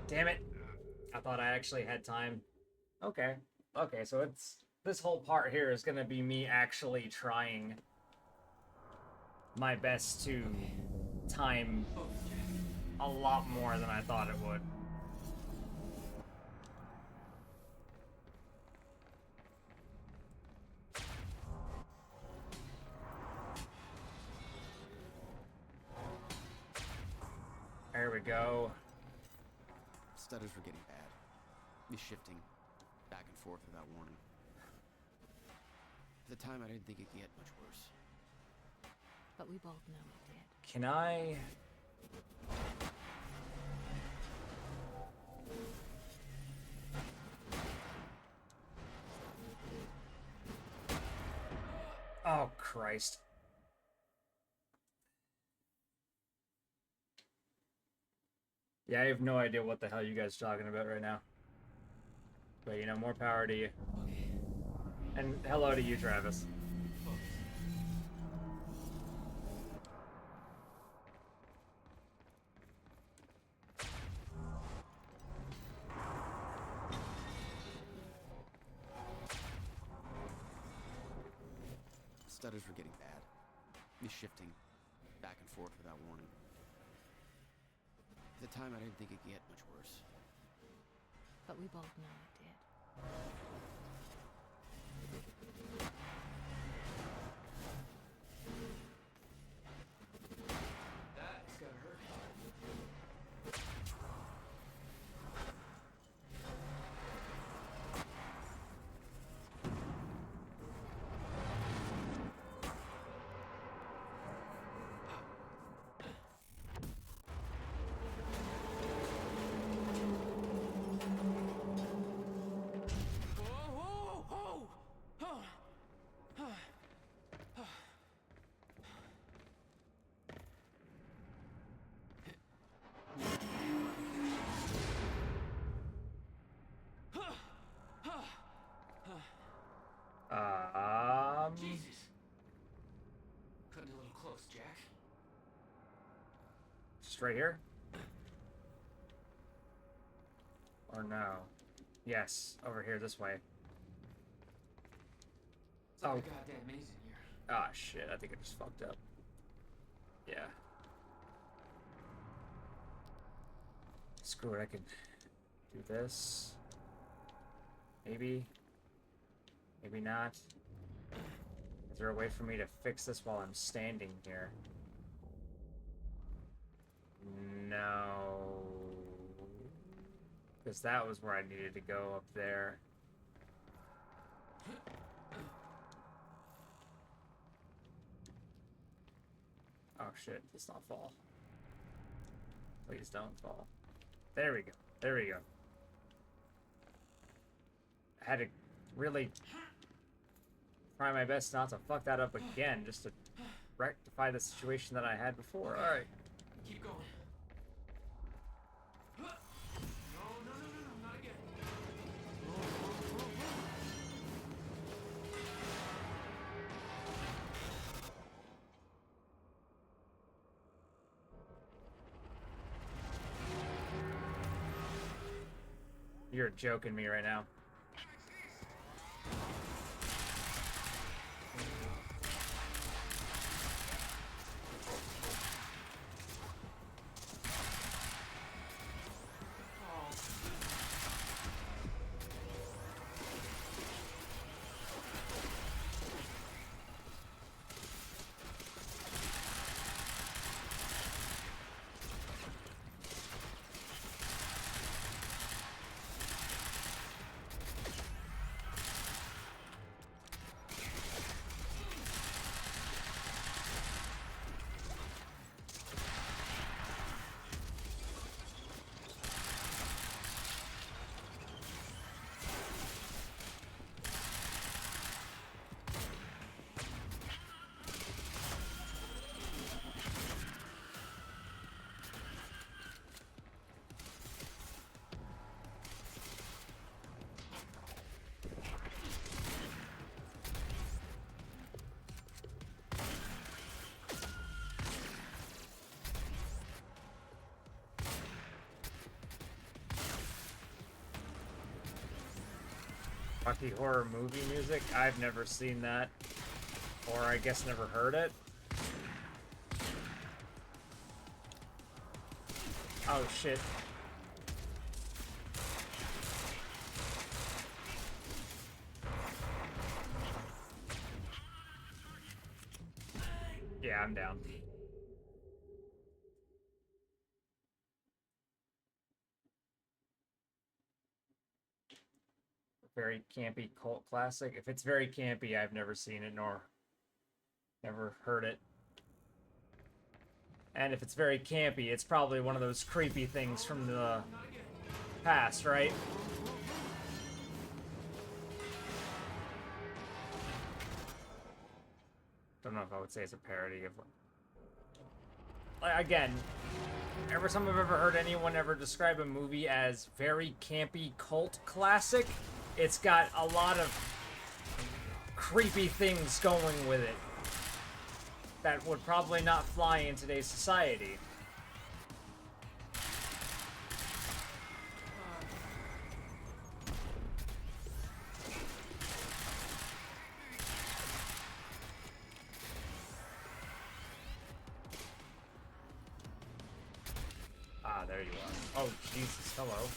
Damn it. I thought I actually had time. Okay. Okay, so it's... This whole part here is gonna be me actually trying my best to time a lot more than I thought it would. There we go. Stutters were getting bad. He's shifting back and forth without warning. At the time, I didn't think it could get much worse. But we both know it did. Can I... Oh, Christ. Yeah, I have no idea what the hell you guys are talking about right now. But, you know, more power to you. Okay. And hello to you, Travis. Stutters were getting bad. He's shifting back and forth without warning. At the time, I didn't think it could get much worse. But we both know it did. That's gonna hurt. Jesus. Cutting a little close, Jack. Just right here? Or no? Yes, over here, this way. It's like Oh. a goddamn maze in here. Ah, shit, I think I just fucked up. Yeah. Screw it, I could do this. Maybe. Maybe not. Is there a way for me to fix this while I'm standing here? No. Because that was where I needed to go, up there. Oh shit, let's not fall. Please don't fall. There we go. There we go. I had to really try my best not to fuck that up again, just to rectify the situation that I had before. Alright. Keep going. No, not again. You're joking me right now. Rocky Horror movie music? I've never seen that. Or I guess never heard it. Oh shit. Yeah, I'm down. Very campy cult classic. If it's very campy, I've never seen it nor never heard it. And if it's very campy, it's probably one of those creepy things from the past, right? Don't know if I would say it's a parody of... Again, every time I've ever heard anyone ever describe a movie as very campy cult classic, it's got a lot of creepy things going with it that would probably not fly in today's society. Ah, there you are. Oh, Jesus, hello.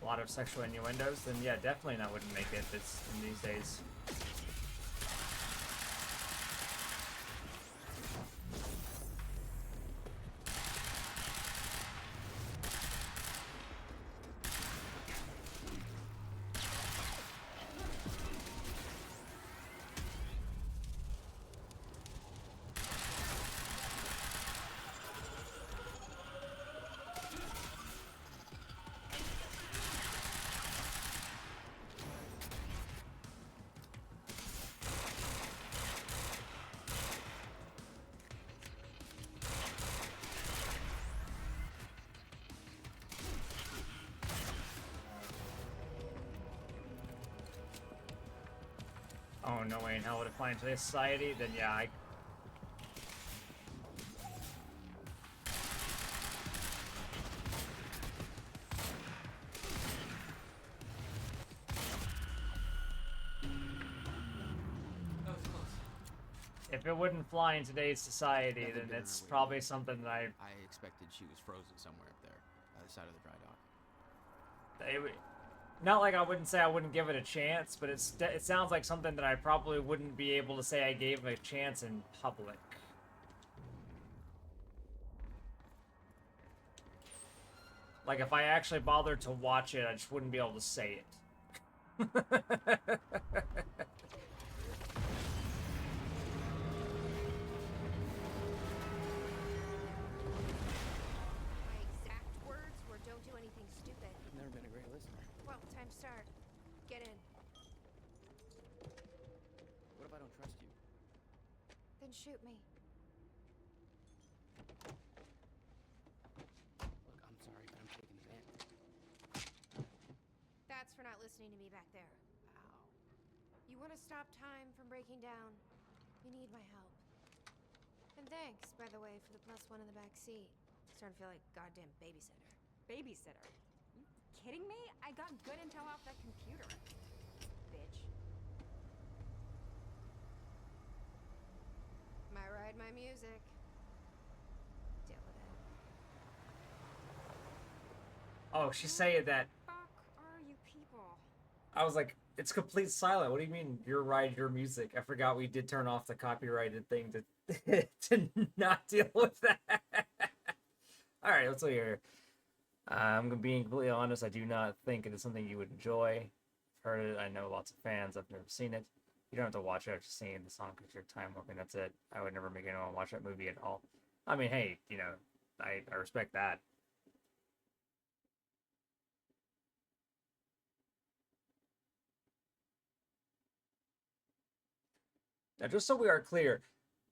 A lot of sexual innuendos, then yeah, definitely that wouldn't make it this in these days. Oh, no way in hell would it fly into this society? Then yeah, I... If it wouldn't fly in today's society, then it's probably something that I expected she was frozen somewhere up there, by the side of the dry dock. It would... Not like I wouldn't say I wouldn't give it a chance, but it sounds like something that I probably wouldn't be able to say I gave a chance in public. Like, if I actually bothered to watch it, I just wouldn't be able to say it. Start. Get in. What if I don't trust you? Then shoot me. Look, I'm sorry, but I'm taking the van. That's for not listening to me back there. Ow. You want to stop time from breaking down? You need my help. And thanks, by the way, for the +1 in the back seat. Starting to feel like goddamn babysitter. Babysitter? Kidding me? I got good intel off that computer. Bitch. My ride, my music. Deal with it. Oh, she's saying that. Fuck are you people? I was like, it's complete silent. What do you mean, your ride, your music? I forgot we did turn off the copyrighted thing to to not deal with that. All right, let's look here. I'm being completely honest. I do not think it is something you would enjoy. I've heard it. I know lots of fans. I've never seen it. You don't have to watch it after seeing the song because you're time warping. That's it. I would never make anyone watch that movie at all. I mean, hey, you know, I respect that. Now, just so we are clear,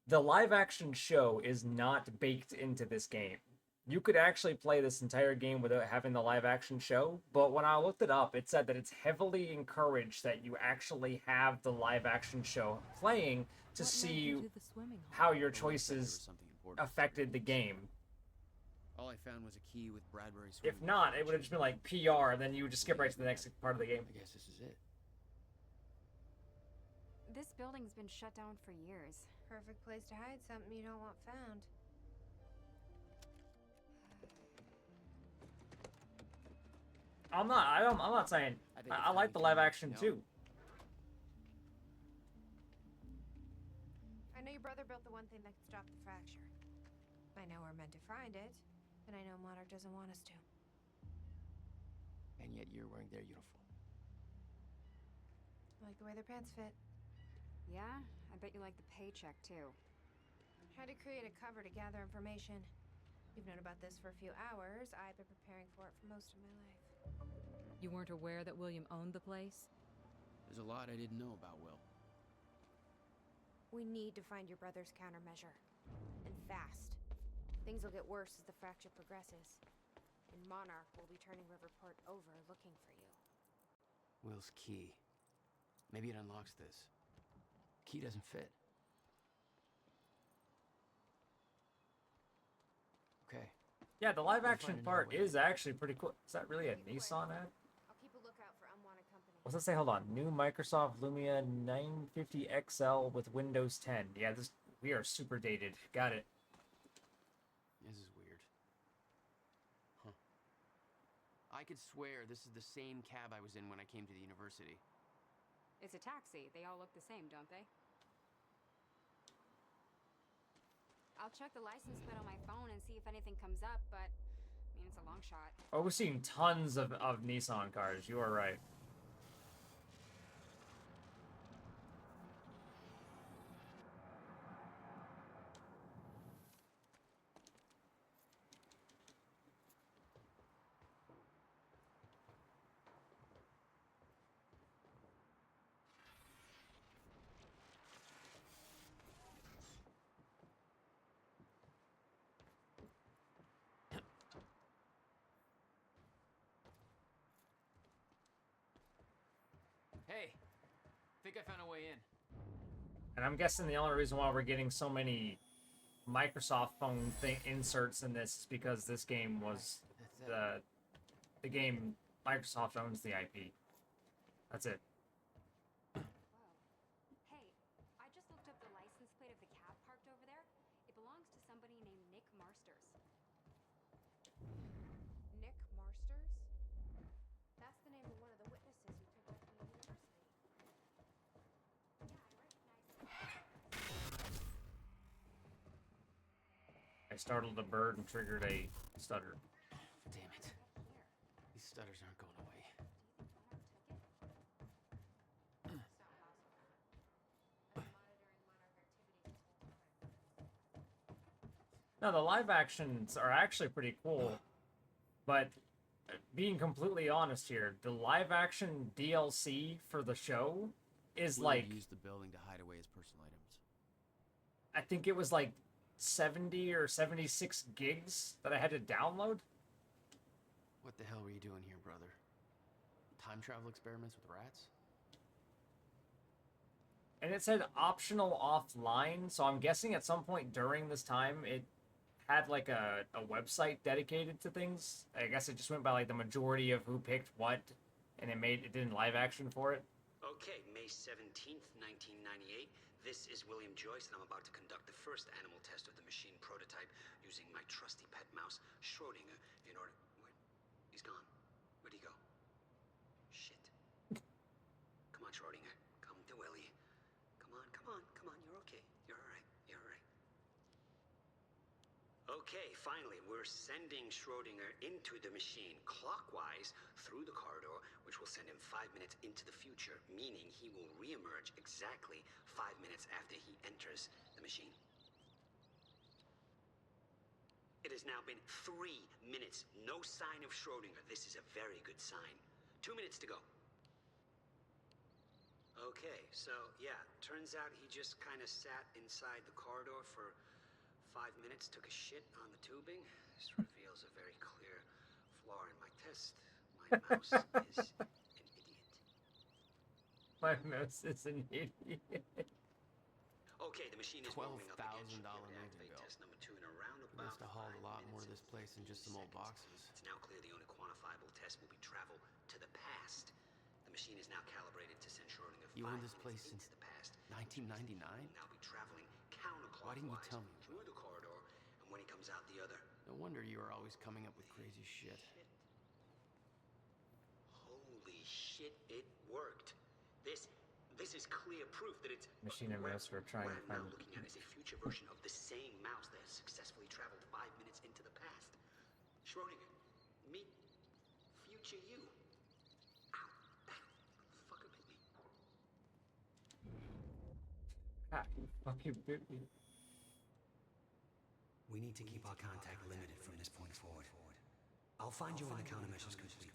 the live-action show is not baked into this game. You could actually play this entire game without having the live-action show, but when I looked it up, it said that it's heavily encouraged that you actually have the live-action show playing to see how your choices affected the game. All I found was a key with Bradbury's. If not, it would have just been like PR, and then you would just skip right to the next part of the game. I guess this is it. This building's been shut down for years. Perfect place to hide something you don't want found. I'm not saying. I like the live action too. I know your brother built the one thing that could stop the fracture. I know we're meant to find it, and I know Monarch doesn't want us to. And yet you're wearing their uniform. I like the way their pants fit. Yeah? I bet you like the paycheck, too. Had to create a cover to gather information. You've known about this for a few hours. I've been preparing for it for most of my life. You weren't aware that William owned the place? There's a lot I didn't know about Will. We need to find your brother's countermeasure. And fast. Things will get worse as the fracture progresses. And Monarch will be turning Riverport over looking for you. Will's key. Maybe it unlocks this. Key doesn't fit. Okay. Yeah, the live We'll action find part another way. is actually pretty cool. Is that really a Nissan ad? I'll keep a lookout for unwanted company. What's that say? Hold on. New Microsoft Lumia 950 XL with Windows 10. Yeah, we are super dated. Got it. This is weird. Huh. I could swear this is the same cab I was in when I came to the university. It's a taxi. They all look the same, don't they? I'll check the license plate on my phone and see if anything comes up, but, I mean, it's a long shot. Oh, we're seeing tons of Nissan cars. You are right. Hey, think I found a way in. And I'm guessing the only reason why we're getting so many Microsoft phone inserts in this is because this game was the game Microsoft owns the IP. That's it. Hey, I just looked up the license plate of the cab parked over there. It belongs to somebody named Nick Marsters. Nick Marsters? That's the name of one of the witnesses you took out from the university. I startled a bird and triggered a stutter. Damn it. These stutters aren't going away. No, the live actions are actually pretty cool, but being completely honest here, the live action DLC for the show is Will like, use the building to hide away his personal items. I think it was like 70 or 76 gigs that I had to download. What the hell were you doing here, brother? Time travel experiments with rats? And it said optional offline, so I'm guessing at some point during this time it had like a website dedicated to things. I guess it just went by like the majority of who picked what, and it did live action for it. Okay, May 17th, 1998. This is William Joyce, and I'm about to conduct the first animal test of the machine prototype using my trusty pet mouse, Schrodinger, in order... Where? He's gone. Where'd he go? Shit. Come on, Schrodinger. Come to Willie. Come on, come on, come on. You're okay. You're all right. You're all right. Okay, finally, we're sending Schrodinger into the machine clockwise through the corridor, which will send him 5 minutes into the future, meaning he will reemerge exactly 5 minutes after he enters the machine. It has now been 3 minutes. No sign of Schrodinger. This is a very good sign. 2 minutes to go. Okay, so yeah, turns out he just kind of sat inside the corridor for 5 minutes, took a shit on the tubing. This reveals a very clear flaw in my test. My mouse is an idiot. My mouse is an idiot. Okay, the machine is warming up again. $12,000 moving bill. Test number 2 in a We roundabout. must have hauled a lot more of this this place than just some old boxes. It's now clear the only quantifiable test will be travel to the past. The machine is now calibrated to send Schrodinger You 5 owned this place minutes since into the past. 1999? Now be traveling counterclockwise. Why didn't you tell me? Through the corridor, and when he comes out the other. No wonder you were always coming up with crazy shit. Holy shit, it worked. This is clear proof that it's... Machine and mouse were trying What to I'm now find... looking at is a future version of the same mouse that has successfully traveled 5 minutes into the past. Schrodinger, meet future you. Ow, that fucker bit me. Ah, you fucking bit me. We need to keep our contact limited from this point forward. I'll find you when the countermeasure's complete.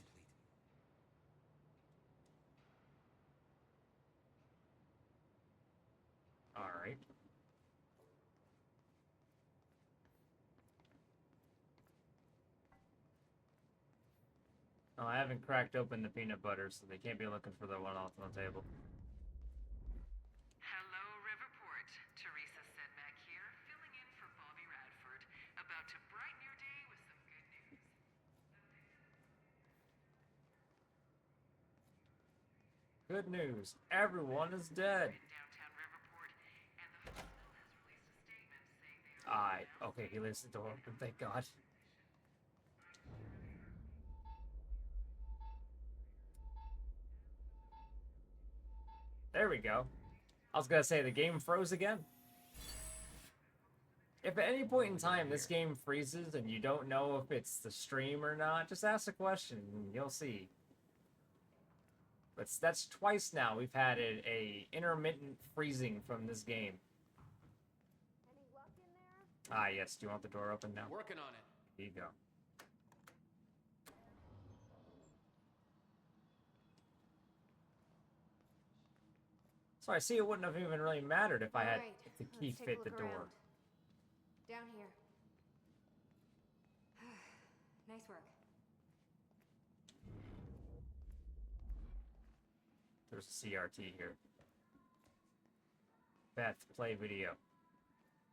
Alright. Oh, I haven't cracked open the peanut butter, so they can't be looking for the one off on the table. Hello, Riverport. Teresa Sedmak here, filling in for Bobby Radford, about to brighten your day with some good news. Good news. Everyone is dead. Okay, he leaves the door open, thank God. There we go. I was gonna say, the game froze again. If at any point in time this game freezes and you don't know if it's the stream or not, just ask a question and you'll see. But that's twice now we've had a intermittent freezing from this game. Ah, yes. Do you want the door open now? Working on it. Here you go. So I see it wouldn't have even really mattered if I had if the key fit the door. Down here. Nice work. There's a CRT here. Beth, play video.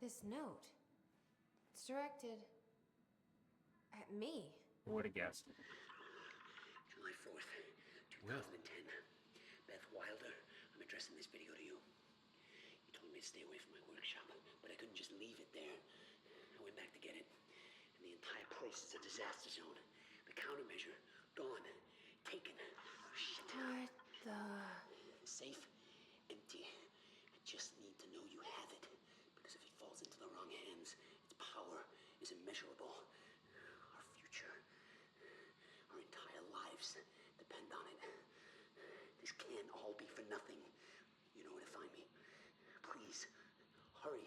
This note. It's directed at me. Who would have guessed? July 4th, 2010. Beth Wilder, I'm addressing this video to you. You told me to stay away from my workshop, but I couldn't just leave it there. I went back to get it, and the entire place is a disaster zone. The countermeasure, gone. Taken. Shit. What the... Safe, empty. I just need to know you have it, because if it falls into the wrong hands, its power is immeasurable. Our future, our entire lives depend on it. This can't all be for nothing. You know where to find me. Please, hurry.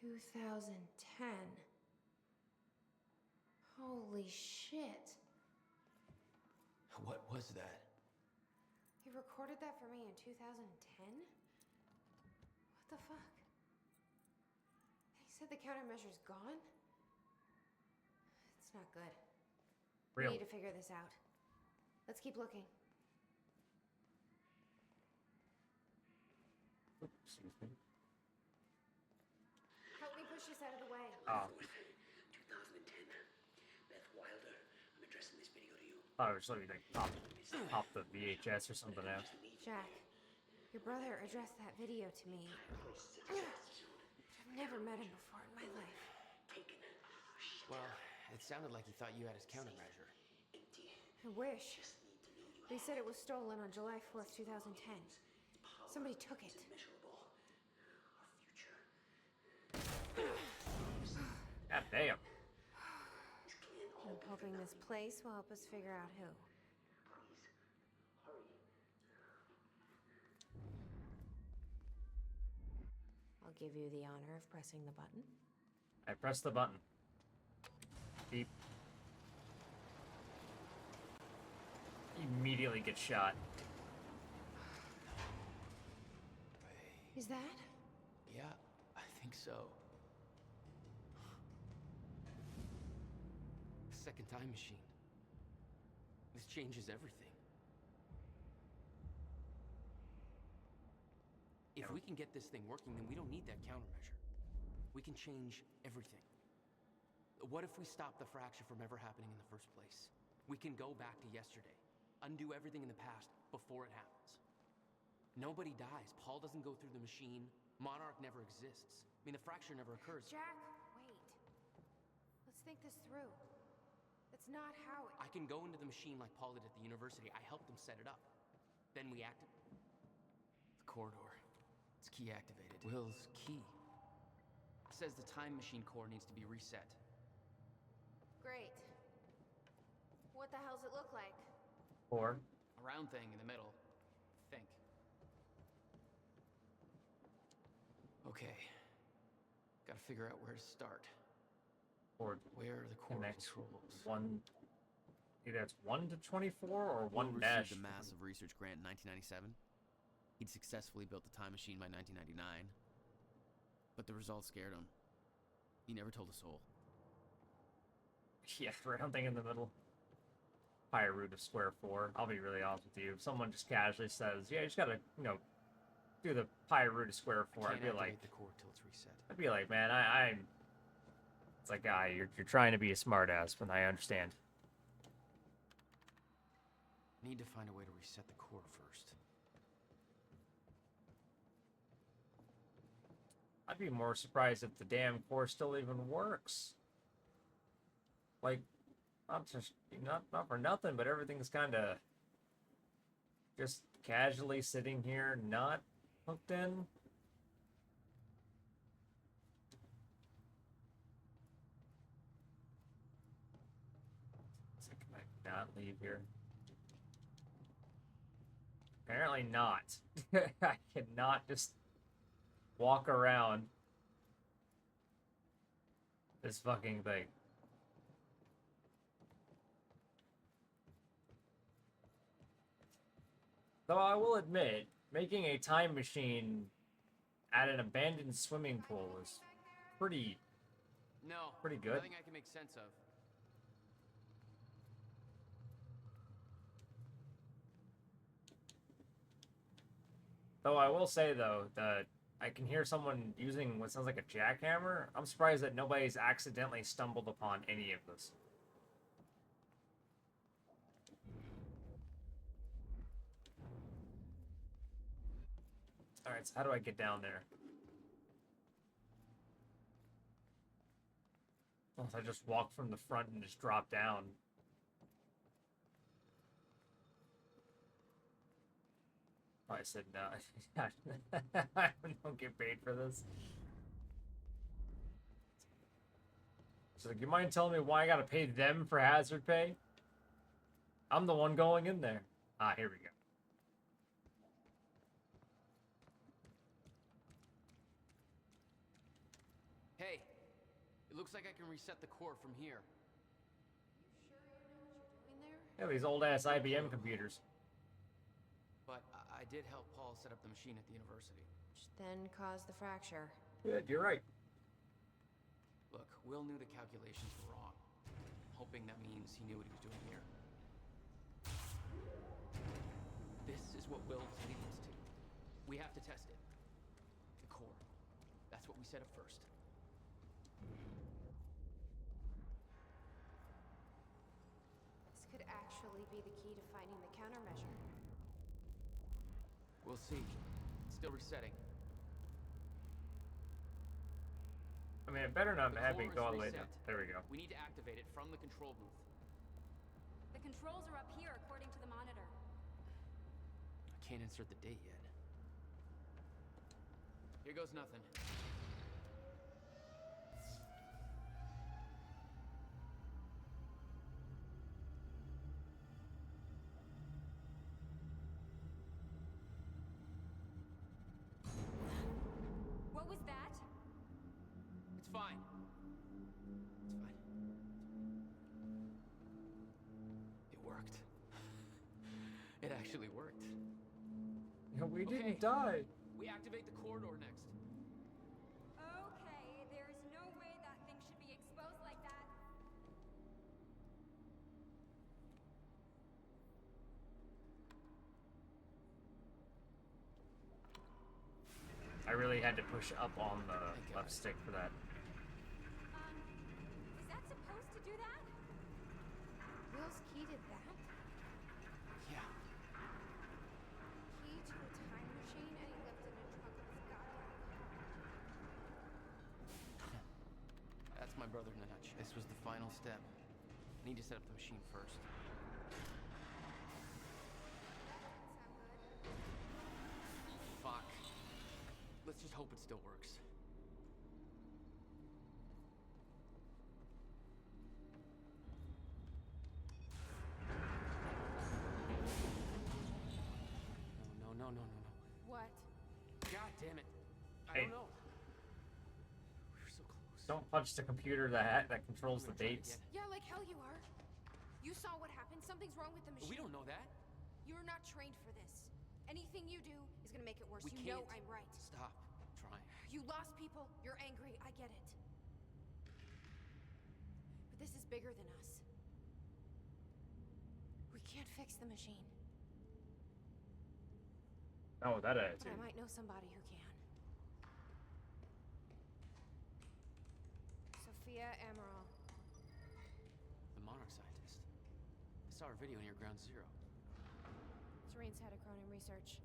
2010. Holy shit. What was that? He recorded that for me in 2010? What the fuck? He said the countermeasure's gone? It's not good. We Really? need to figure this out. Let's keep looking. Oops, excuse me. Help me push this out of the way. Oh. 2010. Beth Wilder, I'm addressing this video to you. Oh, just let me like pop the VHS or something out. Jack, your brother addressed that video to me. I've never met him before in my life. Well, it sounded like he thought you had his countermeasure. I wish. They said it was stolen on July 4th, 2010. Somebody took it. God damn. I'm hoping this place will help us figure out who. I'll give you the honor of pressing the button. I pressed the button. Beep. Immediately gets shot. Is that? Yeah, I think so. Second time machine. This changes everything. If we can get this thing working, then we don't need that countermeasure. We can change everything. What if we stop the fracture from ever happening in the first place? We can go back to yesterday, undo everything in the past before it happens. Nobody dies. Paul doesn't go through the machine. Monarch never exists. I mean, the fracture never occurs. Jack, wait. Let's think this through. That's not how it... I can go into the machine like Paul did at the university. I helped him set it up. Then we acted. The corridor. It's key activated. Will's key. It says the time machine core needs to be reset. Great. What the hell's it look like? Or A round thing in the middle. Think. Okay. Gotta figure out where to start. or Where are the core connects controls? one. Either it's 1 to 24 or Will 1 dash. received a massive research grant in 1997. He'd successfully built the time machine by 1999. But the results scared him. He never told a soul. Yeah, round thing in the middle. Pi root of square 4. I'll be really honest with you. If someone just casually says, yeah, you just gotta, do the pi root of square 4, I'd Can't be like, activate the core till it's reset. I'd be like, man, I'm. It's like, you're trying to be a smartass, but I understand. Need to find a way to reset the core first. I'd be more surprised if the damn core still even works. Like, not for nothing, but everything's kind of just casually sitting here, not hooked in. So can I not leave here? Apparently not. I cannot just walk around this fucking thing. Though I will admit, making a time machine at an abandoned swimming pool is pretty good. Nothing I can make sense of. Though I will say, though, that I can hear someone using what sounds like a jackhammer. I'm surprised that nobody's accidentally stumbled upon any of this. Alright, so how do I get down there? Unless I just walk from the front and just drop down. I said no. I don't get paid for this. So, like, you mind telling me why I gotta pay them for hazard pay? I'm the one going in there. Ah, here we go. Hey, it looks like I can reset the core from here. Yeah, these old ass IBM computers. But I did help Paul set up the machine at the university. Which then caused the fracture. Good, you're right. Look, Will knew the calculations were wrong. Hoping that means he knew what he was doing here. This is what Will was leading us to. We have to test it. The core. That's what we set up first. This could actually be the key to finding the countermeasure. We'll see. Still resetting. I mean, it better not The have me core go all is the way reset. down. There we go. We need to activate it from the control booth. The controls are up here according to the monitor. I can't insert the date yet. Here goes nothing. What was that? It's fine. It's fine. It worked. It actually worked. No, we Okay. didn't die. We activate the corridor next. Okay, there's no way that thing should be exposed like that. I really had to push up on the left stick for that. Is that brother in a nutshell. This was the final step. I need to set up the machine first. Fuck. Let's just hope it still works. No. What? God damn it. I Hey. don't know. We were so close. Don't punch the computer that controls the dates. Yeah, like hell you are. You saw what happened. Something's wrong with the machine. We don't know that. You're not trained for this. Anything you do is gonna make it worse. We You know can't. I'm right. Stop trying. You lost people. You're angry. I get it. But this is bigger than us. We can't fix the machine. Oh, that But attitude. I might know somebody who can. Sophia Amaral. The Monarch scientist. I saw her video near Ground Zero. Serene's head of Cronin Research.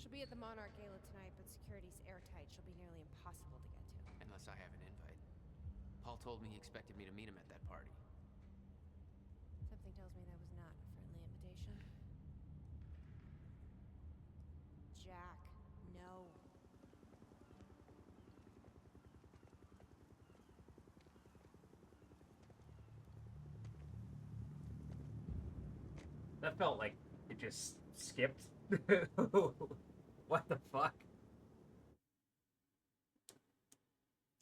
She'll be at the Monarch Gala tonight, but security's airtight. She'll be nearly impossible to get to. Unless I have an invite. Paul told me he expected me to meet him at that party. Something tells me that was not a friendly invitation. Jack, no. That felt like it just skipped. What the fuck?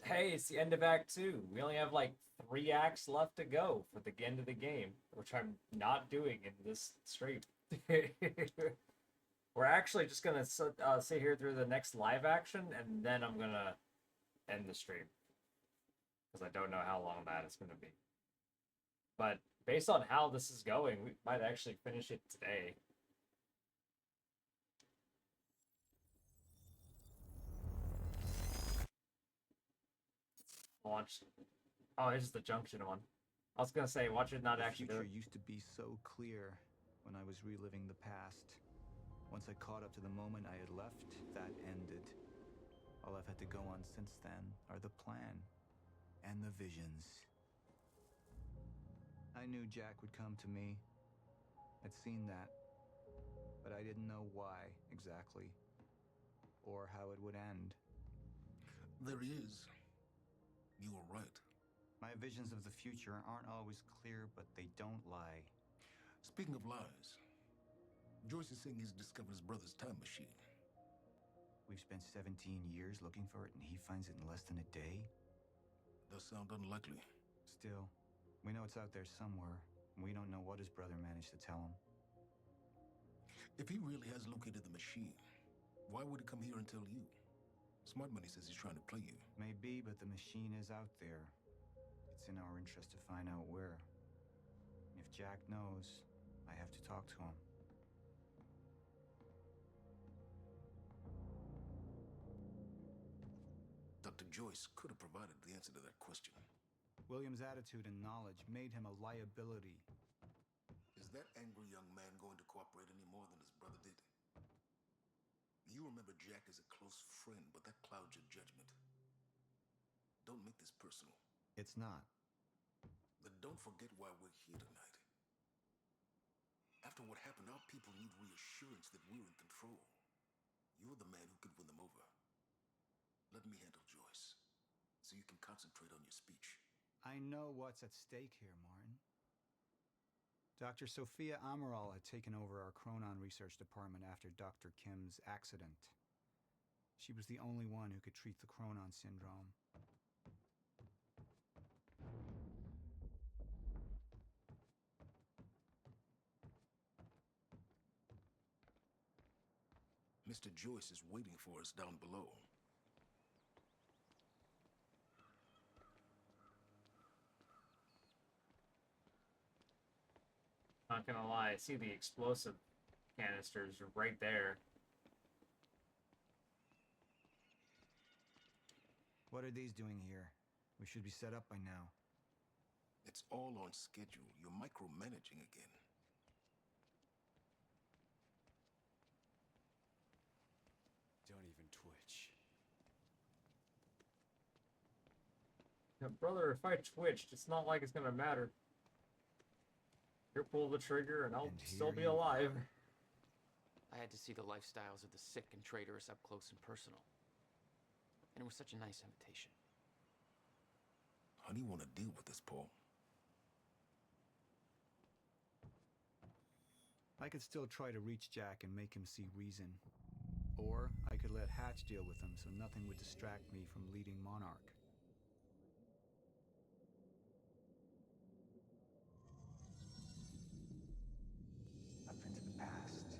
Hey, it's the end of Act 2. We only have like 3 acts left to go for the end of the game, which I'm not doing in this stream. We're actually just gonna sit here through the next live action, and then I'm gonna end the stream. Because I don't know how long that is gonna be. But based on how this is going, we might actually finish it today. Launch. Oh, here's the junction one. I was gonna say, watch it not actually The do future it. used to be so clear when I was reliving the past. Once I caught up to the moment I had left, that ended. All I've had to go on since then are the plan and the visions. I knew Jack would come to me. I'd seen that, but I didn't know why exactly, or how it would end. There he is. You were right. My visions of the future aren't always clear, but they don't lie. Speaking of lies, Joyce is saying he's discovered his brother's time machine. We've spent 17 years looking for it, and he finds it in less than a day? Does sound unlikely. Still, we know it's out there somewhere, and we don't know what his brother managed to tell him. If he really has located the machine, why would he come here and tell you? Smart Money says he's trying to play you. Maybe, but the machine is out there. It's in our interest to find out where. If Jack knows, I have to talk to him. Dr. Joyce could have provided the answer to that question. William's attitude and knowledge made him a liability. Is that angry young man going to cooperate any more than his brother did? You remember Jack as a close friend, but that clouds your judgment. Don't make this personal. It's not. Then don't forget why we're here tonight. After what happened, our people need reassurance that we're in control. You're the man who could win them over. Let me handle Joyce, so you can concentrate on your speech. I know what's at stake here, Martin. Dr. Sophia Amaral had taken over our Chronon research department after Dr. Kim's accident. She was the only one who could treat the Chronon syndrome. Mr. Joyce is waiting for us down below. Not gonna lie, I see the explosive canisters right there. What are these doing here? We should be set up by now. It's all on schedule. You're micromanaging again. Don't even twitch. Yeah, brother, if I twitched, it's not like it's gonna matter. You pull the trigger and I'll still be alive. I had to see the lifestyles of the sick and traitorous up close and personal. And it was such a nice invitation. How do you want to deal with this, Paul? I could still try to reach Jack and make him see reason. Or I could let Hatch deal with him so nothing would distract me from leading Monarch. I've been to the past.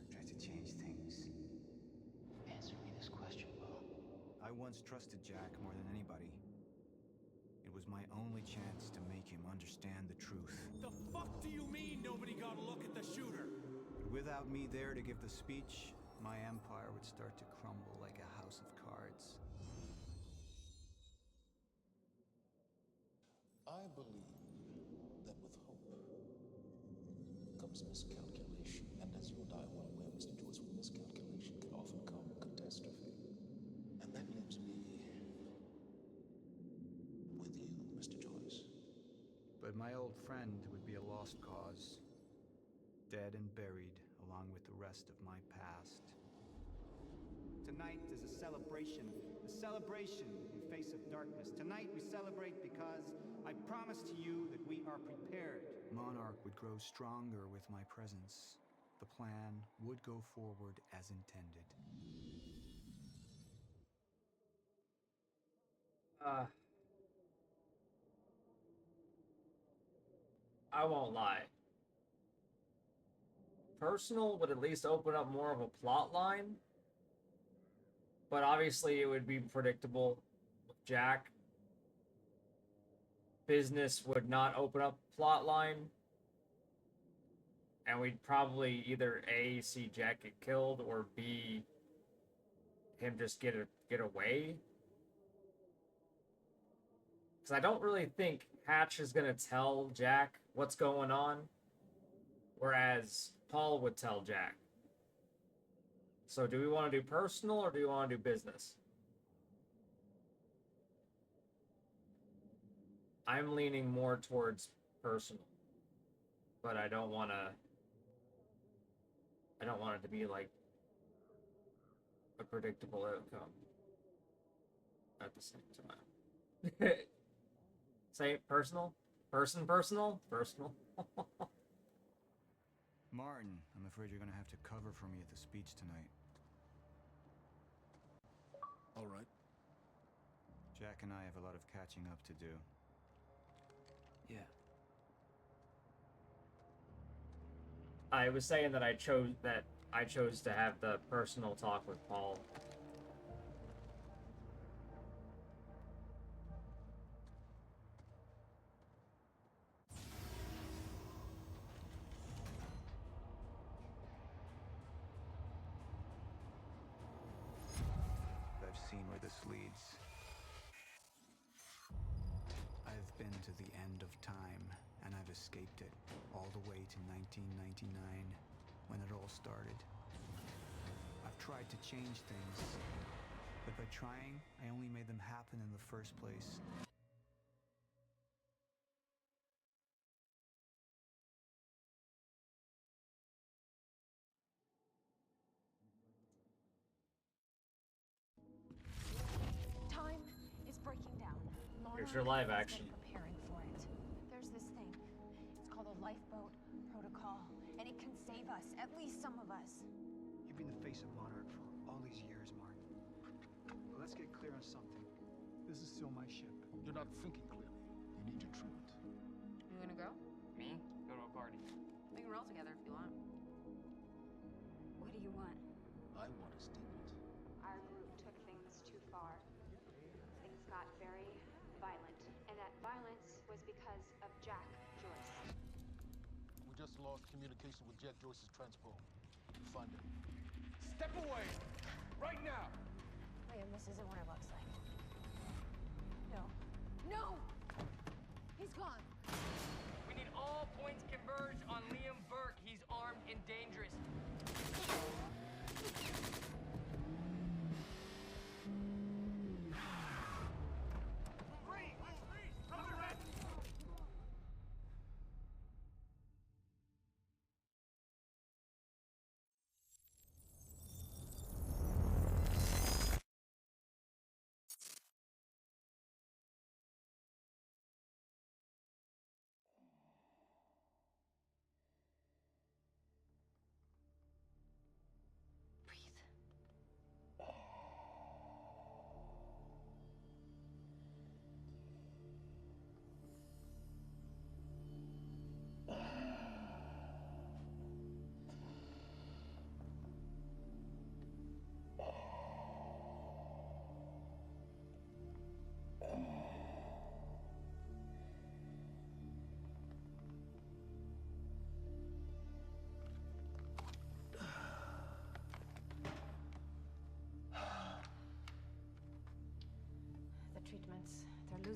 I've tried to change things. Answer me this question, Will. I once trusted Jack more than anybody. It was my only chance to make him understand the truth. The fuck do you mean nobody got a look at the shooter? But without me there to give the speech, my empire would start to crumble like a house of cards. I believe that with hope comes miscalculation, and as you and I are well aware, Mr. Joyce, with miscalculation can often come catastrophe. And that leaves me with you, Mr. Joyce. But my old friend would be a lost cause, dead and buried along with the rest of my past. Tonight is a celebration in face of darkness. Tonight we celebrate because I promise to you that we are prepared. Monarch would grow stronger with my presence. The plan would go forward as intended. I won't lie. Personal would at least open up more of a plot line. But obviously it would be predictable with Jack. Business would not open up plot line. And we'd probably either A, see Jack get killed, or B, him just get away. Because I don't really think Hatch is going to tell Jack what's going on, whereas Paul would tell Jack. So do we want to do personal or do we want to do business? I'm leaning more towards personal, but I don't want it to be like a predictable outcome at the same time. Say personal? Personal? Martin, I'm afraid you're gonna have to cover for me at the speech tonight. All right. Jack and I have a lot of catching up to do. Yeah. I was saying that I chose to have the personal talk with Paul. I've seen where this leads. I've been to the end of time, and I've escaped it, all the way to 1999, when it all started. I've tried to change things, but by trying, I only made them happen in the first place. Time is breaking down. Here's your live action. Preparing for it. There's this thing. It's called a lifeboat protocol, and it can save us, at least some of us. You've been the face of Monarch for all these years, Martin. Well, let's get clear on something. This is still my ship. You're not thinking clearly. You need your treatment. You gonna go? Me? Go to a party. We can roll together if you want. What do you want? I want a statement. Our group took things too far. Things got very violent. And that violence was because of Jack Joyce. We just lost communication with Jack Joyce's transport. Find him. Step away! Right now! Liam, this isn't what it looks like. No. No! He's gone. We need all points converge on Liam Burke. He's armed and dangerous.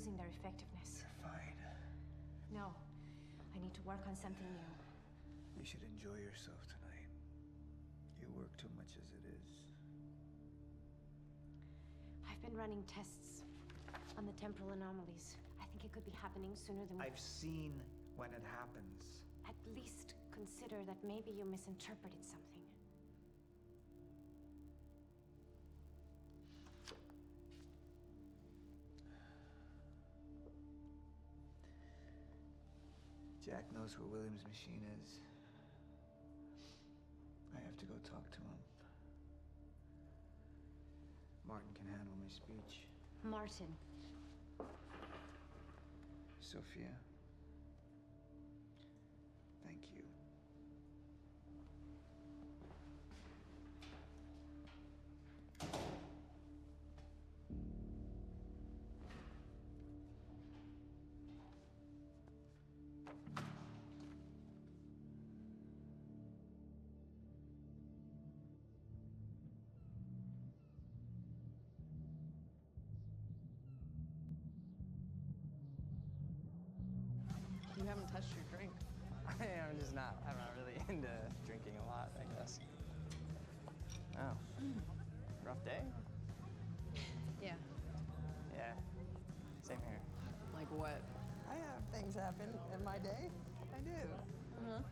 losing their effectiveness. Fine. No. I need to work on something new. You should enjoy yourself tonight. You work too much as it is. I've been running tests on the temporal anomalies. I think it could be happening sooner than I've seen when it happens. At least consider that maybe you misinterpreted something. Jack knows where William's machine is. I have to go talk to him. Martin can handle my speech. Martin. Sophia. Thank you. You haven't touched your drink. I'm just not. I'm not really into drinking a lot, I guess. Oh. Rough day? Yeah. Yeah. Same here. Like what? I have things happen in my day. I do. Uh-huh.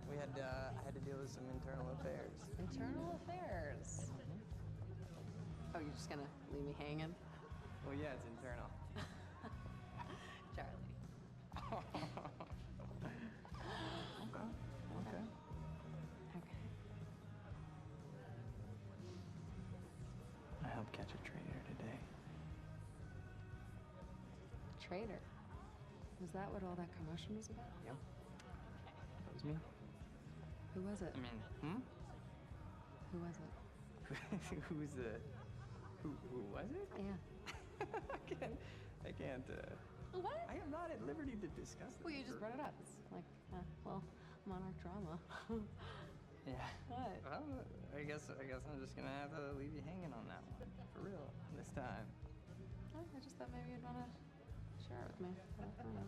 We had I had to deal with some internal affairs. Internal affairs. Oh, you're just gonna leave me hanging? Well, yeah, it's internal. Charlie. Okay. I helped catch a traitor today. Traitor? Was that what all that commotion was about? Yep. That was me. Who was it? I mean, Who was it? Who's the... Who was it? Yeah. I can't, What? I am not at liberty to discuss this. Well, you just brought it up. It's like, well, Monarch drama. Yeah. What? Well, I guess I'm just gonna have to leave you hanging on that one. For real. This time. Oh, I just thought maybe you'd want to share it with me. I don't know.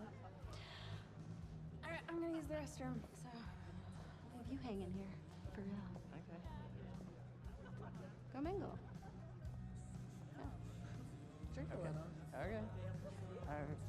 All right, I'm gonna use the restroom, so I'll leave you hanging here for real. Okay. Go mingle. Yeah. Drink a little. Okay. All right.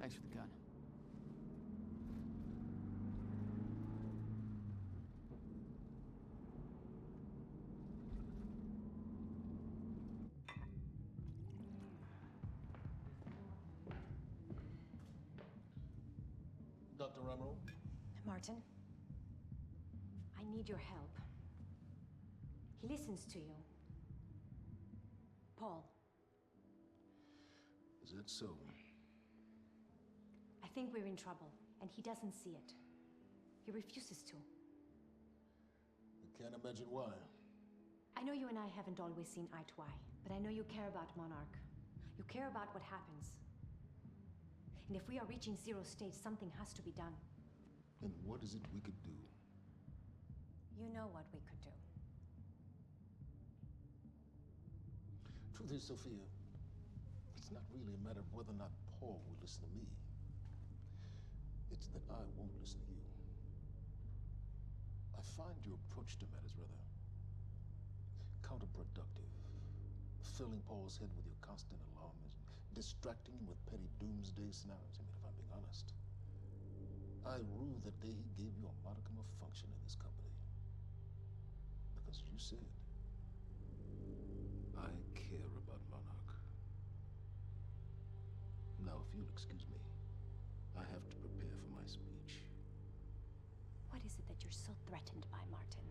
Thanks for the gun. Dr. Emerald? Martin, I need your help. He listens to you. Paul, Is that so? I think we're in trouble, and he doesn't see it. He refuses to. I can't imagine why. I know you and I haven't always seen eye to eye, but I know you care about Monarch. You care about what happens. And if we are reaching zero stage, something has to be done. And what is it we could do? You know what we could do. Truth is, Sophia, it's not really a matter of whether or not Paul will listen to me. It's that I won't listen to you. I find your approach to matters rather counterproductive. Filling Paul's head with your constant alarmism, distracting him with petty doomsday scenarios. I mean, if I'm being honest, I rue the day he gave you a modicum of function in this company. Because you said, I care about Monarch. Now, if you'll excuse me, I have to prepare for my speech. What is it that you're so threatened by, Martin?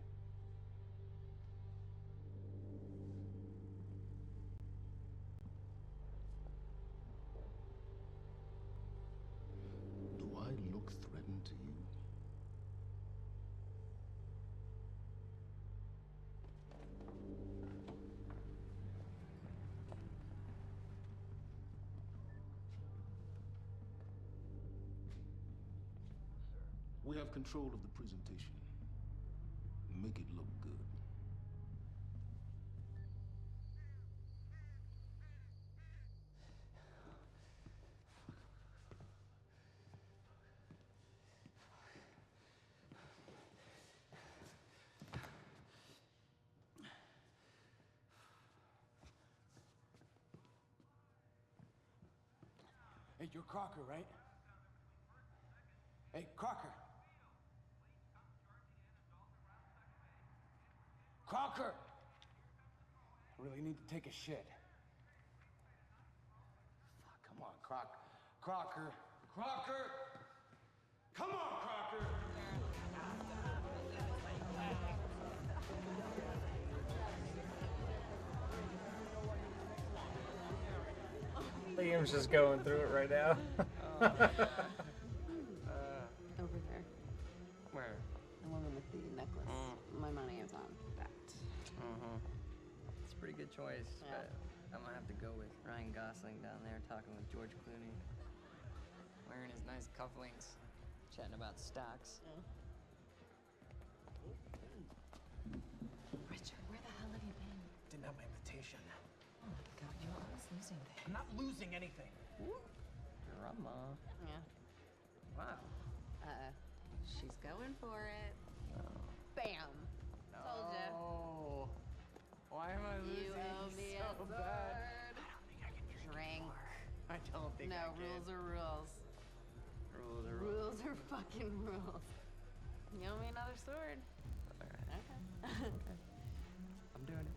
Do I look threatened to you? We have control of the presentation. Make it look good. Hey, you're Crocker, right? Hey, Crocker! Crocker! I really need to take a shit. Fuck, come on, Crocker! Crocker! Come on, Crocker! Liam's just going through it right now. Over there. Where? The woman with the necklace. My money is on that. It's a pretty good choice, Yeah. but I'm gonna have to go with Ryan Gosling down there talking with George Clooney. Wearing his nice cufflinks, chatting about stocks. Richard, where the hell have you been? Didn't have my invitation. Oh my god, you're always losing things. I'm not losing anything. Drama. Yeah. Wow. She's going for it. Bam! Told ya. Oh. Why am I losing You owe me so a sword. bad? I don't think I can use Drink. I don't think I No, can. rules are rules. Rules are rules. Rules are fucking rules. You owe me another sword. Alright. Okay. I'm doing it.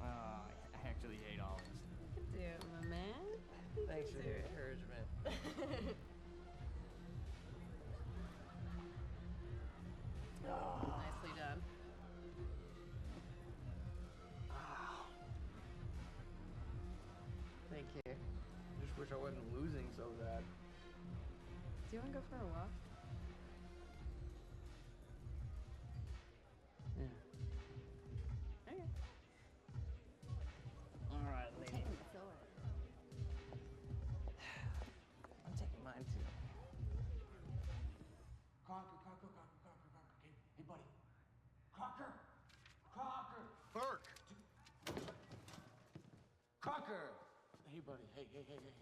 I actually hate all this. You can do it, my man. Thanks for the encouragement. Nicely done. Thank you. Just wish I wasn't losing so bad. Do you want to go for a walk? Yeah. Okay. All right, lady. Take the sword. I'm taking mine too. Crocker. Hey, buddy. Crocker! Burke! Crocker! Hey, buddy. Hey.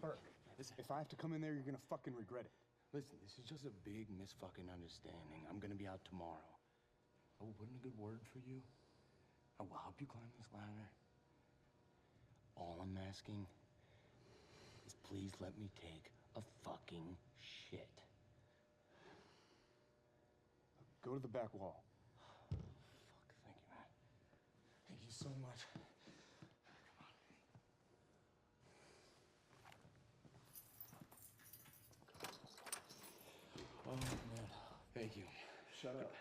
Burke, listen, if I have to come in there, you're gonna fucking regret it. Listen, this is just a big misfucking understanding. I'm gonna be out tomorrow. I will put in a good word for you. I will help you climb this ladder. All I'm asking is please let me take a fucking shit. Go to the back wall. Fuck, thank you, man. Thank you so much. Oh, man. Thank you. Shut up.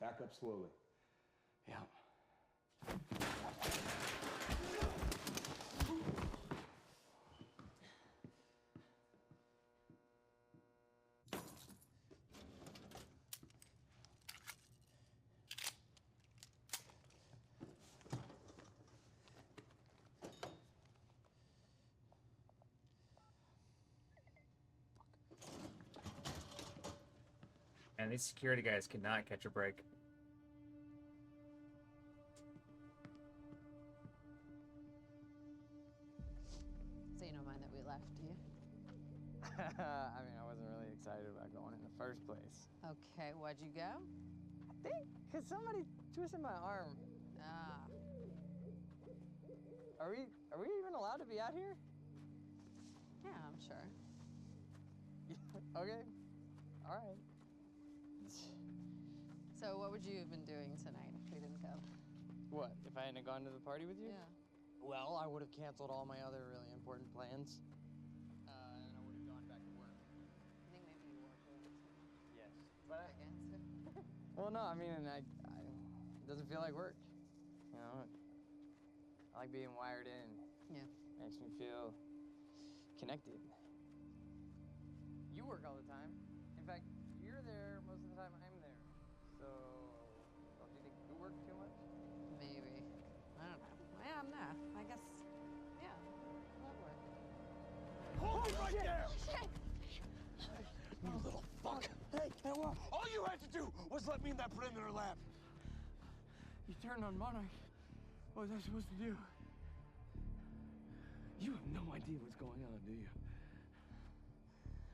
Back up slowly. Yeah. And these security guys cannot catch a break. So you don't mind that we left, do you? I mean, I wasn't really excited about going in the first place. Okay, why'd you go? I think because somebody twisted my arm. Ah. Are Are we even allowed to be out here? Yeah, I'm sure. Okay. All right. So what would you have been doing tonight if we didn't go? What, if I hadn't gone to the party with you? Yeah. Well, I would have canceled all my other really important plans. And I would have gone back to work. I think maybe you were going to. Yes. But Against it. well, no, I mean, it doesn't feel like work. You know, I like being wired in. Yeah. Makes me feel connected. You work all the time. In fact, you're there most of the time I'm there. So, don't you think you work too much? Maybe. I don't know. Yeah, I'm not. I guess, yeah. Love work. Hold it right there! Shit! You little fuck! Hey, all you had to do was let me in that perimeter lab. You turned on Monarch. What was I supposed to do? You have no idea what's going on, do you?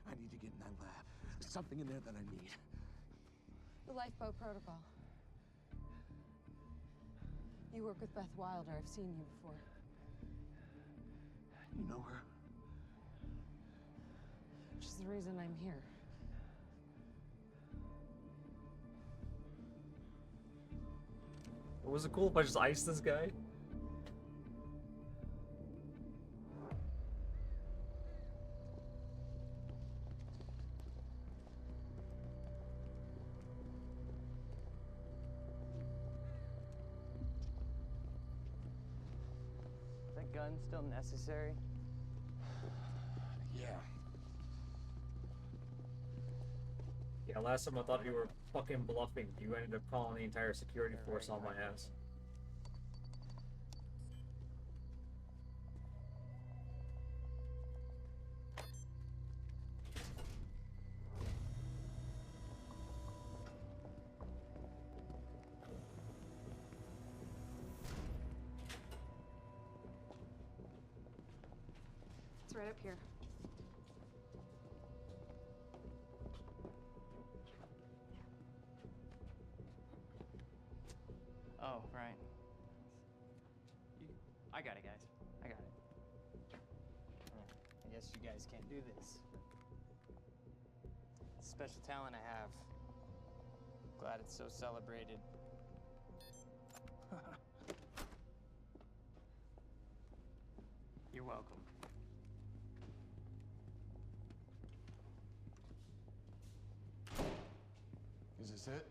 I need to get in that lab. There's something in there that I need. The lifeboat protocol. You work with Beth Wilder. I've seen you before. You know her? She's the reason I'm here. Was it cool if I just iced this guy? Is that gun still necessary? Yeah. Yeah, last time I thought you were fucking bluffing. You ended up calling the entire security force on my ass. It's right up here. Oh, right. I got it, guys. I got it. I guess you guys can't do this. It's a special talent I have. Glad it's so celebrated. You're welcome. Is this it?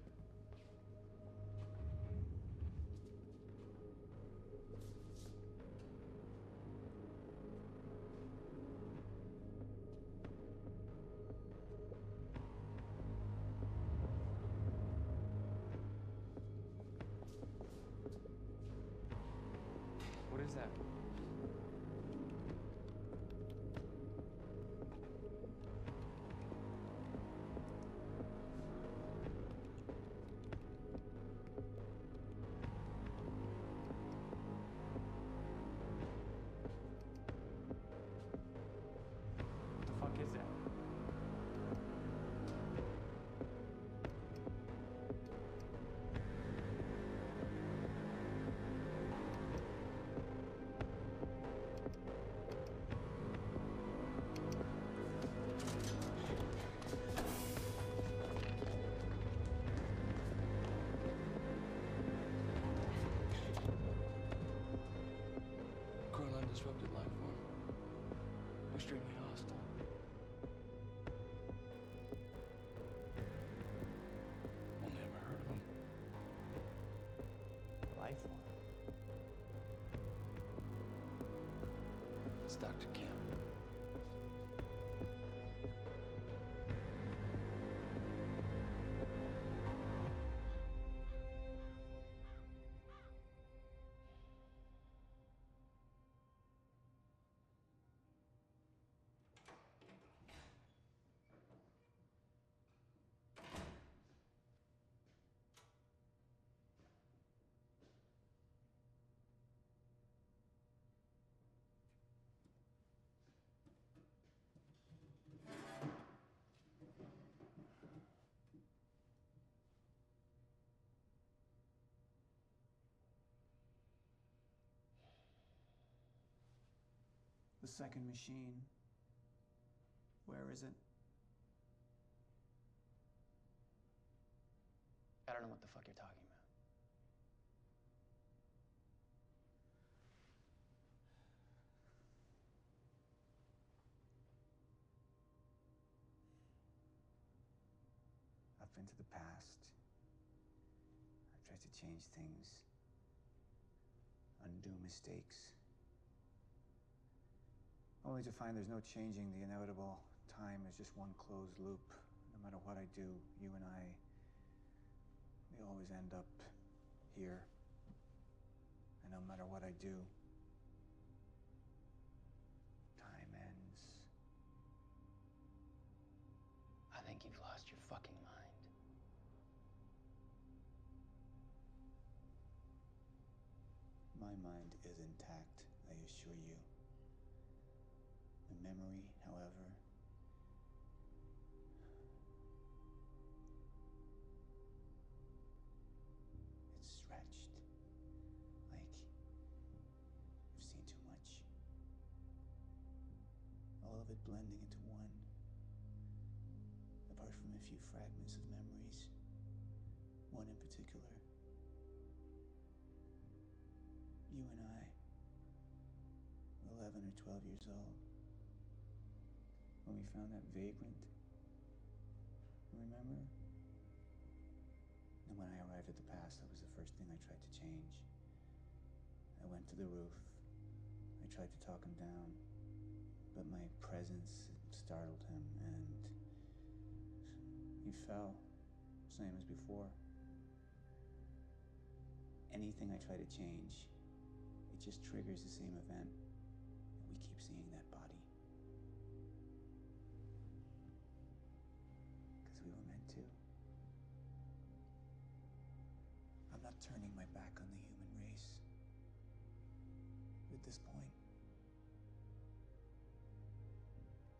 What is that? What the fuck is that? Chronon disrupted life form. Extremely hostile. Only ever heard of him. Life form. It's Dr. Kim. second machine. Where is it? I don't know what the fuck you're talking about. I've been to the past. I've tried to change things, undo mistakes, only to find there's no changing the inevitable. Time is just one closed loop. No matter what I do, you and I, we always end up here. And no matter what I do, time ends. I think you've lost your fucking mind. My mind is intact, I assure you. The memory, however, it's stretched. Like you've seen too much. All of it blending into one. Apart from a few fragments of memories. One in particular. You and I were 11 or 12 years old when we found that vagrant. Remember? And when I arrived at the past, that was the first thing I tried to change. I went to the roof. I tried to talk him down, but my presence startled him, and he fell, same as before. Anything I try to change, it just triggers the same event. We keep seeing that body. Because we were meant to. I'm not turning my back on the human race. At this point,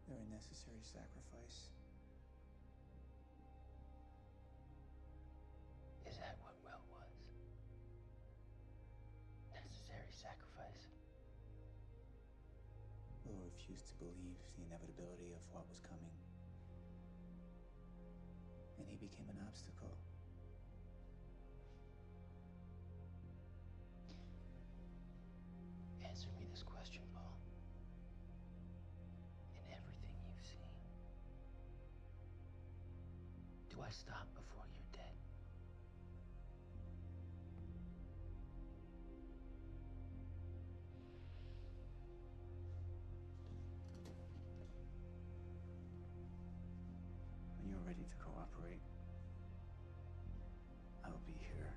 they're a necessary sacrifice. Is that what Will was? Necessary sacrifice? Will refused to believe the inevitability of what was coming. And he became an obstacle. Answer me this question, Paul. In everything you've seen, do I stop before you're dead? When you're ready to cooperate, I'll be here.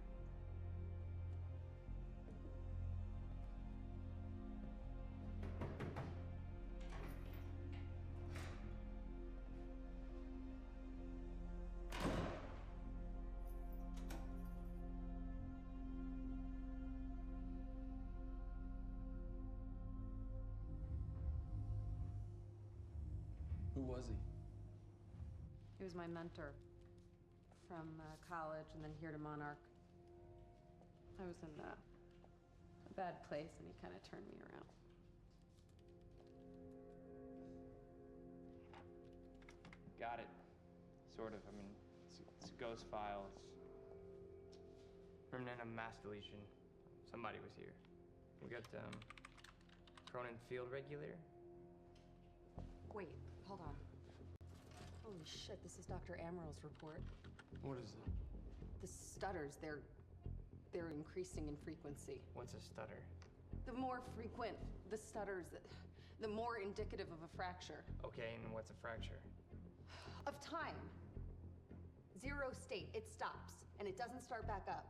Who was he? He was my mentor from college and then here to Monarch. I was in a bad place and he kind of turned me around. Got it. Sort of. I mean, it's a ghost file. It's remnant of mass deletion. Somebody was here. We got Cronin Field Regulator. Wait, hold on. Holy shit, this is Dr. Amaril's report. What is it? The stutters, they're increasing in frequency. What's a stutter? The more frequent the stutters, the more indicative of a fracture. Okay, and what's a fracture? Of time. Zero state, it stops, and it doesn't start back up.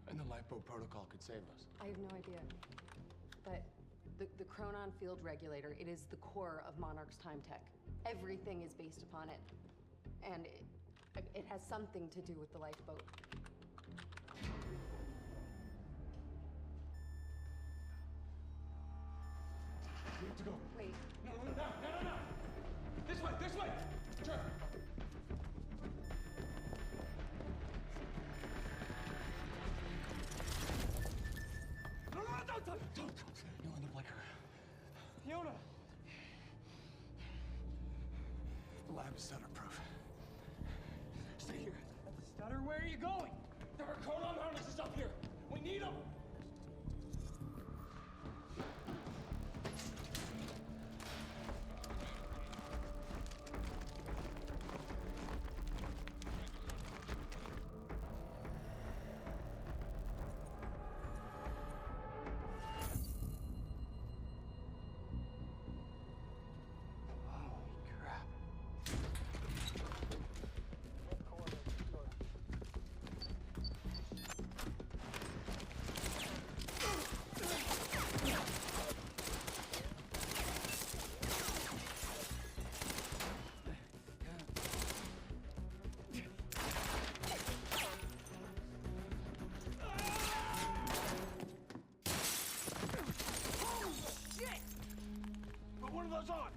And the LiPo protocol could save us. I have no idea. But the Chronon Field Regulator, it is the core of Monarch's time tech. Everything is based upon it. And it has something to do with the lifeboat. We have to go. Wait. No. This way. Sure. No, don't. You end up like her. Fiona! lab is stutter-proof. Stay here. Stutter, where are you going? There are Chronon harnesses up here. We need them. One of those on!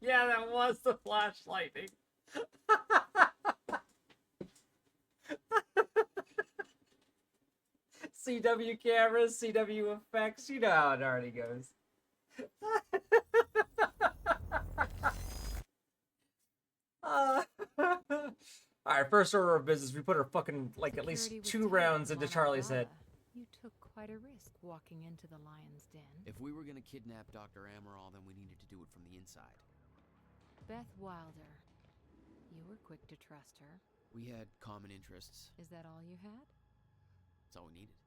Yeah, that was the flashlighting. CW cameras, CW effects, you know how it already goes. Alright, first order of business, we put our fucking, like, at least Security was 2 tight rounds at into Charlie's head. Valhalla. You took quite a risk walking into the lion's den. If we were gonna kidnap Dr. Amaral, then we needed to do it from the inside. Beth Wilder. You were quick to trust her. We had common interests. Is that all you had? That's all we needed.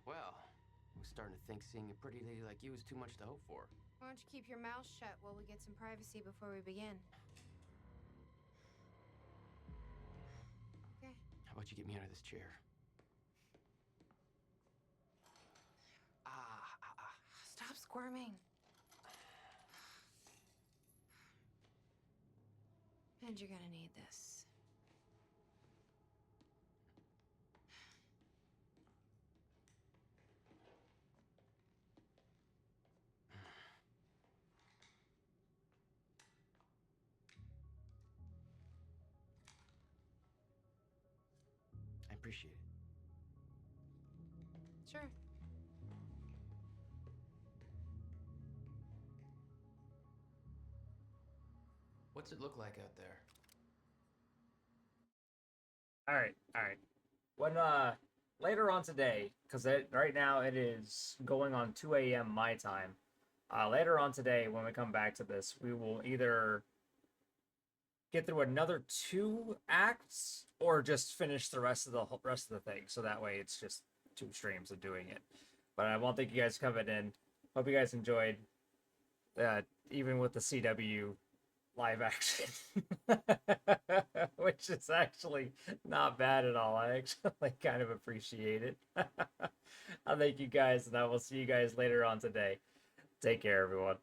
Well, I was starting to think seeing a pretty lady like you was too much to hope for. Why don't you keep your mouth shut while we get some privacy before we begin? Okay. How about you get me out of this chair? Stop squirming. And you're gonna need this. I appreciate it. Sure. What's it look like out there? Alright. When, later on today, because right now it is going on 2 a.m. my time, later on today, when we come back to this, we will either get through another 2 acts, or just finish the rest of the thing, so that way it's just 2 streams of doing it. But I want to thank you guys for coming in. Hope you guys enjoyed, even with the CW live action, which is actually not bad at all. I actually kind of appreciate it. I thank you guys, and I will see you guys later on today. Take care, everyone.